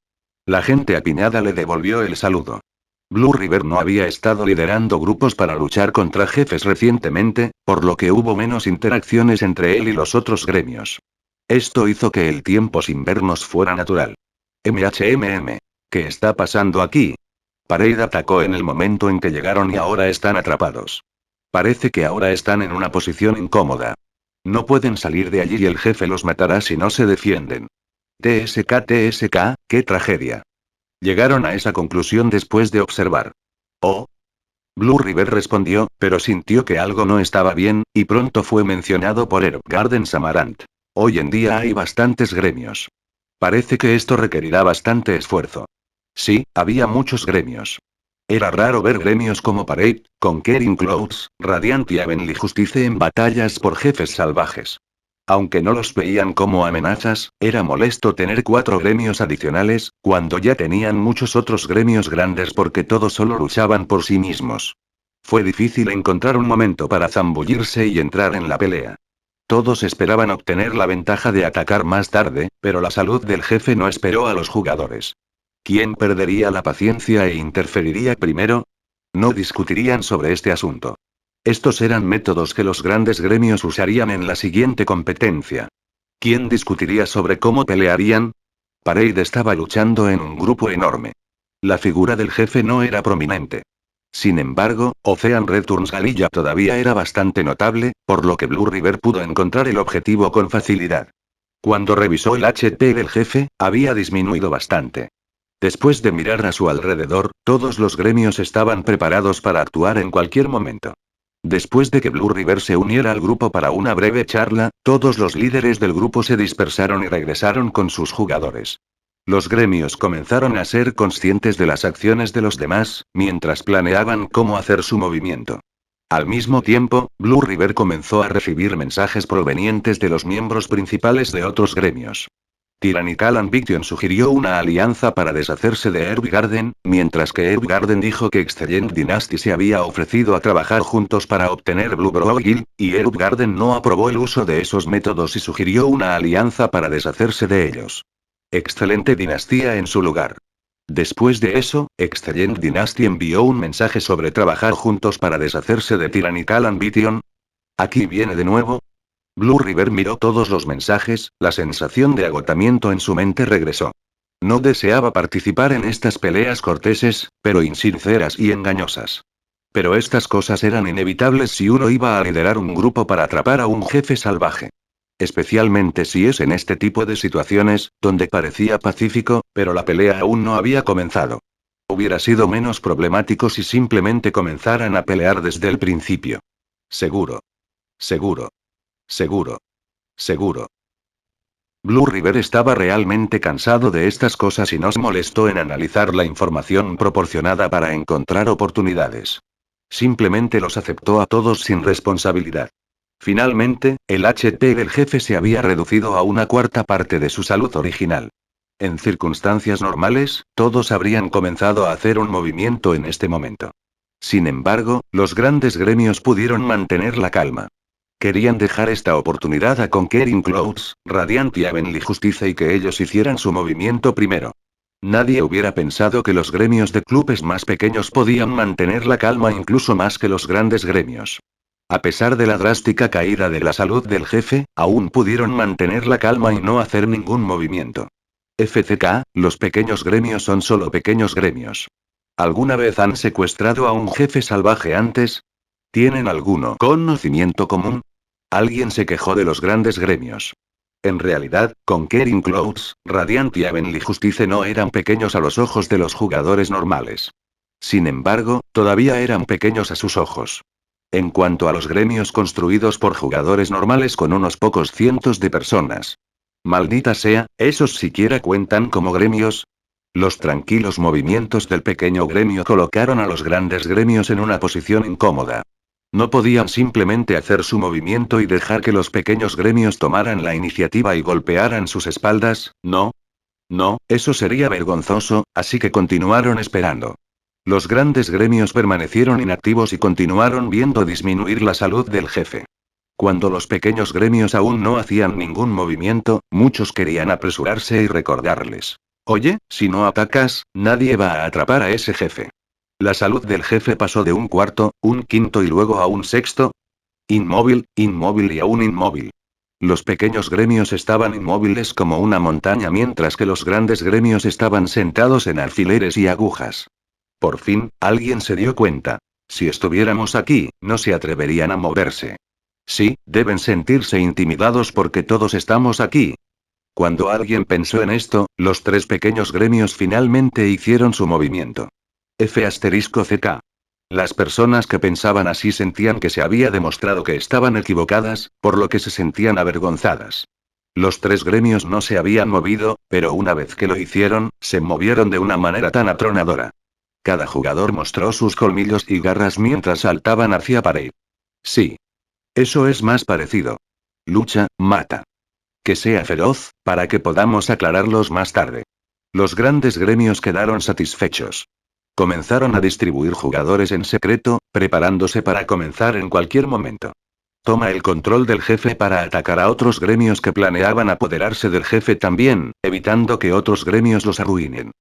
La gente apiñada le devolvió el saludo. Blue River no había estado liderando grupos para luchar contra jefes recientemente, por lo que hubo menos interacciones entre él y los otros gremios. Esto hizo que el tiempo sin vernos fuera natural. ¿Qué está pasando aquí? Parade atacó en el momento en que llegaron y ahora están atrapados. Parece que ahora están en una posición incómoda. No pueden salir de allí y el jefe los matará si no se defienden. TSK, qué tragedia. Llegaron a esa conclusión después de observar. Oh. Blue River respondió, pero sintió que algo no estaba bien, y pronto fue mencionado por Garden Amarant. Hoy en día hay bastantes gremios. Parece que esto requerirá bastante esfuerzo. Sí, había muchos gremios. Era raro ver gremios como Parade, Conquering Clouds, Radiant y Heavenly Justice en batallas por jefes salvajes. Aunque no los veían como amenazas, era molesto tener 4 gremios adicionales, cuando ya tenían muchos otros gremios grandes porque todos solo luchaban por sí mismos. Fue difícil encontrar un momento para zambullirse y entrar en la pelea. Todos esperaban obtener la ventaja de atacar más tarde, pero la salud del jefe no esperó a los jugadores. ¿Quién perdería la paciencia e interferiría primero? No discutirían sobre este asunto. Estos eran métodos que los grandes gremios usarían en la siguiente competencia. ¿Quién discutiría sobre cómo pelearían? Parade estaba luchando en un grupo enorme. La figura del jefe no era prominente. Sin embargo, Ocean Returns Galilla todavía era bastante notable, por lo que Blue River pudo encontrar el objetivo con facilidad. Cuando revisó el HP del jefe, había disminuido bastante. Después de mirar a su alrededor, todos los gremios estaban preparados para actuar en cualquier momento. Después de que Blue River se uniera al grupo para una breve charla, todos los líderes del grupo se dispersaron y regresaron con sus jugadores. Los gremios comenzaron a ser conscientes de las acciones de los demás, mientras planeaban cómo hacer su movimiento. Al mismo tiempo, Blue River comenzó a recibir mensajes provenientes de los miembros principales de otros gremios. Tyrannical Ambition sugirió una alianza para deshacerse de Herb Garden, mientras que Herb Garden dijo que Excellent Dynasty se había ofrecido a trabajar juntos para obtener Blue Brogil, y Herb Garden no aprobó el uso de esos métodos y sugirió una alianza para deshacerse de ellos. Excelente Dinastía en su lugar. Después de eso, Excellent Dynasty envió un mensaje sobre trabajar juntos para deshacerse de Tyrannical Ambition. Aquí viene de nuevo. Blue River miró todos los mensajes, la sensación de agotamiento en su mente regresó. No deseaba participar en estas peleas corteses, pero insinceras y engañosas. Pero estas cosas eran inevitables si uno iba a liderar un grupo para atrapar a un jefe salvaje. Especialmente si es en este tipo de situaciones, donde parecía pacífico, pero la pelea aún no había comenzado. Hubiera sido menos problemático si simplemente comenzaran a pelear desde el principio. Seguro. Seguro. Seguro. Seguro. Blue River estaba realmente cansado de estas cosas y no se molestó en analizar la información proporcionada para encontrar oportunidades. Simplemente los aceptó a todos sin responsabilidad. Finalmente, el HP del jefe se había reducido a una cuarta parte de su salud original. En circunstancias normales, todos habrían comenzado a hacer un movimiento en este momento. Sin embargo, los grandes gremios pudieron mantener la calma. Querían dejar esta oportunidad a Conquering Clouds, Radiant y Heavenly Justice y que ellos hicieran su movimiento primero. Nadie hubiera pensado que los gremios de clubes más pequeños podían mantener la calma incluso más que los grandes gremios. A pesar de la drástica caída de la salud del jefe, aún pudieron mantener la calma y no hacer ningún movimiento. FCK, los pequeños gremios son solo pequeños gremios. ¿Alguna vez han secuestrado a un jefe salvaje antes? ¿Tienen alguno conocimiento común? Alguien se quejó de los grandes gremios. En realidad, Conquering Clouds, Radiant y Heavenly Justice no eran pequeños a los ojos de los jugadores normales. Sin embargo, todavía eran pequeños a sus ojos. En cuanto a los gremios construidos por jugadores normales con unos pocos cientos de personas. Maldita sea, ¿esos siquiera cuentan como gremios? Los tranquilos movimientos del pequeño gremio colocaron a los grandes gremios en una posición incómoda. No podían simplemente hacer su movimiento y dejar que los pequeños gremios tomaran la iniciativa y golpearan sus espaldas, ¿no? No, eso sería vergonzoso, así que continuaron esperando. Los grandes gremios permanecieron inactivos y continuaron viendo disminuir la salud del jefe. Cuando los pequeños gremios aún no hacían ningún movimiento, muchos querían apresurarse y recordarles. Oye, si no atacas, nadie va a atrapar a ese jefe. La salud del jefe pasó de un cuarto, un quinto y luego a un sexto. Inmóvil, inmóvil y aún inmóvil. Los pequeños gremios estaban inmóviles como una montaña mientras que los grandes gremios estaban sentados en alfileres y agujas. Por fin, alguien se dio cuenta. Si estuviéramos aquí, no se atreverían a moverse. Sí, deben sentirse intimidados porque todos estamos aquí. Cuando alguien pensó en esto, los 3 pequeños gremios finalmente hicieron su movimiento. F***CK. Las personas que pensaban así sentían que se había demostrado que estaban equivocadas, por lo que se sentían avergonzadas. Los 3 gremios no se habían movido, pero una vez que lo hicieron, se movieron de una manera tan atronadora. Cada jugador mostró sus colmillos y garras mientras saltaban hacia Parade. Sí. Eso es más parecido. Lucha, mata. Que sea feroz, para que podamos aclararlos más tarde. Los grandes gremios quedaron satisfechos. Comenzaron a distribuir jugadores en secreto, preparándose para comenzar en cualquier momento. Toma el control del jefe para atacar a otros gremios que planeaban apoderarse del jefe también, evitando que otros gremios los arruinen.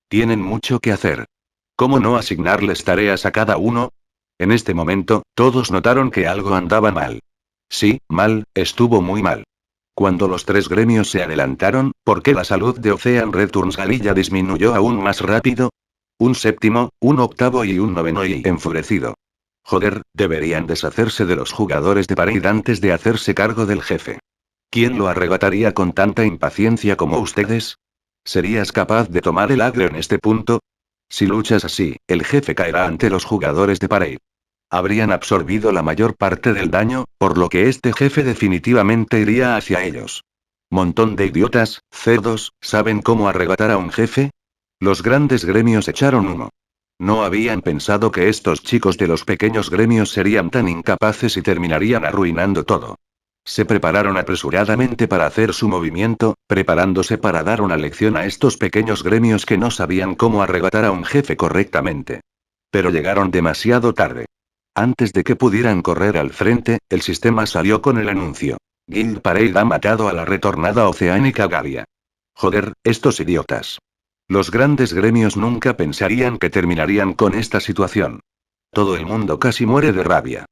Tienen mucho que hacer. ¿Cómo no asignarles tareas a cada uno? En este momento, todos notaron que algo andaba mal. Sí, mal, estuvo muy mal. Cuando los tres gremios se adelantaron, ¿por qué la salud de Ocean Returns Galilla disminuyó aún más rápido? Un séptimo, un octavo y un noveno y enfurecido. Joder, deberían deshacerse de los jugadores de Parade antes de hacerse cargo del jefe. ¿Quién lo arrebataría con tanta impaciencia como ustedes? ¿Serías capaz de tomar el agrio en este punto? Si luchas así, el jefe caerá ante los jugadores de Parade. Habrían absorbido la mayor parte del daño, por lo que este jefe definitivamente iría hacia ellos. Montón de idiotas, cerdos, ¿saben cómo arrebatar a un jefe? Los grandes gremios echaron humo. No habían pensado que estos chicos de los pequeños gremios serían tan incapaces y terminarían arruinando todo. Se prepararon apresuradamente para hacer su movimiento, preparándose para dar una lección a estos pequeños gremios que no sabían cómo arrebatar a un jefe correctamente. Pero llegaron demasiado tarde. Antes de que pudieran correr al frente, el sistema salió con el anuncio. Guild Parade ha matado a la retornada oceánica Galia. Joder, estos idiotas. Los grandes gremios nunca pensarían que terminarían con esta situación. Todo el mundo casi muere de rabia.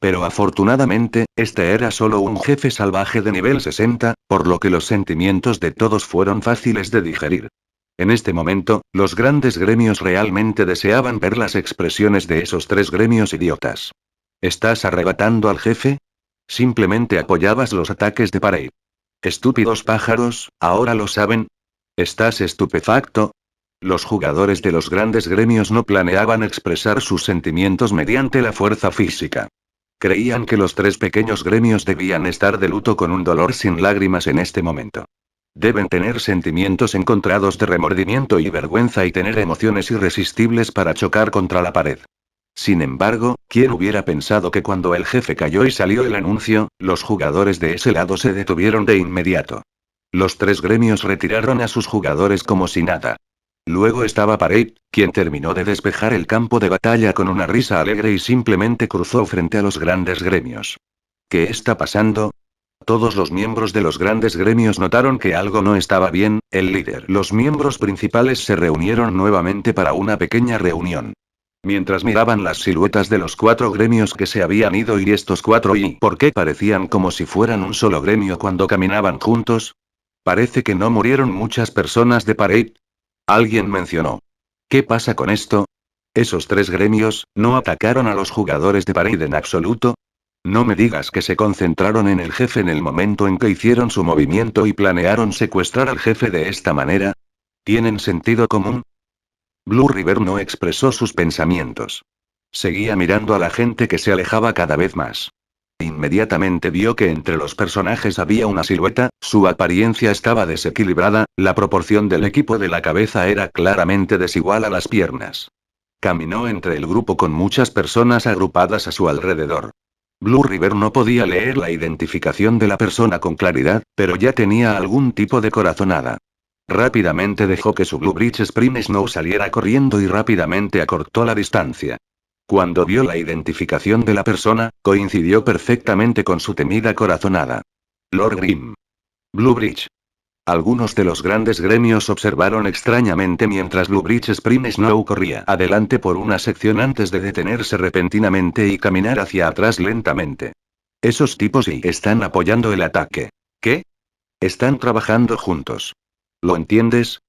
Pero afortunadamente, este era solo un jefe salvaje de nivel 60, por lo que los sentimientos de todos fueron fáciles de digerir. En este momento, los grandes gremios realmente deseaban ver las expresiones de esos tres gremios idiotas. ¿Estás arrebatando al jefe? Simplemente apoyabas los ataques de Parade. Estúpidos pájaros, ¿ahora lo saben? ¿Estás estupefacto? Los jugadores de los grandes gremios no planeaban expresar sus sentimientos mediante la fuerza física. Creían que los tres pequeños gremios debían estar de luto con un dolor sin lágrimas en este momento. Deben tener sentimientos encontrados de remordimiento y vergüenza y tener emociones irresistibles para chocar contra la pared. Sin embargo, ¿quién hubiera pensado que cuando el jefe cayó y salió el anuncio, los jugadores de ese lado se detuvieron de inmediato? Los tres gremios retiraron a sus jugadores como si nada. Luego estaba Parade, quien terminó de despejar el campo de batalla con una risa alegre y simplemente cruzó frente a los grandes gremios. ¿Qué está pasando? Todos los miembros de los grandes gremios notaron que algo no estaba bien, el líder. Los miembros principales se reunieron nuevamente para una pequeña reunión. Mientras miraban las siluetas de los cuatro gremios que se habían ido y estos cuatro y ¿por qué parecían como si fueran un solo gremio cuando caminaban juntos? Parece que no murieron muchas personas de Parade. Alguien mencionó. ¿Qué pasa con esto? ¿Esos tres gremios no atacaron a los jugadores de Parade en absoluto? No me digas que se concentraron en el jefe en el momento en que hicieron su movimiento y planearon secuestrar al jefe de esta manera. ¿Tienen sentido común? Blue River no expresó sus pensamientos. Seguía mirando a la gente que se alejaba cada vez más. Inmediatamente vio que entre los personajes había una silueta, su apariencia estaba desequilibrada, la proporción del equipo de la cabeza era claramente desigual a las piernas. Caminó entre el grupo con muchas personas agrupadas a su alrededor. Blue River no podía leer la identificación de la persona con claridad, pero ya tenía algún tipo de corazonada. Rápidamente dejó que su Blue Bridge Spring Snow saliera corriendo y rápidamente acortó la distancia. Cuando vio la identificación de la persona, coincidió perfectamente con su temida corazonada. Lord Grimm. Blue Bridge. Algunos de los grandes gremios observaron extrañamente mientras Blue Bridge Spring Snow corría adelante por una sección antes de detenerse repentinamente y caminar hacia atrás lentamente. Esos tipos sí están apoyando el ataque. ¿Qué? Están trabajando juntos. ¿Lo entiendes?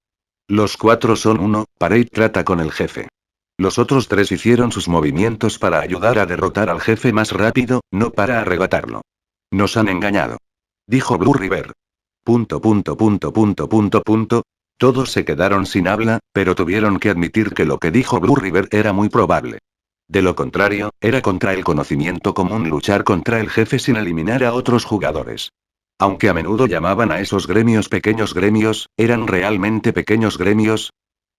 Los cuatro son uno, Parade trata con el jefe. Los otros tres hicieron sus movimientos para ayudar a derrotar al jefe más rápido, no para arrebatarlo. Nos han engañado. Dijo Blue River. Todos se quedaron sin habla, pero tuvieron que admitir que lo que dijo Blue River era muy probable. De lo contrario, era contra el conocimiento común luchar contra el jefe sin eliminar a otros jugadores. Aunque a menudo llamaban a esos gremios pequeños gremios, ¿eran realmente pequeños gremios?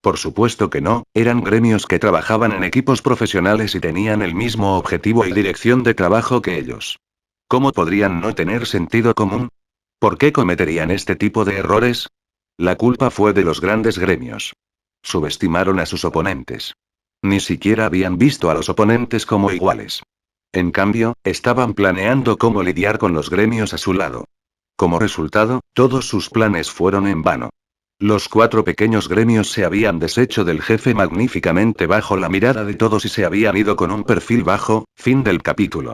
Por supuesto que no, eran gremios que trabajaban en equipos profesionales y tenían el mismo objetivo y dirección de trabajo que ellos. ¿Cómo podrían no tener sentido común? ¿Por qué cometerían este tipo de errores? La culpa fue de los grandes gremios. Subestimaron a sus oponentes. Ni siquiera habían visto a los oponentes como iguales. En cambio, estaban planeando cómo lidiar con los gremios a su lado. Como resultado, todos sus planes fueron en vano. Los 4 pequeños gremios se habían deshecho del jefe magníficamente bajo la mirada de todos y se habían ido con un perfil bajo. Fin del capítulo.